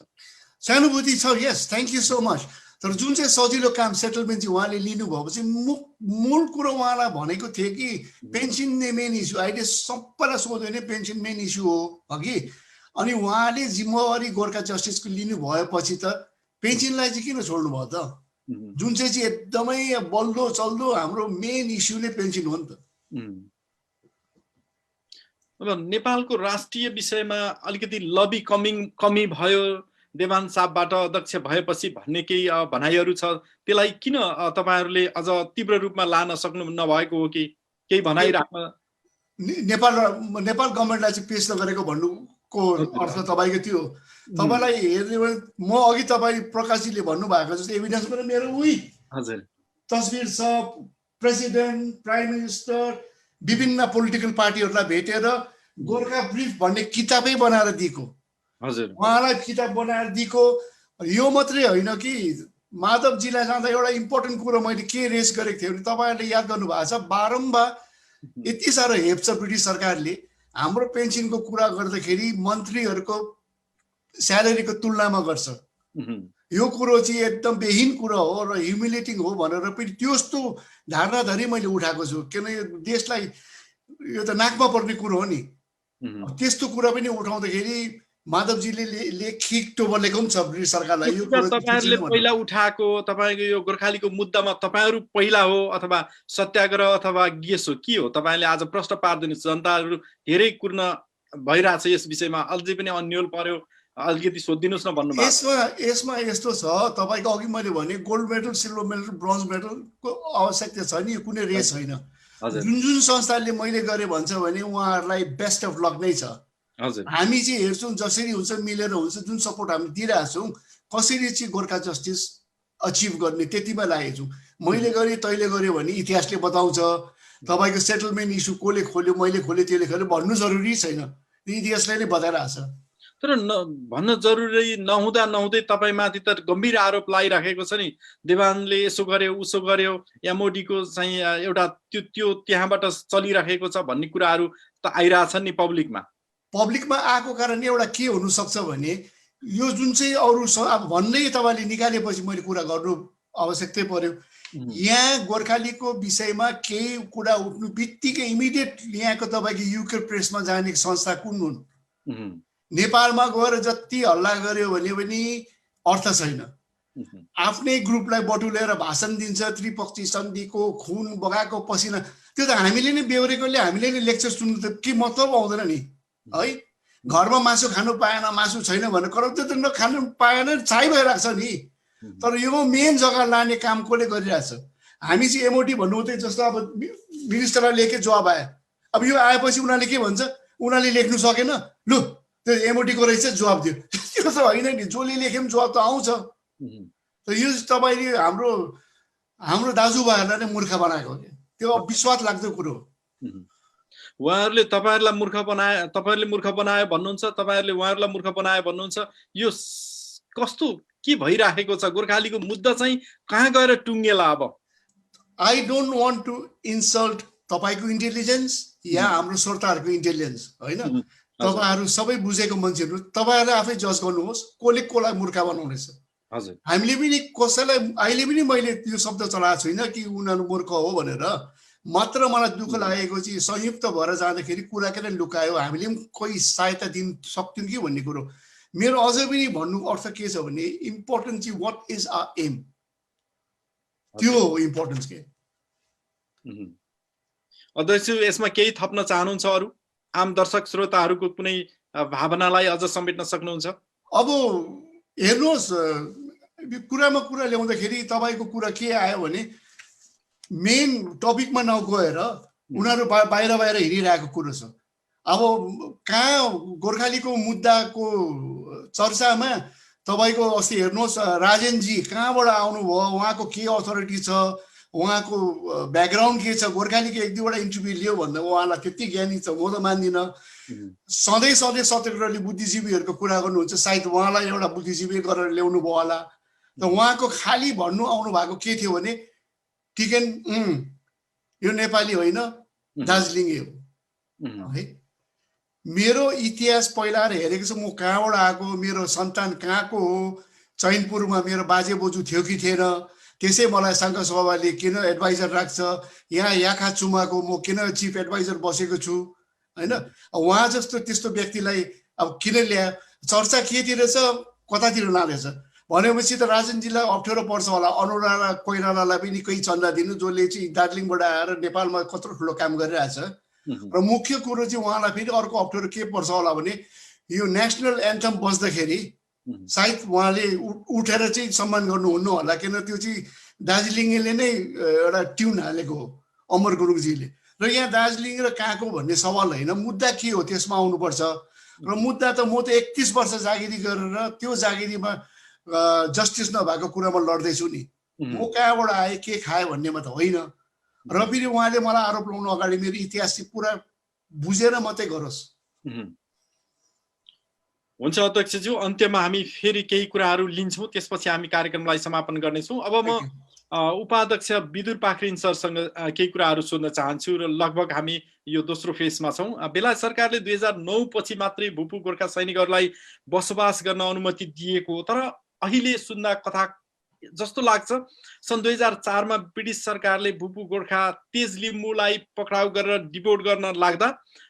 सहानुभूति छ, यस, थ्याङ्क यू सो मच। तर जुन चाहिँ सजिलो काम सेटलमेन्ट चाहिँ उहाँले लिनुभएपछि मूल कुरो उहाँलाई भनेको थियो कि पेन्सन नै मेन इस्यु, अहिले सबैलाई सोध्यो भने पेन्सन मेन इस्यु हो अघि। अनि उहाँले जिम्मेवारी गोर्खा जस्टिसको लिनु भएपछि त पेन्सनलाई चाहिँ किन छोड्नु भयो त, जुन चाहिँ एकदमै बल्दो चल्दो हाम्रो मेन इस्यु नै पेन्सन हो नि त।
अब नेपालको राष्ट्रिय विषयमा अलिकति लबी कमी भयो देवान साहबबाट अध्यक्ष भएपछि भन्ने केही भनाइहरू छ, त्यसलाई किन तपाईँहरूले अझ तीव्र रूपमा लान सक्नु नभएको हो कि केही भनाइ राख्न?
नेपाल गभर्मेन्टलाई चाहिँ पेश नगरेको भन्नुको अर्थ तपाईँको त्यो तपाईँलाई हेर्ने भने म अघि तपाईँ प्रकाशजीले भन्नुभएको जस्तो एभिडेन्स पनि मेरो
हजुर
तस्बिर छ, प्रेसिडेन्ट, प्राइम मिनिस्टर, विभिन्न पोलिटिकल पार्टीहरूलाई भेटेर गोर्खा ब्रिफ भन्ने किताबै बनाएर दिएको,
हजुर
उहाँलाई किताब बनाएर दिएको। यो मात्रै होइन कि माधवजीलाई जाँदा एउटा इम्पोर्टेन्ट कुरो मैले के रेज गरेको थिएँ भने तपाईँहरूले याद गर्नुभएको छ, बारम्बार यति साह्रो हेप्छ ब्रिटिस सरकारले हाम्रो पेन्सनको कुरा गर्दाखेरि मन्त्रीहरूको स्यालेरीको तुलनामा गर्छ। यो कुरो चाहिँ एकदम बेहीन कुरा हो र ह्युमिलेटिङ हो भनेर पनि त्यस्तो धारणाधरी मैले उठाएको छु, किनभने देशलाई यो त नाकमा पर्ने कुरो हो नि। त्यस्तो कुरा पनि उठाउँदाखेरि माधवजीले लेखिक टोबलेको पनि छ ब्रिटिस सरकारलाई। यो
तपाईँहरूले पहिला उठाएको तपाईँको यो गोर्खालीको मुद्दामा तपाईँहरू पहिला हो अथवा सत्याग्रह अथवा गेस हो, के हो? तपाईँले आज प्रश्न पारिदिनुहोस्, जनताहरू धेरै कुर्न भइरहेछ यस विषयमा, अझै पनि अन्यल पर्यो, अलिकति सोधिदिनुहोस् न भन्नुभएको
यसमा यस्तो छ, तपाईँको अघि मैले भने gold medal, silver medal, bronze मेडलको आवश्यकता छ नि, कुनै रेस छैन। जुन संस्थाले मैले गरेँ भन्छ भने उहाँहरूलाई बेस्ट अफ लक नै छ। हामी चाहिँ हेर्छौँ जसरी हुन्छ मिलेर हुन्छ, जुन सपोर्ट हामी दिइरहेको छौँ, कसरी चाहिँ गोर्खा जस्टिस अचिभ गर्ने त्यतिमा लागेको छौँ। मैले गरेँ तैँले गर्यो भने इतिहासले बताउँछ। तपाईँको सेटलमेन्ट इस्यु कसले खोल्यो, मैले खोलेँ, त्यसले खोल्यो भन्नु जरुरी छैन, इतिहासले नै बताइरहेछ।
तर भन्न जरुरी नहुँदै तपाईँमाथि त गम्भीर आरोप लगाइराखेको छ नि, देवानले यसो गर्यो उसो गर्यो, एमओडीको चाहिँ एउटा त्यो त्यहाँबाट चलिराखेको छ भन्ने कुराहरू त आइरहेछन् नि पब्लिकमा
आएको कारण एउटा के हुनसक्छ भने यो जुन चाहिँ अरू अब भन्दै तपाईँले निकालेपछि मैले कुरा गर्नु आवश्यकतै पर्यो। यहाँ गोर्खालीको विषयमा केही कुरा उठ्नु बित्तिकै इमिडिएट यहाँको तपाईँको युके प्रेसमा जाने संस्था कुन हुन्? नेपालमा गएर जति हल्ला गर्यो भने पनि अर्थ छैन। आफ्नै ग्रुपलाई बटुलेर भाषण दिन्छ, त्रिपक्षी सन्धिको खुन बगाएको पसिना, त्यो त हामीले नै बेहोरेकोले हामीले नै लेक्चर सुन्नु त के मतलब आउँदैन नि है। घरमा मासु खानु पाएन, मासु छैन भने करप्ट त खानु पाएन, छाइ भइरहेको छ नि। तर यो मेन जग्गा लाने काम कसले गरिरहेछ? हामी चाहिँ एमओटी भन्नु मात्रै, जस्तो अब मिनिस्टरलाई लेखे जवाब आयो, अब यो आएपछि उनीहरूले के भन्छ, उनीहरूले लेख्नु सकेन, लु त्यो एमओटीको रहेछ जवाब दियो, त्यो त होइन नि, जसले लेखे पनि जवाब त आउँछ। त यो तपाईँले हाम्रो दाजुभाइहरूलाई नै मूर्ख बनाएको हो, त्यो विश्वास लाग्दो कुरो हो।
उहाँहरूले तपाईँहरूले मूर्ख बनायो भन्नुहुन्छ, तपाईँहरूले उहाँहरूलाई मूर्ख बनायो भन्नुहुन्छ। यो कस्तो के भइराखेको छ? गोर्खालीको मुद्दा चाहिँ कहाँ गएर टुङ्गेला अब?
I don't want to insult तपाईँको इन्टेलिजेन्स या हाम्रो श्रोताहरूको इन्टेलिजेन्स होइन। तपाईँहरू सबै बुझेको मान्छेहरू, तपाईँहरूले आफै जज गर्नुहोस् कसले कसलाई मूर्ख बनाउनेछ। हामीले पनि कसैलाई अहिले पनि मैले त्यो शब्द चलाएको छुइनँ कि उनीहरू मूर्ख हो भनेर। मात्र मलाई दुःख लागेको चाहिँ संयुक्त भएर जाँदाखेरि कुरा किन लुकायो, हामीले पनि कोही सहायता दिन सक्थ्यौँ कि भन्ने कुरो। मेरो अझै पनि भन्नु अर्थ के छ भने इम्पोर्टेन्ट चाहिँ वाट इज आवर एम, त्यो हो इम्पोर्टेन्स के।
अध्यक्ष यसमा केही थप्न चाहनुहुन्छ? अरू आम दर्शक श्रोताहरूको कुनै भावनालाई अझ समेट्न सक्नुहुन्छ?
अब हेर्नुहोस्, कुरामा कुरा ल्याउँदाखेरि तपाईँको कुरा के आयो भने मेन टपिकमा नगएर उनीहरू बाहिर हिँडिरहेको कुरो छ। अब कहाँ गोर्खालीको मुद्दाको चर्चामा तपाईँको अस्ति हेर्नुहोस् राजेनजी कहाँबाट आउनुभयो, उहाँको के अथोरिटी छ, उहाँको ब्याकग्राउन्ड के छ, गोर्खालीको एक दुईवटा इन्टरभ्यू लियो भन्दा उहाँलाई त्यति ज्ञानी छ म त मान्दिनँ। सधैँ सत्यग्रहले बुद्धिजीवीहरूको कुरा गर्नुहुन्छ, सायद उहाँलाई एउटा बुद्धिजीवी गरेर ल्याउनु भयो होला। त उहाँको खालि भन्नु आउनु भएको के थियो भने टिकन यो नेपाली होइन दार्जिलिङै हो है। मेरो इतिहास पहिला हेरेको छु, म कहाँबाट आएको, मेरो सन्तान कहाँको हो, चैनपुरमा मेरो बाजे बोजू थियो कि थिएन, त्यसै मलाई सङ्घ सभाले किन एडभाइजर राख्छ, यहाँ याखा चुमाको म किन चिफ एडभाइजर बसेको छु होइन। उहाँ जस्तो त्यस्तो व्यक्तिलाई अब किन ल्याए, चर्चा केतिर छ कतातिर लाँदैछ भनेपछि त राजनजीलाई अप्ठ्यारो पर्छ होला। अनुराधा कोइरालालाई पनि कोही चन्दा दिनु, जसले चाहिँ दार्जिलिङबाट आएर नेपालमा कत्रो ठुलो काम गरिरहेछ। र मुख्य कुरो चाहिँ उहाँलाई फेरि अर्को अप्ठ्यारो के पर्छ होला भने यो नेसनल एन्थम बज्दाखेरि सायद उहाँले उठेर चाहिँ सम्मान गर्नुहुन्न होला, किन त्यो चाहिँ दार्जिलिङले नै एउटा ट्युन हालेको हो अमर गुरुङजीले। र यहाँ दार्जिलिङ र कहाँको भन्ने सवाल होइन, मुद्दा के हो त्यसमा आउनुपर्छ। र मुद्दा त म त 31 वर्ष जागिरी गरेर त्यो जागिरीमा जस्टिस नभएको कुरामा लड्दैछु नि, म कहाँबाट आएँ के खाएँ भन्नेमा त होइन। र फेरि उहाँले मलाई आरोप लगाउनु अगाडि मेरो इतिहास चाहिँ पुरा बुझेर मात्रै गरोस्।
हुन्छ अध्यक्षज्यू, अन्त्यमा हामी फेरि केही कुराहरू लिन्छौँ, त्यसपछि हामी कार्यक्रमलाई समापन गर्नेछौँ। अब म उपाध्यक्ष विदुर पाखरिन सरसँग केही कुराहरू सोध्न चाहन्छु र लगभग हामी यो दोस्रो फेजमा छौँ। बेलायत सरकारले 2009 पछि मात्रै भूपू गोर्खा सैनिकहरूलाई बसोबास गर्न अनुमति दिएको हो, तर अहिले सुन्दा कथा जस्तो लाग्छ सन् 2004 मा ब्रिटिस सरकारले भूपू गोर्खा तेज लिम्बूलाई पक्राउ गरेर डिपोर्ट गर्न लाग्दा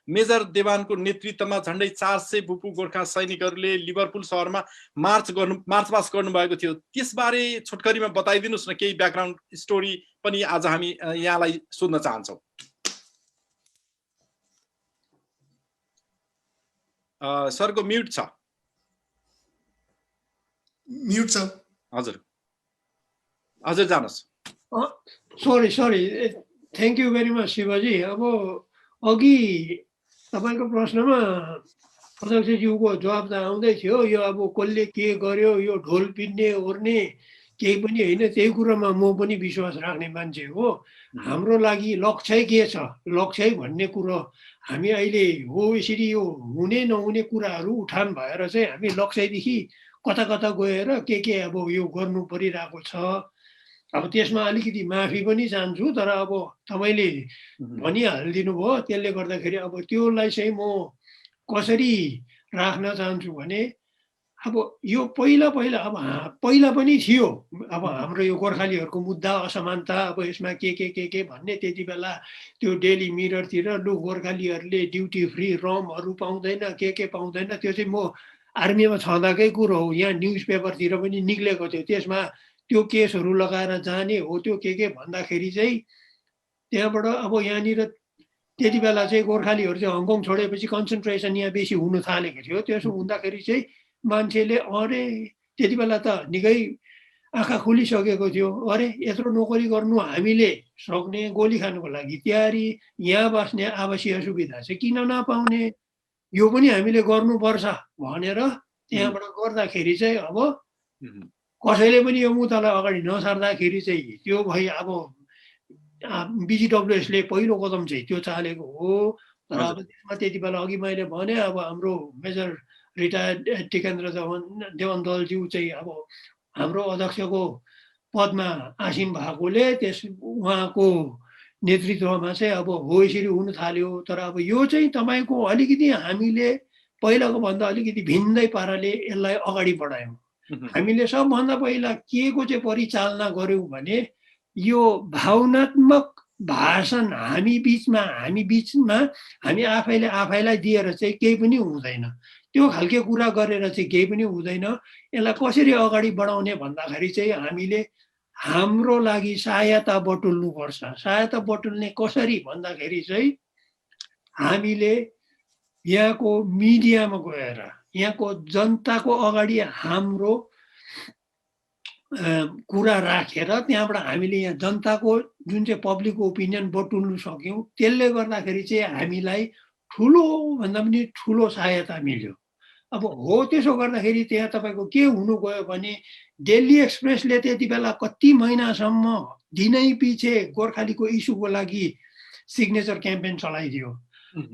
मेजर देवानको नेतृत्वमा झन्डै 400 भूपू गोर्खा सैनिकहरूले लिभरपुल सहरमा मार्चपास्ट गर्नुभएको थियो। त्यसबारे छोटकरीमा बताइदिनुहोस् न, केही ब्याकग्राउन्ड स्टोरी पनि आज हामी यहाँलाई सोध्न चाहन्छौँ। सरको म्युट छ।
म्युट छ।
हजुर हजुर जानुहोस्।
Sorry thank you very much Shivji. अब अघि तपाईँको प्रश्नमा अध्यक्षज्यूको जवाब त आउँदै थियो। यो अब कसले के गर्यो, यो ढोल पिट्ने ओर्ने केही पनि होइन। त्यही कुरामा म पनि विश्वास राख्ने मान्छे हो। हाम्रो लागि लक्ष्य के छ, लक्ष्य भन्ने कुरो हामी अहिले हो यसरी यो हुने नहुने कुराहरू उठान भएर चाहिँ हामी लक्ष्यदेखि कता कता गएर के अब यो गर्नु परिरहेको छ। अब त्यसमा अलिकति माफी पनि चाहन्छु, तर अब तपाईँले भनिहालिदिनु भयो। त्यसले गर्दाखेरि अब त्योलाई चाहिँ म कसरी राख्न चाहन्छु भने अब यो पहिला पहिला पनि थियो। अब हाम्रो यो गोर्खालीहरूको मुद्दा असमानता, अब यसमा के भन्ने त्यति बेला त्यो डेली मिररतिर लु गोर्खालीहरूले ड्युटी फ्री रमहरू पाउँदैन, के पाउँदैन, त्यो चाहिँ म आर्मीमा छँदाकै कुरो हो। यहाँ न्युज पेपरतिर पनि निक्लेको थियो। त्यसमा त्यो केसहरू लगाएर जाने हो। त्यो के भन्दाखेरि चाहिँ त्यहाँबाट अब यहाँनिर त्यति बेला चाहिँ गोर्खालीहरू चाहिँ हङकङ छोडेपछि कन्सन्ट्रेसन यहाँ बेसी हुन थालेको थियो। त्यसो हुँदाखेरि चाहिँ मान्छेले अरे त्यति बेला त निकै आँखा खुलिसकेको थियो। अरे यत्रो नोकरी गर्नु हामीले सक्ने, गोली खानुको लागि तयारी, यहाँ बस्ने आवासीय सुविधा चाहिँ किन नपाउने, यो पनि हामीले गर्नुपर्छ भनेर त्यहाँबाट गर्दाखेरि चाहिँ अब कसैले पनि यो मुद्दालाई अगाडि नसार्दाखेरि चाहिँ त्यो भई अब बिजिडब्ल्युएसले पहिलो कदम चाहिँ त्यो चालेको हो। तर अब त्यसमा त्यति बेला अघि मैले भने अब हाम्रो मेजर रिटायर्ड टिकेन्द्र देवान दलज्यू चाहिँ अब हाम्रो अध्यक्षको पदमा आसीन भएकोले उहाँको नेतृत्वमा चाहिँ अब हो यसरी हुन थाल्यो। तर अब यो चाहिँ तपाईँको अलिकति हामीले पहिलाको भन्दा अलिकति भिन्दै पाराले यसलाई अगाडि बढायौँ। हामीले सबभन्दा पहिला के को चाहिँ परिचालना गऱ्यौँ भने यो भावनात्मक भाषण हामी बिचमा हामी आफैलाई दिएर चाहिँ केही पनि हुँदैन। त्यो खालके कुरा गरेर चाहिँ केही पनि हुँदैन। यसलाई कसरी अगाडि बढाउने भन्दाखेरि चाहिँ हामीले हाम्रो लागि सहायता बटुल्नुपर्छ। सहायता बटुल्ने कसरी भन्दाखेरि चाहिँ हामीले यहाँको मिडियामा गएर यहाँको जनताको अगाडि हाम्रो कुरा राखेर त्यहाँबाट हामीले यहाँ जनताको जुन चाहिँ पब्लिक ओपिनियन बटुल्नु सक्यौँ। त्यसले गर्दाखेरि चाहिँ हामीलाई ठुलो भन्दा पनि ठुलो सहायता मिल्यो। अब हो त्यसो गर्दाखेरि त्यहाँ तपाईँको के हुनु गयो भने दिल्ली एक्सप्रेसले त्यति बेला कति महिनासम्म दिनै पछि गोर्खालीको इस्युको लागि सिग्नेचर क्याम्पेन चलाइदियो।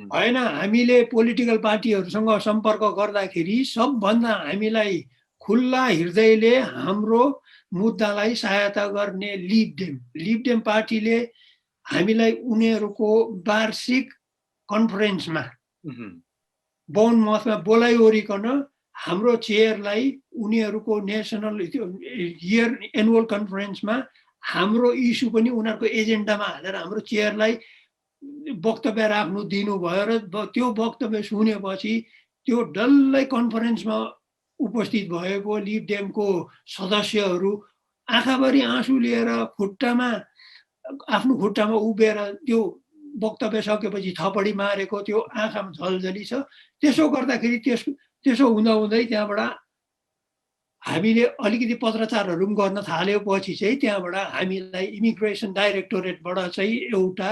होइन, हामीले पोलिटिकल पार्टीहरूसँग सम्पर्क गर्दाखेरि सबभन्दा हामीलाई खुल्ला हृदयले हाम्रो मुद्दालाई सहायता गर्ने लिबडेम पार्टीले हामीलाई उनीहरूको वार्षिक कन्फरेन्समा बाउन्डमथमा बोलाइओरिकन हाम्रो चेयरलाई उनीहरूको नेसनल इयर एनुअल कन्फरेन्समा हाम्रो इस्यु पनि उनीहरूको एजेन्डामा हालेर हाम्रो चेयरलाई वक्तव्य राख्नु दिनुभयो। र त्यो वक्तव्य सुनेपछि त्यो डल्लै कन्फरेन्समा उपस्थित भएको लिबडेमको सदस्यहरू आँखाभरि आँसु लिएर आफ्नो खुट्टामा उभिएर त्यो वक्तव्य सकेपछि थपडी मारेको त्यो आँखामा झलझली छ। त्यसो गर्दाखेरि त्यसो हुँदाहुँदै त्यहाँबाट हामीले अलिकति पत्रचारहरू पनि गर्न थालेपछि चाहिँ त्यहाँबाट हामीलाई इमिग्रेसन डाइरेक्टोरेटबाट चाहिँ एउटा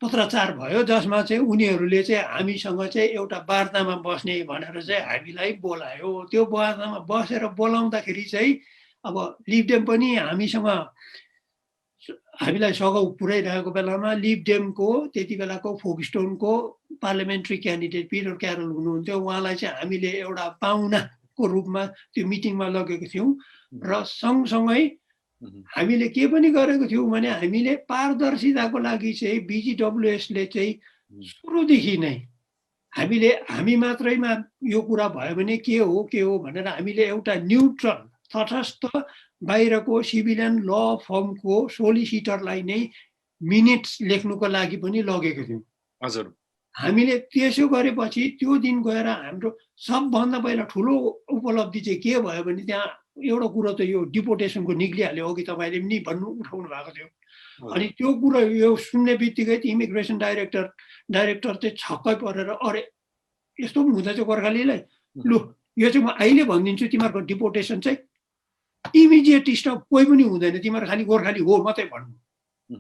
पत्रचार भयो, जसमा चाहिँ उनीहरूले चाहिँ हामीसँग चाहिँ एउटा वार्तामा बस्ने भनेर चाहिँ हामीलाई बोलायो। त्यो वार्तामा बसेर बोलाउँदाखेरि चाहिँ अब लिबडेम पनि हामीलाई सघाउ पुर्याइरहेको बेलामा लिबडेमको त्यति बेलाको फोकस्टोनको पार्लियामेन्ट्री क्यान्डिडेट पिटर क्यारल हुनुहुन्थ्यो। उहाँलाई चाहिँ हामीले एउटा पाहुनाको रूपमा त्यो मिटिङमा लगेको थियौँ। र सँगसँगै हामीले के पनि गरेको थियौँ भने हामीले पारदर्शिताको लागि चाहिँ बिजिडब्ल्युएसले चाहिँ सुरुदेखि नै हामी मात्रैमा यो कुरा भयो भने के हो भनेर हामीले एउटा न्युट्रल तटस्थ बाहिरको सिभिलियन ल फर्मको सोलिसिटरलाई नै मिनिट्स लेख्नुको लागि पनि लगेको थियौँ।
हजुर,
हामीले त्यसो गरेपछि त्यो दिन गएर हाम्रो सबभन्दा पहिला ठुलो उपलब्धि चाहिँ के भयो भने त्यहाँ एउटा कुरो त यो डिपोर्टेसनको निक्लिहाल्यो। अघि तपाईँले पनि उठाउनु भएको थियो। अनि त्यो कुरो यो सुन्ने बित्तिकै इमिग्रेसन डाइरेक्टर चाहिँ छक्कै परेर अरे यस्तो पनि हुँदैछ गोर्खालीलाई, लु यो चाहिँ म अहिले भनिदिन्छु, तिमीहरूको डिपोर्टेसन चाहिँ इमिडिएट स्टप कोही पनि हुँदैन, तिमीहरू खालि गोर्खाली हो मात्रै भन्नु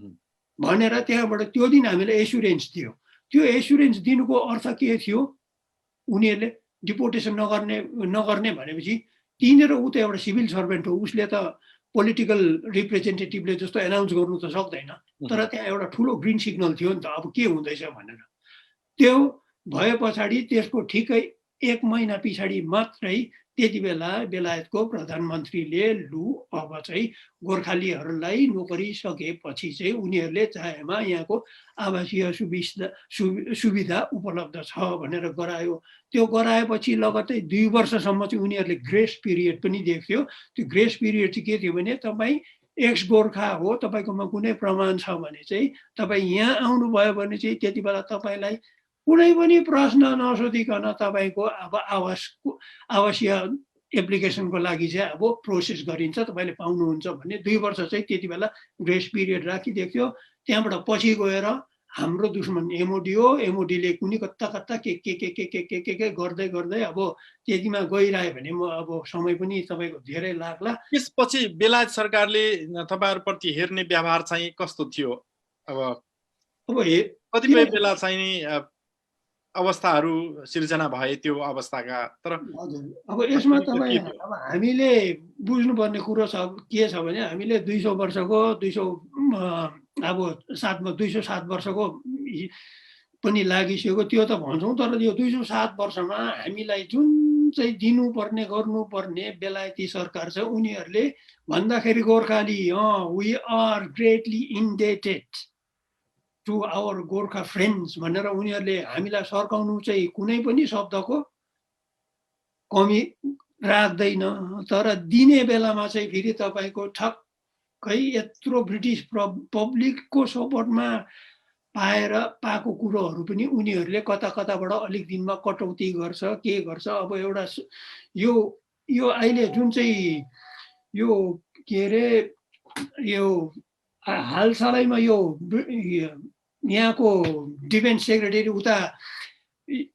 भनेर त्यहाँबाट त्यो दिन हामीले एस्युरेन्स दियो। त्यो एस्युरेन्स दिनुको अर्थ के थियो, उनीहरूले डिपोर्टेसन नगर्ने भनेपछि तिनीहरू ऊ त एउटा सिभिल सर्भेन्ट हो, उसले त पोलिटिकल रिप्रेजेन्टेटिभले जस्तो एनाउन्स गर्नु त सक्दैन, तर त्यहाँ एउटा ठुलो ग्रिन सिग्नल थियो नि त अब के हुँदैछ भनेर। त्यो भए पछाडि त्यसको ठिकै 1 महिना पछाडि मात्रै त्यति बेला बेलायतको प्रधानमन्त्रीले लु अब चाहिँ गोर्खालीहरूलाई नोकरी सकेपछि चाहिँ उनीहरूले चाहेमा यहाँको आवासीय सुविधा उपलब्ध छ भनेर गरायो। त्यो गराएपछि लगत्तै 2 वर्षसम्म चाहिँ उनीहरूले ग्रेस पिरियड पनि दिएको थियो। त्यो ग्रेस पिरियड चाहिँ के थियो भने तपाईँ एक्स गोर्खा हो, तपाईँकोमा कुनै प्रमाण छ भने चाहिँ तपाईँ यहाँ आउनुभयो भने चाहिँ त्यति बेला तपाईँलाई कुनै पनि प्रश्न नसोधिकन तपाईँको अब आवासीय एप्लिकेसनको लागि चाहिँ अब प्रोसेस गरिन्छ, तपाईँले पाउनुहुन्छ भन्ने 2 वर्ष चाहिँ त्यति बेला ग्रेस पिरियड राखिदिएको थियो। त्यहाँबाट पछि गएर हाम्रो दुश्मन एमओडी हो, एमओडीले कुनै कता के गर्दै गर्दै अब त्यतिमा गइरह्यो भने म अब समय पनि तपाईँको धेरै लाग्ला।
त्यसपछि बेलायत सरकारले तपाईँहरूप्रति हेर्ने व्यवहार चाहिँ कस्तो थियो? अब कतिपय बेला चाहिँ अवस्थाहरू सिर्जना भए त्यो अवस्थाका, तर
अब यसमा तपाईँ अब हामीले बुझ्नुपर्ने कुरो छ के छ भने हामीले 200 वर्षको 207 वर्षको पनि लागिसक्यो त्यो त भन्छौँ, तर यो 207 वर्षमा हामीलाई जुन चाहिँ दिनुपर्ने गर्नुपर्ने बेलायती सरकार छ उनीहरूले भन्दाखेरि Gorkhali we are greatly indebted to our Gorkha friends भनेर उनीहरूले हामीलाई सर्काउनु चाहिँ कुनै पनि शब्दको कमी राख्दैन। तर दिने बेलामा चाहिँ फेरि तपाईँको ठक्कै यत्रो ब्रिटिस पब्लिकको सपोर्टमा पाएको कुरोहरू पनि उनीहरूले कता कताबाट अलिक दिनमा कटौती गर्छ, के गर्छ। अब एउटा यो अहिले जुन चाहिँ यो के अरे यो हालसालैमा यो यहाँको डिफेन्स सेक्रेटरी उता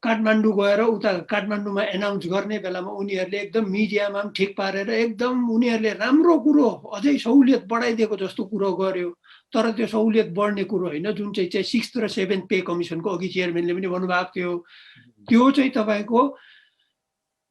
काठमाडौँ गएर उता काठमाडौँमा एनाउन्स गर्ने बेलामा उनीहरूले एकदम मिडियामा पनि ठिक पारेर एकदम उनीहरूले राम्रो कुरो अझै सहुलियत बढाइदिएको जस्तो कुरो गर्यो। तर त्यो सहुलियत बढ्ने कुरो होइन, जुन चाहिँ 6th र 7th पे कमिसनको अघि चेयरम्यानले पनि भन्नुभएको थियो, त्यो चाहिँ तपाईँको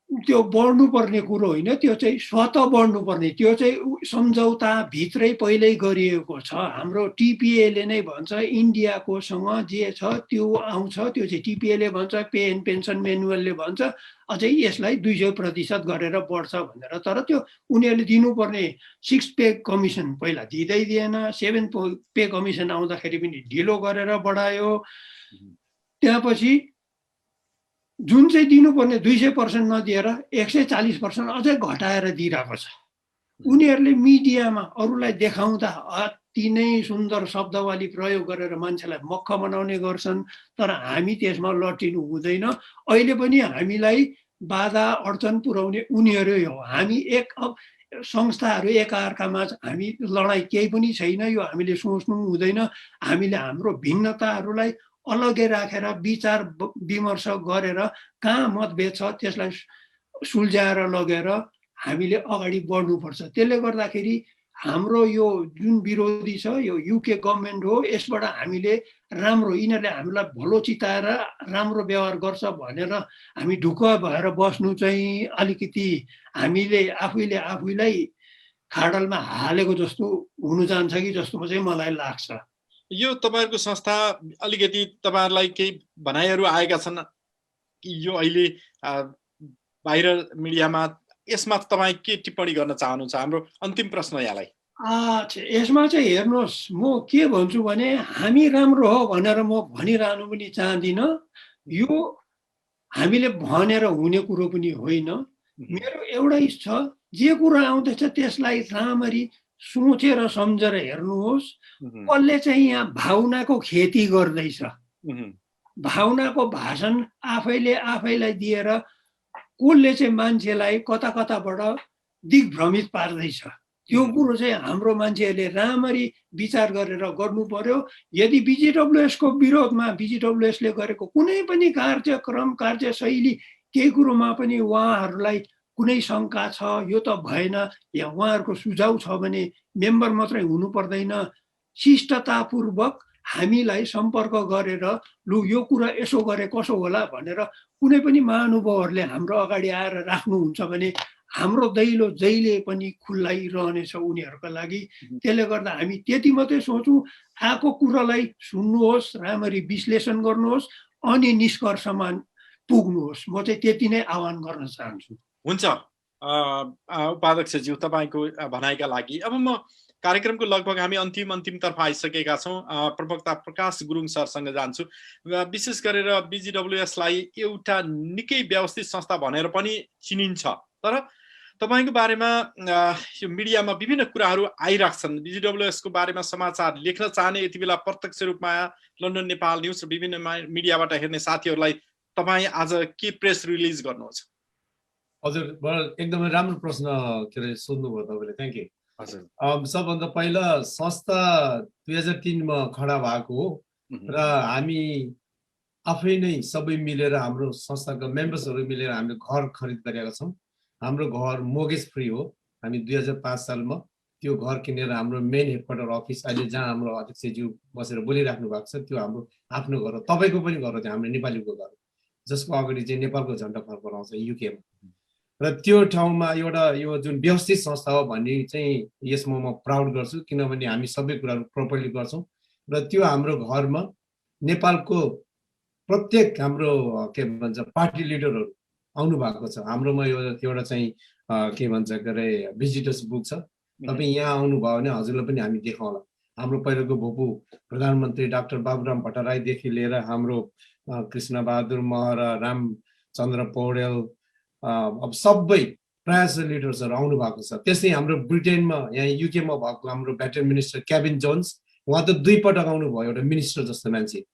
त्यो बढ्नुपर्ने कुरो होइन, त्यो चाहिँ स्वतः बढ्नुपर्ने, त्यो चाहिँ सम्झौता भित्रै पहिल्यै गरिएको छ। हाम्रो टिपिएले नै भन्छ इन्डियाकोसँग जे छ त्यो आउँछ, त्यो चाहिँ टिपिएले भन्छ, पे एन्ड पेन्सन म्यानुअलले भन्छ अझै यसलाई 200% गरेर बढ्छ भनेर। तर त्यो उनीहरूले दिनुपर्ने 6th पे कमिसन पहिला दिँदै दिएन, 7th पे कमिसन आउँदाखेरि पनि ढिलो गरेर बढायो। त्यहाँपछि जुन चाहिँ दिनुपर्ने 200% नदिएर 140% अझै घटाएर दिइरहेको छ। उनीहरूले मिडियामा अरूलाई देखाउँदा अति नै सुन्दर शब्दवाली प्रयोग गरेर मान्छेलाई मक्ख बनाउने गर्छन्, तर हामी त्यसमा लटिनु हुँदैन। अहिले पनि हामीलाई बाधा अडचन पुर्याउने उनीहरू हो। हामी संस्थाहरू एकअर्कामा हामी लडाइँ केही पनि छैन, यो हामीले सोच्नु हुँदैन। हामीले हाम्रो भिन्नताहरूलाई अलग्गै राखेर विचार विमर्श गरेर कहाँ मतभेद छ त्यसलाई सुल्झाएर लगेर हामीले अगाडि बढ्नुपर्छ। त्यसले गर्दाखेरि हाम्रो यो जुन विरोधी छ यो युके गभर्मेन्ट हो, यसबाट हामीले राम्रो यिनीहरूले हामीलाई भलो चिताएर राम्रो व्यवहार गर्छ भनेर हामी ढुक्क भएर बस्नु चाहिँ अलिकति हामीले आफैलाई खाडलमा हालेको जस्तो हुनु जान्छ कि जस्तो चाहिँ मलाई लाग्छ।
यो तपाईँहरूको संस्था अलिकति तपाईँहरूलाई केही भनाइहरू आएका छन् यो अहिले बाहिर मिडियामा, यसमा तपाईँ के टिप्पणी गर्न चाहनुहुन्छ? हाम्रो अन्तिम प्रश्न यहाँलाई।
यसमा चाहिँ हेर्नुहोस्, म के भन्छु भने हामी राम्रो हो भनेर म भनिरहनु पनि चाहदिनँ, यो हामीले भनेर हुने कुरो पनि होइन। मेरो एउटै छ, जे कुरो आउँदैछ त्यसलाई राम्ररी सोचेर सम्झेर हेर्नुहोस्। कसले चाहिँ यहाँ भावनाको खेती गर्दैछ, भावनाको भाषण आफैलाई दिएर कसले चाहिँ मान्छेलाई कता कताबाट दिग्भ्रमित पार्दैछ, त्यो कुरो चाहिँ हाम्रो मान्छेहरूले राम्ररी विचार गरेर गर्नु पर्यो। यदि बिजिडब्ल्युएसको विरोधमा बिजिडब्ल्युएसले गरेको कुनै पनि कार्यक्रम कार्यशैली केही कुरोमा पनि उहाँहरूलाई कुनै शङ्का छ, यो त भएन, या उहाँहरूको सुझाउ छ भने मेम्बर मात्रै हुनु पर्दैन, शिष्टतापूर्वक हामीलाई सम्पर्क गरेर लु यो कुरा यसो गरे कसो होला भनेर कुनै पनि महानुभावहरूले हाम्रो अगाडि आएर राख्नुहुन्छ भने हाम्रो दैलो जहिले पनि खुल्लै रहनेछ उनीहरूका लागि। त्यसले गर्दा हामी त्यति मात्रै सोचौँ, आएको कुरालाई सुन्नुहोस्, राम्ररी विश्लेषण गर्नुहोस्, अनि निष्कर्षमा पुग्नुहोस्। म चाहिँ त्यति नै आह्वान गर्न चाहन्छु।
हुन्छ उपाध्यक्षज्यू, तपाईँको भनाइका लागि। अब म कार्यक्रमको लगभग हामी अन्तिमतर्फ आइसकेका छौँ। प्रवक्ता प्रकाश गुरुङ सरसँग जान्छु। विशेष गरेर बिजिडब्ल्युएसलाई एउटा निकै व्यवस्थित संस्था भनेर पनि चिनिन्छ, तर तपाईँको बारेमा यो मिडियामा विभिन्न कुराहरू आइराख्छन्। बिजिडब्ल्युएसको बारेमा समाचार लेख्न चाहने यति बेला प्रत्यक्ष रूपमा लन्डन नेपाल न्युज र विभिन्न मिडियाबाट हेर्ने साथीहरूलाई तपाईँ आज के प्रेस रिलिज गर्नुहुन्छ?
हजुर, एकदमै राम्रो प्रश्न के अरे सोध्नुभयो तपाईँले, थ्याङ्क यू।
हजुर,
सबभन्दा पहिला संस्था 2003 मा खडा भएको हो र हामी आफै नै सबै मिलेर, हाम्रो संस्थाका मेम्बर्सहरू मिलेर हामीले घर खरिद गरेका छौँ। हाम्रो घर मोर्गेज फ्री हो। हामी 2005 सालमा त्यो घर किनेर हाम्रो मेन हेडक्वार्टर अफिस, अहिले जहाँ हाम्रो अध्यक्षज्यू बसेर बोलिराख्नु भएको छ, त्यो हाम्रो आफ्नो घर हो। तपाईँको पनि घर हो, त्यो हाम्रो नेपालीको घर हो, जसको अगाडि चाहिँ नेपालको झन्डा फर्काउँछ युकेमा। र त्यो ठाउँमा एउटा यो जुन व्यवस्थित संस्था हो भन्ने चाहिँ यसमा म प्राउड गर्छु, किनभने हामी सबै कुराहरू प्रपरली गर्छौँ। र त्यो हाम्रो घरमा नेपालको प्रत्येक हाम्रो के भन्छ पार्टी लिडरहरू आउनु भएको छ। हाम्रोमा एउटा चाहिँ के भन्छ के अरे भिजिटर्स बुक छ। तपाईँ यहाँ आउनुभयो भने हजुरलाई पनि हामी देखाउँला। हाम्रो पहिलाको भूपू प्रधानमन्त्री डाक्टर बाबुराम भट्टराईदेखि लिएर हाम्रो कृष्णबहादुर महरा, रामचन्द्र पौडेल, अब सबै प्रायः जसो लिडर्सहरू आउनु भएको छ। त्यस्तै हाम्रो ब्रिटेनमा, यहाँ युकेमा भएको हाम्रो भेटरन मिनिस्टर केभिन जोन्स, उहाँ त 2 पटक आउनुभयो, एउटा मिनिस्टर जस्तो मान्छे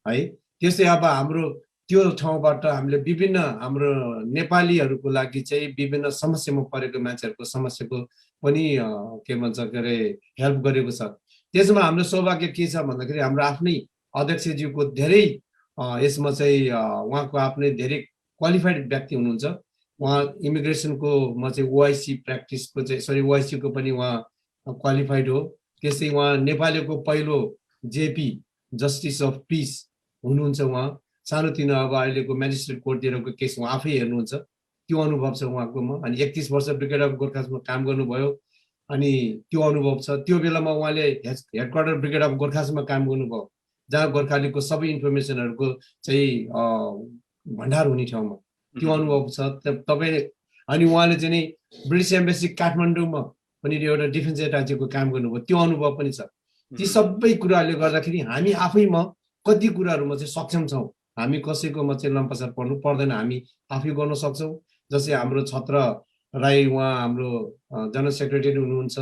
है। त्यस्तै अब हाम्रो त्यो ठाउँबाट हामीले विभिन्न हाम्रो नेपालीहरूको लागि चाहिँ विभिन्न समस्यामा परेको मान्छेहरूको समस्याको पनि के भन्छ के अरे हेल्प गरेको छ। त्यसमा हाम्रो सौभाग्य के छ भन्दाखेरि हाम्रो आफ्नै अध्यक्षज्यूको धेरै यसमा चाहिँ उहाँको आफ्नै धेरै क्वालिफाइड व्यक्ति हुनुहुन्छ। उहाँ इमिग्रेसनको म चाहिँ ओआइसी प्र्याक्टिसको चाहिँ ओआइसीको पनि उहाँ क्वालिफाइड हो। त्यसै उहाँ नेपालीको पहिलो जेपी जस्टिस अफ पिस हुनुहुन्छ। उहाँ सानोतिनो अब अहिलेको म्याजिस्ट्रेट कोर्टतिरको केस उहाँ आफै हेर्नुहुन्छ, त्यो अनुभव छ उहाँकोमा। अनि 31 वर्ष ब्रिगेड अफ गोर्खासमा काम गर्नुभयो, अनि त्यो अनुभव छ। त्यो बेलामा उहाँले हेडक्वार्टर ब्रिगेड अफ गोर्खासमा काम गर्नुभयो, जहाँ गोर्खालीको सबै इन्फर्मेसनहरूको चाहिँ भण्डार हुने ठाउँमा, त्यो अनुभव छ तपाईँ। अनि उहाँले चाहिँ नि ब्रिटिस एम्बेसी काठमाडौँमा पनि एउटा डिफेन्स एटाचीको काम गर्नुभयो, त्यो अनुभव पनि छ। ती सबै कुराहरूले गर्दाखेरि हामी आफैमा कति कुराहरूमा चाहिँ सक्षम छौँ। हामी कसैकोमा चाहिँ लम्पसार पर्नु पर्दैन, हामी आफै गर्न सक्छौँ। जस्तै हाम्रो छत्र राई, उहाँ हाम्रो जनरल सेक्रेटरी हुनुहुन्छ,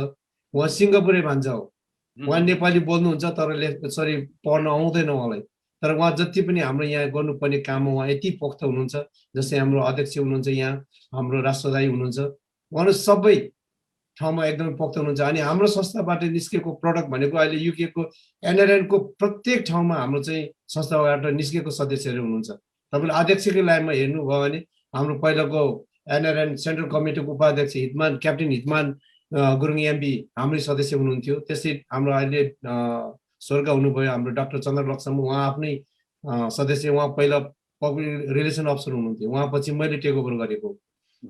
उहाँ सिङ्गापुरे भान्जा हो। उहाँ नेपाली बोल्नुहुन्छ तर पढ्न आउँदैन उहाँलाई, तर उहाँ जति पनि हाम्रो यहाँ गर्नुपर्ने काममा उहाँ यति पोख्त हुनुहुन्छ। जस्तै हाम्रो अध्यक्ष हुनुहुन्छ, यहाँ हाम्रो राष्ट्रदायी हुनुहुन्छ, उहाँहरू सबै ठाउँमा एकदमै पोख्त हुनुहुन्छ। अनि हाम्रो संस्थाबाट निस्केको प्रडक्ट भनेको अहिले युकेको एनआरएनको प्रत्येक ठाउँमा हाम्रो चाहिँ संस्थाबाट निस्केको सदस्यहरू हुनुहुन्छ। तपाईँले अध्यक्षको लाइनमा हेर्नुभयो भने हाम्रो पहिलाको एनआरएन सेन्ट्रल कमिटीको उपाध्यक्ष हितमान, क्याप्टेन हितमान गुरुङ एमपी हाम्रै सदस्य हुनुहुन्थ्यो। त्यसै हाम्रो अहिले स्वर्ग हुनुभयो हाम्रो डाक्टर चन्द्रलक्ष्म, उहाँ आफ्नै सदस्य, उहाँ पहिला पब्लिक रिलेसन अफिसर हुनुहुन्थ्यो, उहाँ पछि मैले टेक ओभर गरेको।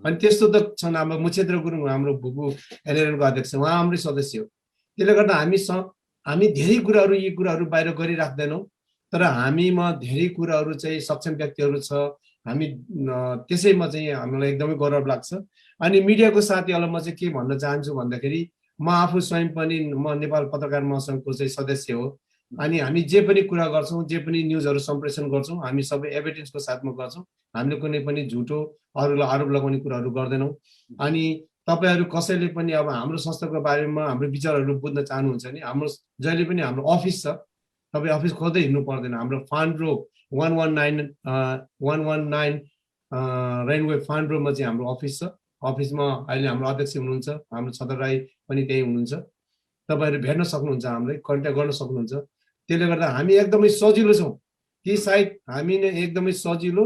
अनि त्यस्तो त छन्। हाम्रो मुछेन्द्र गुरुङ हाम्रो भूपू एनआरएनको अध्यक्ष, उहाँ हाम्रै सदस्य हो। त्यसले गर्दा हामी धेरै कुराहरू यी कुराहरू बाहिर गरिराख्दैनौँ, तर हामीमा धेरै कुराहरू चाहिँ सक्षम व्यक्तिहरू छ। हामी त्यसैमा चाहिँ हामीलाई एकदमै गौरव लाग्छ। अनि मिडियाको साथीहरूलाई म चाहिँ के भन्न चाहन्छु भन्दाखेरि, म आफू स्वयं पनि म नेपाल पत्रकार महासङ्घको चाहिँ सदस्य हो। अनि हामी जे पनि कुरा गर्छौँ, जे पनि न्युजहरू सम्प्रेषण गर्छौँ, हामी सबै एभिडेन्सको साथमा गर्छौँ। हामीले कुनै पनि झुटो अरूलाई आरोप लगाउने कुराहरू गर्दैनौँ। अनि तपाईँहरू कसैले पनि अब हाम्रो संस्थाको बारेमा हाम्रो विचारहरू बुझ्न चाहनुहुन्छ भने हाम्रो जहिले पनि हाम्रो अफिस छ, तपाईँ अफिस खोज्दै हिँड्नु पर्दैन। हाम्रो फान्ड रो 119 रेनवे फान्ड रोमा चाहिँ हाम्रो अफिस छ। अफिसमा अहिले हाम्रो अध्यक्ष हुनुहुन्छ, हाम्रो छतर राई पनि त्यही हुनुहुन्छ। तपाईँहरू भेट्न सक्नुहुन्छ, हामीलाई कन्ट्याक्ट गर्न सक्नुहुन्छ। त्यसले गर्दा हामी एकदमै सजिलो छौँ। ती साइड हामी नै एकदमै सजिलो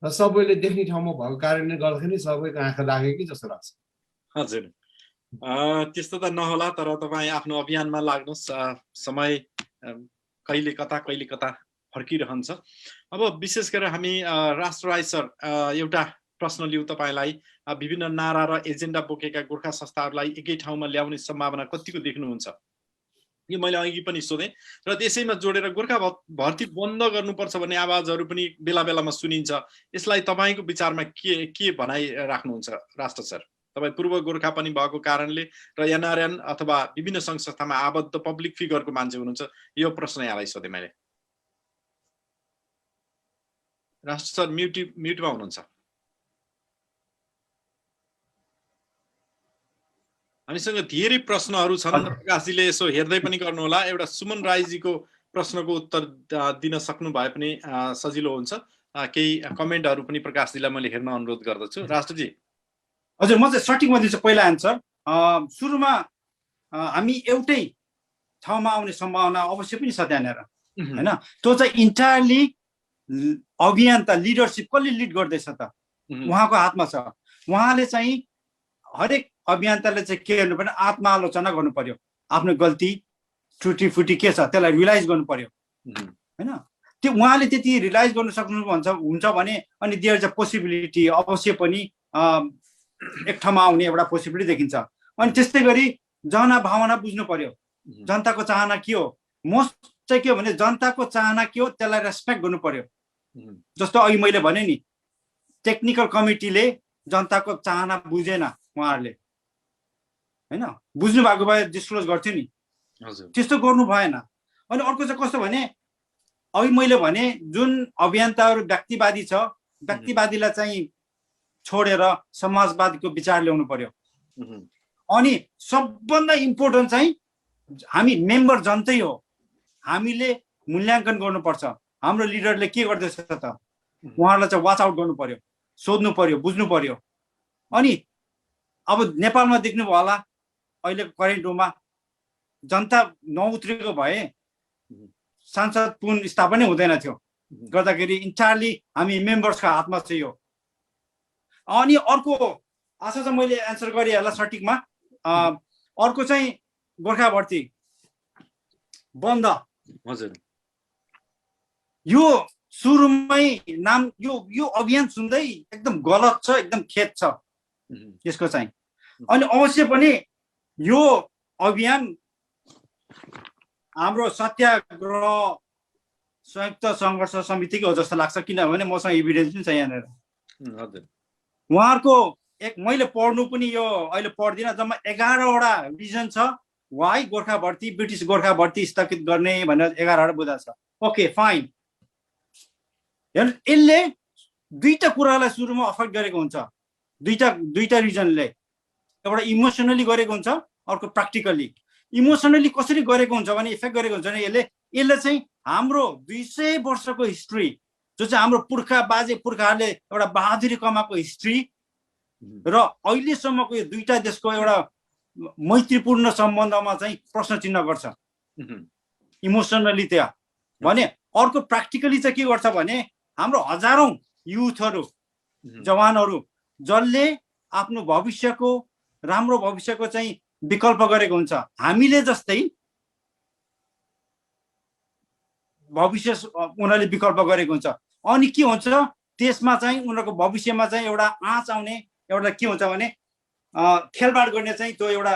र सबैले देख्ने ठाउँमा भएको कारणले गर्दाखेरि सबैको आँखा लाग्यो कि जस्तो लाग्छ।
हजुर, त्यस्तो त नहोला, तर तपाईँ आफ्नो अभियानमा लाग्नुहोस्। समय कहिले कता फर्किरहन्छ। अब विशेष गरेर हामी राष्ट्रराज सर एउटा प्रश्न लिउँ तपाईँलाई। विभिन्न नारा र एजेन्डा बोकेका गोर्खा संस्थाहरूलाई एकै ठाउँमा ल्याउने सम्भावना कतिको देख्नुहुन्छ? यो मैले अघि पनि सोधेँ र त्यसैमा जोडेर गोर्खा भर्ती बन्द गर्नुपर्छ भन्ने आवाजहरू पनि बेला बेलामा सुनिन्छ। यसलाई तपाईँको विचारमा के भनाइ राख्नुहुन्छ राष्ट्र सर? तपाईँ पूर्व गोर्खा पनि भएको कारणले र एनआरएन अथवा विभिन्न सङ्घ संस्थामा आबद्ध पब्लिक फिगरको मान्छे हुनुहुन्छ, यो प्रश्न यहाँलाई सोधेँ मैले। राष्ट्र सर म्युटमा हुनुहुन्छ। हामीसँग धेरै प्रश्नहरू छन्, प्रकाशजीले यसो हेर्दै पनि गर्नुहोला। एउटा सुमन राईजीको प्रश्नको उत्तर दिन सक्नु भए पनि सजिलो हुन्छ। केही कमेन्टहरू पनि प्रकाशजीलाई मैले हेर्न अनुरोध गर्दछु। राष्ट्रजी।
हजुर, म चाहिँ सठिकमा दिन्छु पहिला एन्सर। सुरुमा हामी एउटै ठाउँमा आउने सम्भावना अवश्य पनि छ त्यहाँनिर, होइन? त्यो चाहिँ इन्टायरली अभियन्ता लिडरसिप कसले लिड गर्दैछ त उहाँको हातमा छ। उहाँले चाहिँ हरेक अभियन्ताले चाहिँ के गर्नु पर्यो, आत्मालोचना गर्नु पर्यो। आफ्नो गल्ती त्रुटि के छ त्यसलाई रियलाइज गर्नु पर्यो, होइन? त्यो उहाँले त्यति रियलाइज गर्न हुन्छ भने अनि देयर इज अ पोसिबिलिटी, अवश्य पनि एक ठाउँमा आउने एउटा पोसिबिलिटी देखिन्छ। अनि त्यस्तै गरी भावना बुझ्नु पर्यो, जनताको चाहना के हो। मोस्ट चाहिँ के हो भने जनताको चाहना के हो त्यसलाई रेस्पेक्ट गर्नु पर्यो। जस्तो अघि मैले भने नि, टेक्निकल कमिटीले जनताको चाहना बुझेन उहाँहरूले, होइन? बुझ्नु भएको भए डिस्क्लोज गर्थ्यो नि, त्यस्तो गर्नु भएन। अनि अर्को चाहिँ कस्तो भने, अघि मैले भने जुन अभियन्ताहरू व्यक्तिवादी छ, व्यक्तिवादीलाई चाहिँ छोडेर समाजवादीको विचार ल्याउनु पर्यो। अनि सबभन्दा इम्पोर्टेन्ट चाहिँ हामी मेम्बर जनतै हो, हामीले मूल्याङ्कन गर्नुपर्छ हाम्रो लिडरले के गर्दैछ त, उहाँहरूलाई चाहिँ वाच आउट गर्नु पर्यो, सोध्नु पर्यो, बुझ्नु पर्यो। अनि अब नेपालमा देख्नुभयो होला अहिले करेन्टमा जनता नउत्रेको भए सांसद पुनर्स्थापनै हुँदैन थियो, गर्दाखेरि इन्टायरली हामी मेम्बर्सको हातमा छ यो। अनि अर्को आशा चाहिँ मैले एन्सर गरेँ होला सठिकमा। अर्को चाहिँ गोर्खा भर्ती बन्द।
हजुर,
यो सुरुमै नाम यो अभियान सुन्दै एकदम गलत छ, एकदम खेद छ यसको चाहिँ। अनि अवश्य पनि यो अभियान हाम्रो सत्याग्रह संयुक्त सङ्घर्ष समितिको हो जस्तो लाग्छ, किनभने मसँग एभिडेन्स पनि छ यहाँनिर। उहाँहरूको मैले पढ्नु पनि यो अहिले पढ्दिनँ, जम्मा 11वटा रिजन छ वाइ गोर्खा भर्ती, ब्रिटिस गोर्खा भर्ती स्थगित गर्ने भनेर 11वटा बुझा छ। ओके फाइन, यसले दुईटा कुरालाई सुरुमा अफेक्ट गरेको हुन्छ। दुईटा रिजनले, एउटा इमोसनली गरेको हुन्छ, अर्को प्र्याक्टिकली। इमोसनली कसरी गरेको हुन्छ भने, इफेक्ट गरेको हुन्छ भने यसले चाहिँ हाम्रो 200 वर्षको हिस्ट्री, जो चाहिँ हाम्रो बाजे पुर्खाहरूले एउटा बहादुरी कमाएको हिस्ट्री र अहिलेसम्मको यो दुईटा देशको एउटा मैत्रीपूर्ण सम्बन्धमा चाहिँ प्रश्न चिन्ह गर्छ इमोसनली त्यहाँ भने। अर्को प्र्याक्टिकली चाहिँ के गर्छ भने, हाम्रो हजारौं युथहरू, जवानहरू जसले आफ्नो भविष्यको, राम्रो भविष्यको चाहिँ विकल्प गरेको हुन्छ, हामीले जस्तै भविष्य उनीहरूले विकल्प गरेको हुन्छ। अनि के हुन्छ त्यसमा चाहिँ उनीहरूको भविष्यमा चाहिँ एउटा आँच आउने, एउटा के हुन्छ भने खेलबाड गर्ने चाहिँ त्यो एउटा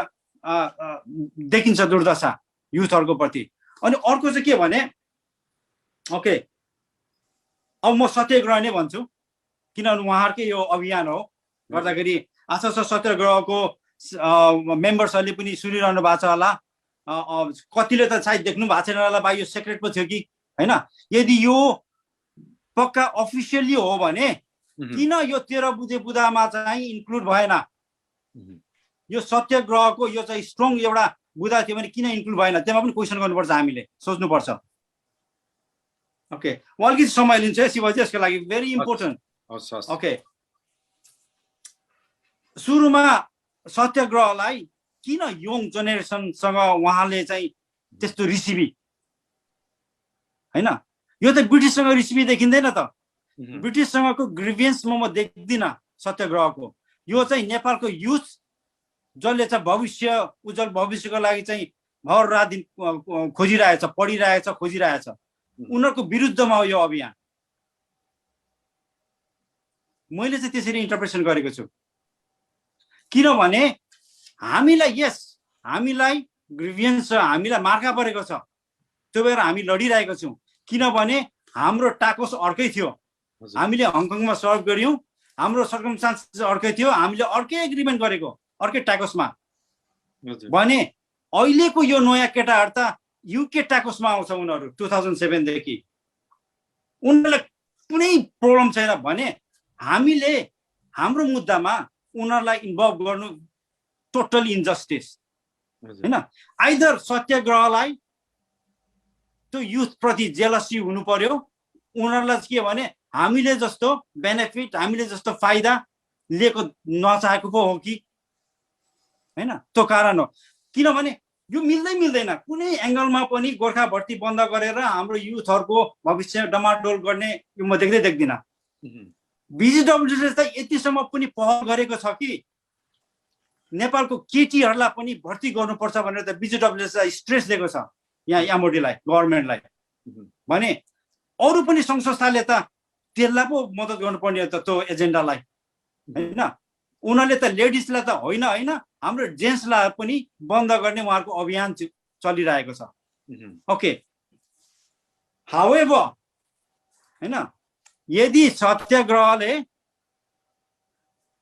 देखिन्छ दुर्दशा युथहरूको प्रति। अनि अर्को चाहिँ के भने, ओके अब म सत्याग्रह नै भन्छु, किनभने उहाँहरूकै यो अभियान हो गर्दाखेरि। आशा छ सत्याग्रहको मेम्बर्सहरूले पनि सुनिरहनु भएको छ होला, कतिले त सायद देख्नु भएको छैन होला, यो सेक्रेट पो थियो कि, होइन? यदि यो पक्का अफिसियली हो भने किन यो 13 बुधे बुदामा चाहिँ इन्क्लुड भएन? यो सत्याग्रहको यो चाहिँ स्ट्रङ एउटा बुदा थियो भने किन इन्क्लुड भएन? त्यसमा पनि क्वेसन गर्नुपर्छ, हामीले सोच्नुपर्छ। ओके, अलिकति समय लिन्छ है शिवजी यसको लागि, भेरी इम्पोर्टेन्ट। ओके, सुरुमा सत्याग्रहलाई किन यङ जेनेरेसनसँग उहाँले चाहिँ त्यस्तो रिसिभी, होइन? यो त ब्रिटिससँग रिसिभी देखिँदैन त। ब्रिटिससँगको ग्रिभियन्समा म देख्दिनँ सत्याग्रहको। यो चाहिँ नेपालको युथ जसले चाहिँ भविष्य उज्जवल भविष्यको लागि चाहिँ भर रात दिन खोजिरहेछ, पढिरहेछ, खोजिरहेछ, उनीहरूको विरुद्धमा हो यो अभियान। मैले चाहिँ त्यसरी इन्टरप्रेसन गरेको छु। किनभने हामीलाई ग्रिभियन्स छ, हामीलाई मार्का परेको छ, त्यो भएर हामी लडिरहेको छौँ। किनभने हाम्रो टाकोस अर्कै थियो, हामीले हङकङमा सर्भ गऱ्यौँ, हाम्रो सर्कमस्टान्स अर्कै थियो, हामीले अर्कै एग्रिमेन्ट गरेको अर्कै टाकोसमा। भने अहिलेको यो नयाँ केटाहरू त युके टाकोसमा आउँछ, उनीहरू 2007 देखि उनीहरूलाई कुनै प्रब्लम छैन। भने हामीले हाम्रो मुद्दामा उनीहरूलाई इन्भल्भ गर्नु टोटल इन्जस्टिस हैन। आइदर सत्याग्रहलाई त्यो युथ प्रति जेलसी हुनु पर्यो, उनीहरूलाई के भने हामीले जस्तो बेनिफिट, हामीले जस्तो फाइदा लिएको नचाहेको पो हो कि हैन, त्यो कारण हो। किनभने यो मिल्दैन कुनै एङ्गलमा पनि। गोर्खा भर्ती बन्द गरेर हाम्रो युथहरूको भविष्य डमाडोल गर्ने यो म देख्दिनँ। बीजेडब्ल्यूले त यतिसम्म पनि पहल गरेको छ कि नेपालको केटीहरूलाई पनि भर्ती गर्नुपर्छ भनेर त बीजेडब्ल्यूले स्ट्रेस दिएको छ यहाँ एमओडीलाई, गभर्मेन्टलाई। भने अरू पनि सङ्घ संस्थाले त त्यसलाई पो मद्दत गर्नुपर्ने हो त त्यो एजेन्डालाई हैन। उनीहरूले त लेडिजलाई त होइन, हाम्रो जेन्ट्सलाई पनि बन्द गर्ने उहाँहरूको अभियान चलिरहेको छ। ओके, हाउएभर हैन, यदि सत्याग्रहले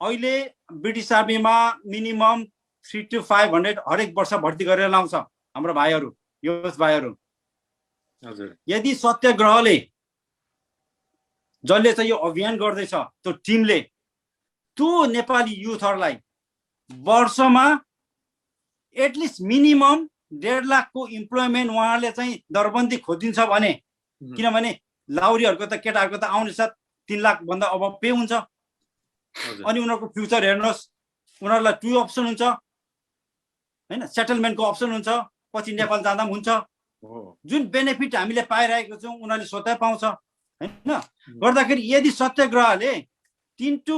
अहिले ब्रिटिस आर्मीमा मिनिमम 300 to 500 हरेक वर्ष भर्ती गरेर लाउँछ हाम्रो भाइहरू, युथ भाइहरू। यदि सत्याग्रहले जसले चाहिँ यो अभियान गर्दैछ त्यो टिमले त्यो नेपाली युथहरूलाई वर्षमा एटलिस्ट मिनिमम 1.5 लाखको इम्प्लोइमेन्ट उहाँहरूले चाहिँ दरबन्दी खोजिदिन्छ भने, किनभने लाउरीहरूको त केटाहरूको त आउने साथ 3 लाख भन्दा अब पे हुन्छ। अनि उनीहरूको फ्युचर हेर्नुहोस्, उनीहरूलाई 2 अप्सन हुन्छ हैन, सेटलमेन्टको अप्सन हुन्छ, पछि नेपाल जाँदा पनि हुन्छ। जुन बेनिफिट हामीले पाइरहेको छौँ उनीहरूले स्वतः पाउँछ हैन। गर्दाखेरि यदि सत्याग्रहले 300 to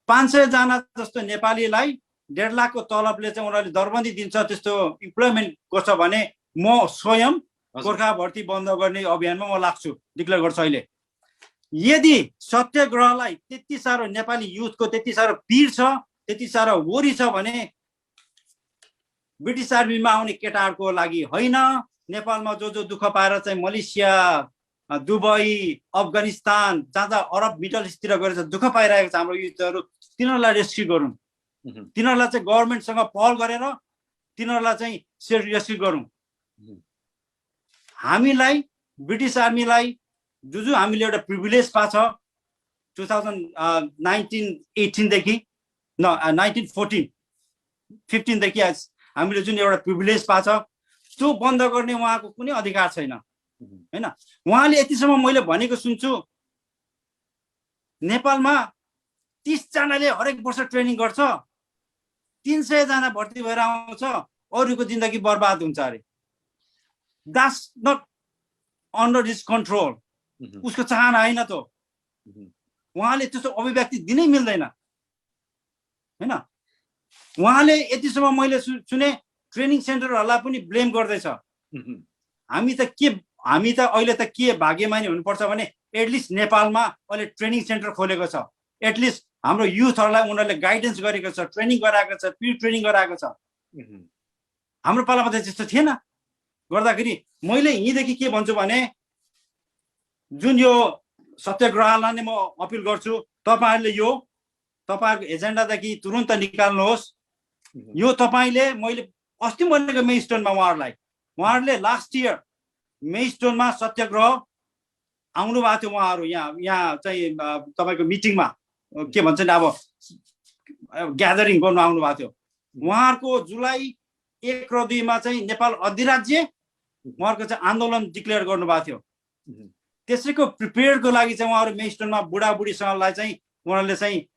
500 जना जस्तो नेपालीलाई 1.5 लाखको तलबले चाहिँ उनीहरूले दरबन्दी दिन्छ, त्यस्तो इम्प्लोइमेन्ट गर्छ भने म स्वयं गोर्खा भर्ती बन्द गर्ने अभियानमा म लाग्छु, डिक्लेयर गर्छु अहिले। यदि सत्याग्रहलाई त्यति साह्रो नेपाली युथको त्यति साह्रो पीर छ, त्यति साह्रो वरी छ भने ब्रिटिस आर्मीमा आउने केटाहरूको लागि होइन, नेपालमा जो दुःख पाएर चाहिँ मलेसिया, दुबई, अफगानिस्तान, जहाँ अरब मिडल इस्टतिर गएर दुःख पाइरहेको छ हाम्रो युथहरू, तिनीहरूलाई रेस्क्यु गरौँ। तिनीहरूलाई चाहिँ गभर्मेन्टसँग पहल गरेर तिनीहरूलाई चाहिँ रेस्क्यु गरौँ। हामीलाई ब्रिटिस आर्मीलाई जो हामीले एउटा प्रिभिलेज पाछ 2019-18 देखि 1914-15 देखि हामीले जुन एउटा प्रिभिलेज पाछ त्यो बन्द गर्ने उहाँको कुनै अधिकार छैन हैन। उहाँले यतिसम्म मैले भनेको सुन्छु, नेपालमा 30 जनाले हरेक वर्ष ट्रेनिङ गर्छ, 300 जना भर्ती भएर आउँछ, अरूको जिन्दगी बर्बाद हुन्छ अरे। That's not under his control, उसको चाहना होइन त। उहाँले त्यस्तो अभिव्यक्ति दिनै मिल्दैन हैन। उहाँले यतिसम्म मैले सुने ट्रेनिङ सेन्टरहरूलाई पनि ब्लेम गर्दैछ। हामी त अहिले त के भाग्यमानी हुनुपर्छ भने एटलिस्ट नेपालमा अहिले ट्रेनिङ सेन्टर खोलेको छ, एटलिस्ट हाम्रो युथहरूलाई उनीहरूले गाइडेन्स गरेको छ, ट्रेनिङ गराएको छ, प्री ट्रेनिङ गराएको छ। हाम्रो पालामा त त्यस्तो थिएन। गर्दाखेरि मैले यहीँदेखि के भन्छु भने जुन यो सत्याग्रहलाई नै म अपिल गर्छु, तपाईँहरूले यो तपाईँहरूको एजेन्डादेखि तुरुन्त निकाल्नुहोस्। यो तपाईँले, मैले अस्ति भनेको मेस्टोनमा उहाँहरूले लास्ट इयर मेस्टोनमा सत्याग्रह आउनु भएको थियो। उहाँहरू यहाँ चाहिँ तपाईँको मिटिङमा के भन्छ नि, अब ग्यादरिङ गर्नु आउनु भएको थियो। उहाँहरूको जुलाई 1 र 2 मा चाहिँ नेपाल अधिराज्य उहाँहरूको चाहिँ आन्दोलन डिक्लेयर गर्नुभएको थियो। त्यसैको प्रिपेयरको लागि चाहिँ उहाँहरू मेस्टोनमा बुढाबुढीसँगलाई चाहिँ उनीहरूले चाहिँ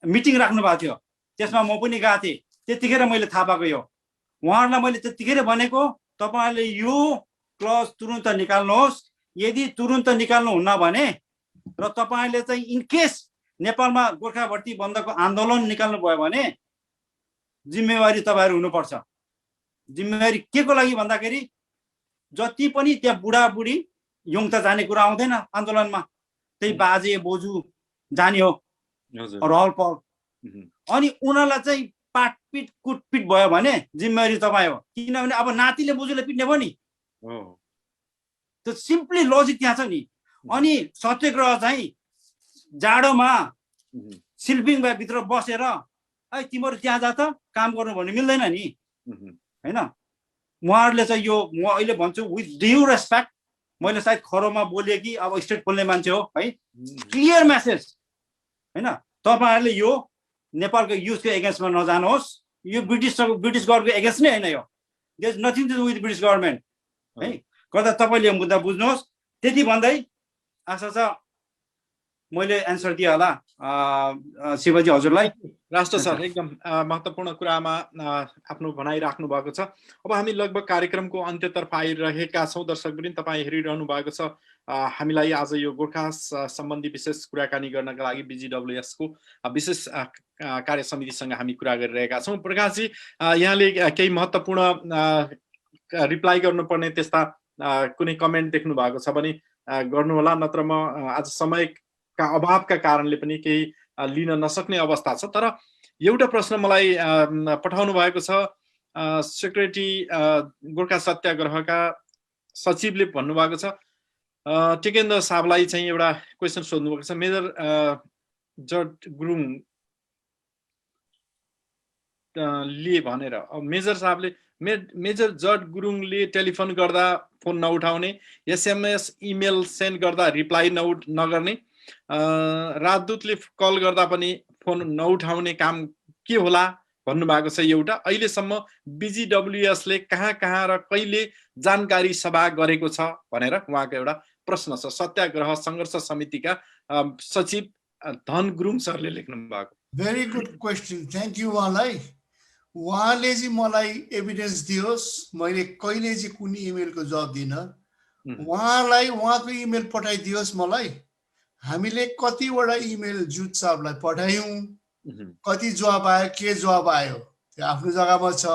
मिटिङ राख्नु भएको थियो। त्यसमा म पनि गएको थिएँ। त्यतिखेर मैले थाहा पाएको यो। उहाँहरूलाई मैले त्यतिखेर भनेको तपाईँहरूले यो क्लज तुरुन्त निकाल्नुहोस्। यदि तुरुन्त निकाल्नुहुन्न भने र तपाईँले चाहिँ इनकेस नेपालमा गोर्खा भर्ती बन्दको आन्दोलन निकाल्नु भयो भने जिम्मेवारी तपाईँहरू हुनुपर्छ। जिम्मेवारी के को लागि भन्दाखेरि जति पनि त्यहाँ बुढाबुढी योङ त जाने कुरा आउँदैन आन्दोलनमा, त्यही बाजे बोजू जाने हो रहल पहल, अनि उनीहरूलाई चाहिँ पाटपिट कुटपिट भयो भने जिम्मेवारी तपाईँ हो। किनभने अब नातिले बोजूले पिट्ने भयो नि, त्यो सिम्पली लजिक त्यहाँ छ नि। अनि सत्याग्रह चाहिँ जाडोमा सिल्पिङ भित्र बसेर है तिमीहरू त्यहाँ जा त काम गर्नु भन्ने मिल्दैन नि, होइन? उहाँहरूले चाहिँ यो म अहिले भन्छु विथ ड्यु रेस्पेक्ट, मैले सायद खरोमा बोलेँ कि अब स्टेट खोल्ने मान्छे हो है, क्लियर मेसेज होइन, तपाईँहरूले यो नेपालको युथको एगेन्स्टमा नजानुहोस्। यो ब्रिटिस गभर्मेन्टको एगेन्स्ट नै होइन, यो there is nothing to do with British government है। गर्दा तपाईँले यो मुद्दा बुझ्नुहोस्। त्यति भन्दै आशा छ मैले एन्सर दिएँ होला शिवजी हजुरलाई।
राष्ट्र सर एकदम महत्त्वपूर्ण कुरामा आफ्नो भनाइ राख्नु भएको छ। अब हामी लगभग कार्यक्रमको अन्त्यतर्फ आइरहेका छौँ। दर्शकवृन्द, तपाईँ हेरिरहनु भएको छ हामीलाई आज यो गोर्खा सम्बन्धी विशेष कुराकानी गर्नका लागि BGWS को विशेष कार्य समितिसँग हामी कुरा गरिरहेका छौँ। प्रकाशजी, यहाँले केही महत्त्वपूर्ण रिप्लाई गर्नुपर्ने त्यस्ता कुनै कमेन्ट देख्नु भएको छ भने गर्नुहोला, नत्र म आज समयका अभावका कारणले पनि केही लिन नसक्ने अवस्था छ। तर एउटा प्रश्न मलाई पठाउनु भएको छ, सेक्रेटरी गोर्खा सत्याग्रहका सचिवले भन्नुभएको छ, टेकेन्द्र साहबलाई चाहिँ एउटा क्वेसन सोध्नु भएको छ। मेजर जड गुरुङ ले भनेर, मेजर जड गुरुङले टेलिफोन गर्दा फोन नउठाउने, SMS इमेल सेन्ड गर्दा रिप्लाई नगर्ने, राजदूतले कल गर्दा पनि फोन नउठाउने काम के होला भन्नुभएको छ। एउटा अहिलेसम्म BGWS ले कहाँ र कहिले जानकारी सभा गरेको छ भनेर उहाँको एउटा प्रश्न छ। सत्याग्रह सङ्घर्ष समितिका सचिव धन गुरुङ सरले लेख्नु भएको।
Very good question, thank you उहाँलाई। उहाँले चाहिँ मलाई एभिडेन्स दियोस्, मैले कहिले चाहिँ कुनै इमेलको जवाब दिनँ। उहाँलाई उहाँको इमेल पठाइदियोस् मलाई। हामीले कतिवटा इमेल जुट साहबलाई पठायौँ, कति जवाब आयो, के जवाब आयो त्यो आफ्नो जग्गामा छ।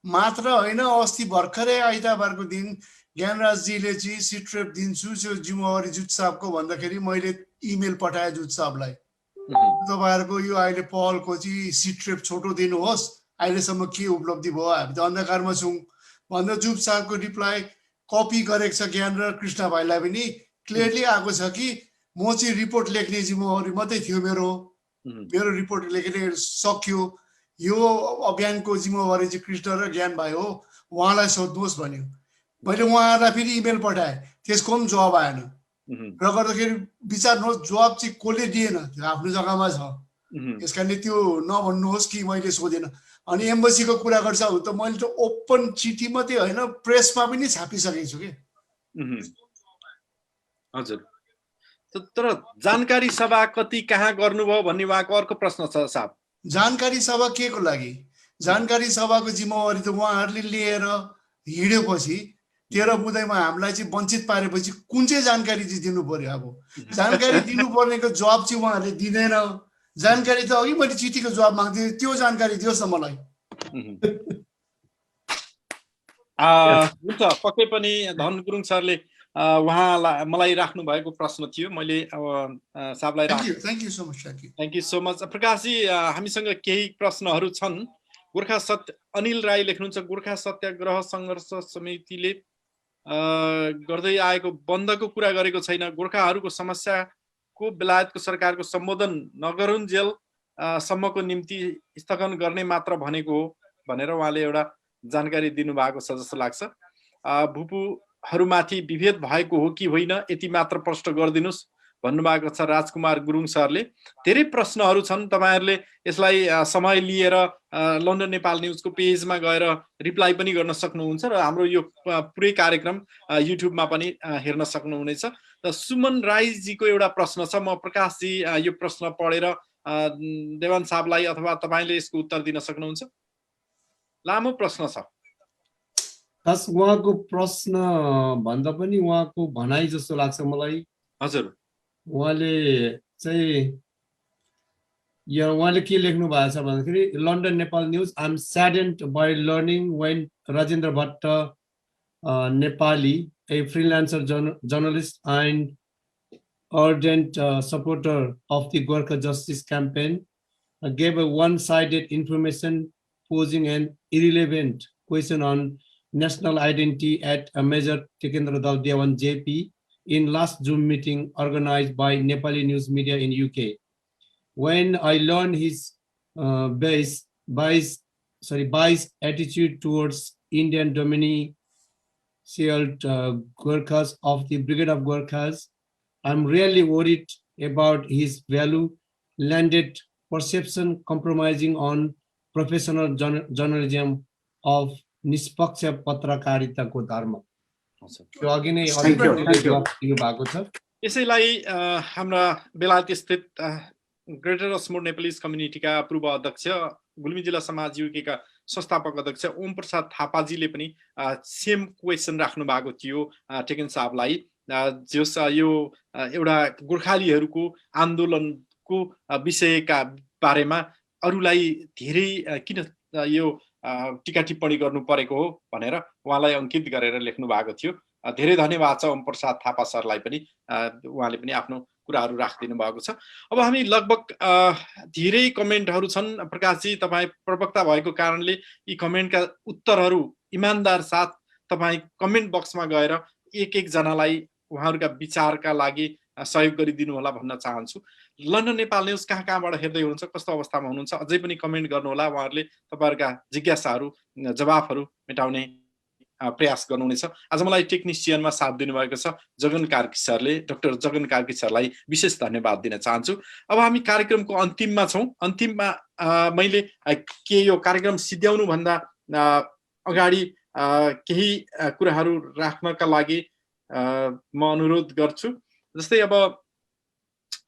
मात्र होइन, अस्ति भर्खरै आइतबारको दिन ज्ञानराजजीले चाहिँ सिट्रेप दिन्छु त्यो जिम्मेवारी जुट साहबको भन्दाखेरि मैले इमेल पठाएँ जुट साहबलाई, तपाईँहरूको यो अहिले पहलको चाहिँ सिट्रेप छोटो दिनुहोस्, अहिलेसम्म के उपलब्धि भयो, हामी त अन्धकारमा छौँ भनेर जुट साहबको रिप्लाई कपी गरेको छ। ज्ञान र कृष्ण भाइलाई पनि क्लियरली आएको छ कि म चाहिँ रिपोर्ट लेख्ने जिम्मेवारी मात्रै थियो मेरो रिपोर्ट लेख्ने सक्यो, यो अभियानको जिम्मेवारी चाहिँ कृष्ण र ज्ञान भाइ हो, उहाँलाई सोध्नुहोस् भन्यो। मैले उहाँहरूलाई फेरि इमेल पठाएँ, त्यसको पनि जवाब आएन। र गर्दाखेरि विचार्नुहोस् जवाब चाहिँ कसले दिएन, त्यो आफ्नो जग्गामा छ। त्यस कारणले त्यो नभन्नुहोस् कि मैले सोधेन। अनि एम्बेसीको कुरा गर्छ भने त मैले त ओपन चिठी मात्रै होइन, प्रेसमा पनि छापिसकेको छु कि।
हजुर, तर जानकारी सभा कति कहाँ गर्नुभयो भन्ने उहाँको अर्को प्रश्न छ साहब।
जानकारी सभा के को लागि? जानकारी सभाको जिम्मेवारी त उहाँहरूले लिएर हिँडेपछि 13 बुँदैमा हामीलाई चाहिँ वञ्चित पारेपछि कुन चाहिँ जानकारी चाहिँ दिनु पर्यो? अब जानकारी दिनुपर्नेको जवाब चाहिँ उहाँहरूले दिँदैन। जानकारी त अघि मैले चिठीको जवाब माग्दिएँ, त्यो जानकारी दियोस् न मलाई।
हुन्छ, पक्कै पनि धन गुरुङ सरले उहाँलाई मलाई राख्नु भएको प्रश्न थियो, मैले साहबलाई
थ्याङ्क यू सो मच।
प्रकाशजी, हामीसँग केही प्रश्नहरू छन्। अनिल राई लेख्नुहुन्छ, गोर्खा सत्याग्रह सङ्घर्ष समितिले गर्दै आएको बन्दको कुरा गरेको छैन, गोर्खाहरूको समस्याको बेलायतको सरकारको सम्बोधन नगरुन्जेल सम्मको निम्ति स्थगन गर्ने मात्र भनेको हो भनेर उहाँले एउटा जानकारी दिनुभएको छ जस्तो लाग्छ। भूपुहरूमाथि विभेद भएको हो कि होइन यति मात्र प्रश्न गरिदिनुहोस् भन्नुभएको छ राजकुमार गुरुङ सरले। धेरै प्रश्नहरू छन्, तपाईँहरूले यसलाई समय लिएर लन्डन नेपाल न्युजको पेजमा गएर रिप्लाई पनि गर्न सक्नुहुन्छ र हाम्रो यो पुरै कार्यक्रम युट्युबमा पनि हेर्न सक्नुहुनेछ। र सुमन राईजीको एउटा प्रश्न छ, म प्रकाशजी यो प्रश्न पढेर देवान साहबलाई अथवा तपाईँले यसको उत्तर दिन सक्नुहुन्छ। लामो प्रश्न छ।
खास उहाँको प्रश्न भन्दा पनि उहाँको भनाइ जस्तो लाग्छ मलाई।
हजुर,
उहाँले चाहिँ यहाँ उहाँले के लेख्नु भएको छ भन्दाखेरि London Nepal news I am saddened by learning when Rajendra Bhatt Nepali a freelancer journalist and ardent supporter of the Gorkha Justice Campaign, gave a one-sided information posing an irrelevant question on national identity at a major Tikendra Dal Dewan JP in last Zoom meeting organized by Nepali news media in UK. When I learned his biased attitude towards Indian dominion Gorkhas of the Brigade of Gorkhas, I'm really worried about his value-landed perception compromising on professional journalism of निष्पक्ष पत्रकारिताको धर्म। यो अघि नै यो भएको छ।
यसैलाई हाम्रा बेलायत स्थित ग्रेटर अस्मोर नेपालीज कम्युनिटीका पूर्व अध्यक्ष गुल्मी जिल्ला समाज युकेका संस्थापक अध्यक्ष ओम प्रसाद थापाजीले पनि सेम क्वेसन राख्नु भएको थियो टेकेन साहबलाई, जस यो एउटा गोर्खालीहरूको आन्दोलनको विषयका बारेमा अरूलाई धेरै किन यो टीका टिप्पणी गर्नु परेको हो भनेर उहाँलाई अंकित गरेर लेख्नु भएको थियो। धेरै धन्यवाद छ ओम प्रसाद थापा सरलाई पनि, उहाँले पनि आफ्नो कुराहरू राखिदिनु भएको छ। अब हामी लगभग धेरै कमेन्टहरू छन्। प्रकाशजी, तपाईँ प्रवक्ता भएको कारणले यी कमेन्टका उत्तरहरू इमानदार साथ तपाईँ कमेन्ट बक्समा गएर एक जनालाई उहाँहरूका विचारका लागि सहयोग गरिदिनु होला भन्न चाहन्छु। लन्डन नेपाल न्युज कहाँबाट हेर्दै हुनुहुन्छ, कस्तो अवस्थामा हुनुहुन्छ, अझै पनि कमेन्ट गर्नुहोला। उहाँहरूले तपाईँहरूका जिज्ञासाहरू जवाफहरू मेटाउने प्रयास गर्नुहुनेछ। आज मलाई टेक्निसियनमा साथ दिनुभएको छ जगन कार्की सरले, डाक्टर जगन कार्की सरलाई विशेष धन्यवाद दिन चाहन्छु। अब हामी कार्यक्रमको अन्तिममा छौँ। अन्तिममा मैले के यो कार्यक्रम सिद्ध्याउनु भन्दा अगाडि केही कुराहरू राख्नका लागि म अनुरोध गर्छु। जस्तै अब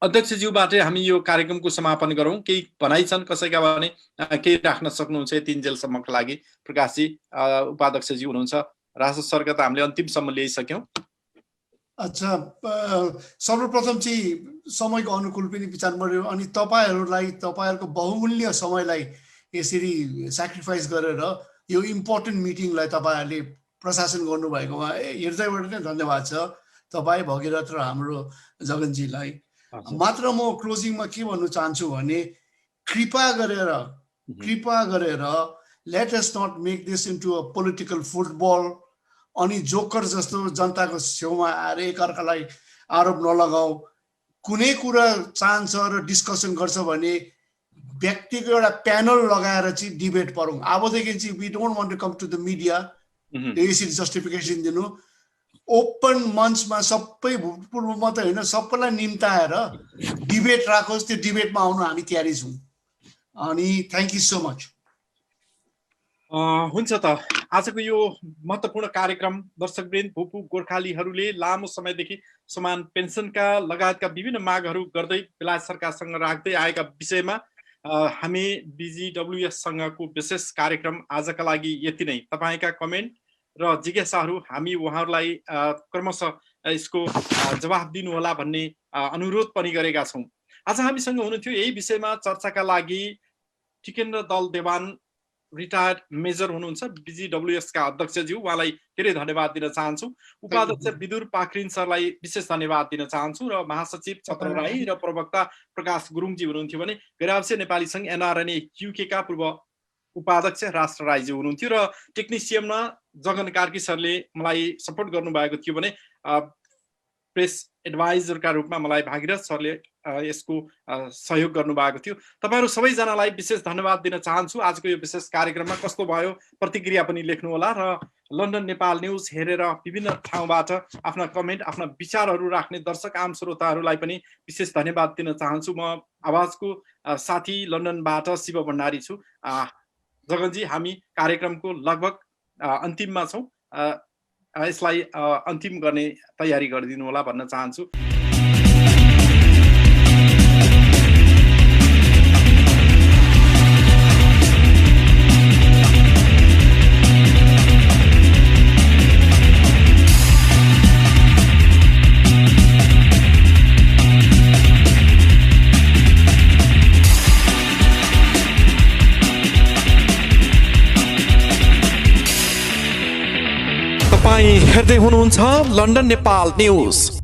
अध्यक्षज्यूबाटै हामी यो कार्यक्रमको समापन गरौँ। केही भनाइ छन् कसैका भने केही राख्न सक्नुहुन्छ यतिन्जेलसम्मको लागि? प्रकाशजी उपाध्यक्षज्यू हुनुहुन्छ, राजस्व सरका त हामीले अन्तिमसम्म ल्याइसक्यौँ।
अच्छा, सर्वप्रथम चाहिँ समयको अनुकूल पनि विचार गर्यो अनि तपाईँहरूको बहुमूल्य समयलाई यसरी सेक्रिफाइस गरेर यो इम्पोर्टेन्ट मिटिङलाई तपाईँहरूले प्रशासन गर्नुभएकोमा हृदयबाट नै धन्यवाद छ तपाईँ, भगीरथ र हाम्रो जगनजीलाई। मात्र म क्लोजिङमा के भन्नु चाहन्छु भने कृपा गरेर let us not make this into a political football. अनि जोकर जस्तो जनताको छेउमा आएर एकअर्कालाई आरोप नलगाऊ। कुनै कुरा चाहन्छ र डिस्कसन गर्छ भने व्यक्तिको एउटा प्यानल लगाएर चाहिँ डिबेट गरौँ। अबदेखि चाहिँ we don't want to come to the media यसरी जस्टिफिकेसन दिनु। ओपन मञ्चमा सबै भूतपूर्वमा त होइन, सबैलाई निम्ताएर डिबेट राखोस्। त्यो डिबेटमा आउनु हामी तयारी छौँ। अनि थ्याङ्क यू सो मच।
हुन्छ त आजको यो महत्त्वपूर्ण कार्यक्रम दर्शकवृन्द, भूपू गोर्खालीहरूले लामो समयदेखि समान पेन्सनका लगायतका विभिन्न मागहरू गर्दै बेलायत सरकारसँग राख्दै आएका विषयमा हामी BGWSसँगको विशेष कार्यक्रम आजका लागि यति नै। तपाईँका कमेन्ट र जिज्ञासाहरू हामी उहाँहरूलाई क्रमशः यसको जवाफ दिनुहोला भन्ने अनुरोध पनि गरेका छौँ। आज हामीसँग हुनुहुन्थ्यो यही विषयमा चर्चाका लागि टिकेन्द्र दल देवान, रिटायर्ड मेजर हुनुहुन्छ, BGWSका अध्यक्षज्यू, उहाँलाई धेरै धन्यवाद दिन चाहन्छु। उपाध्यक्ष विदुर पाखरिन सरलाई विशेष धन्यवाद दिन चाहन्छु र महासचिव छत्र राई र प्रवक्ता प्रकाश गुरुङजी हुनुहुन्थ्यो भने गैरावश्य नेपाली संघ NRNA UK का पूर्व उपाध्यक्ष राष्ट्र राईजी हुनुहुन्थ्यो र टेक्निसियनमा जगन कार्की सरले मलाई सपोर्ट गर्नुभएको थियो भने प्रेस एडभाइजरका रूपमा मलाई भागीरथ सरले यसको सहयोग गर्नुभएको थियो। तपाईँहरू सबैजनालाई विशेष धन्यवाद दिन चाहन्छु। आजको यो विशेष कार्यक्रममा कस्तो भयो प्रतिक्रिया पनि लेख्नुहोला र लन्डन नेपाल न्युज हेरेर विभिन्न ठाउँबाट आफ्ना कमेन्ट, आफ्ना विचारहरू राख्ने दर्शक आम श्रोताहरूलाई पनि विशेष धन्यवाद दिन चाहन्छु। म आवाजको साथी लन्डनबाट शिव भण्डारी छु। जगनजी, हामी कार्यक्रमको लगभग अन्तिममा छौँ। यसलाई अन्तिम गर्ने तयारी गरिदिनु होला भन्न चाहन्छु। तपाईं हेर्दै हुनुहुन्छ लन्डन नेपाल न्युज।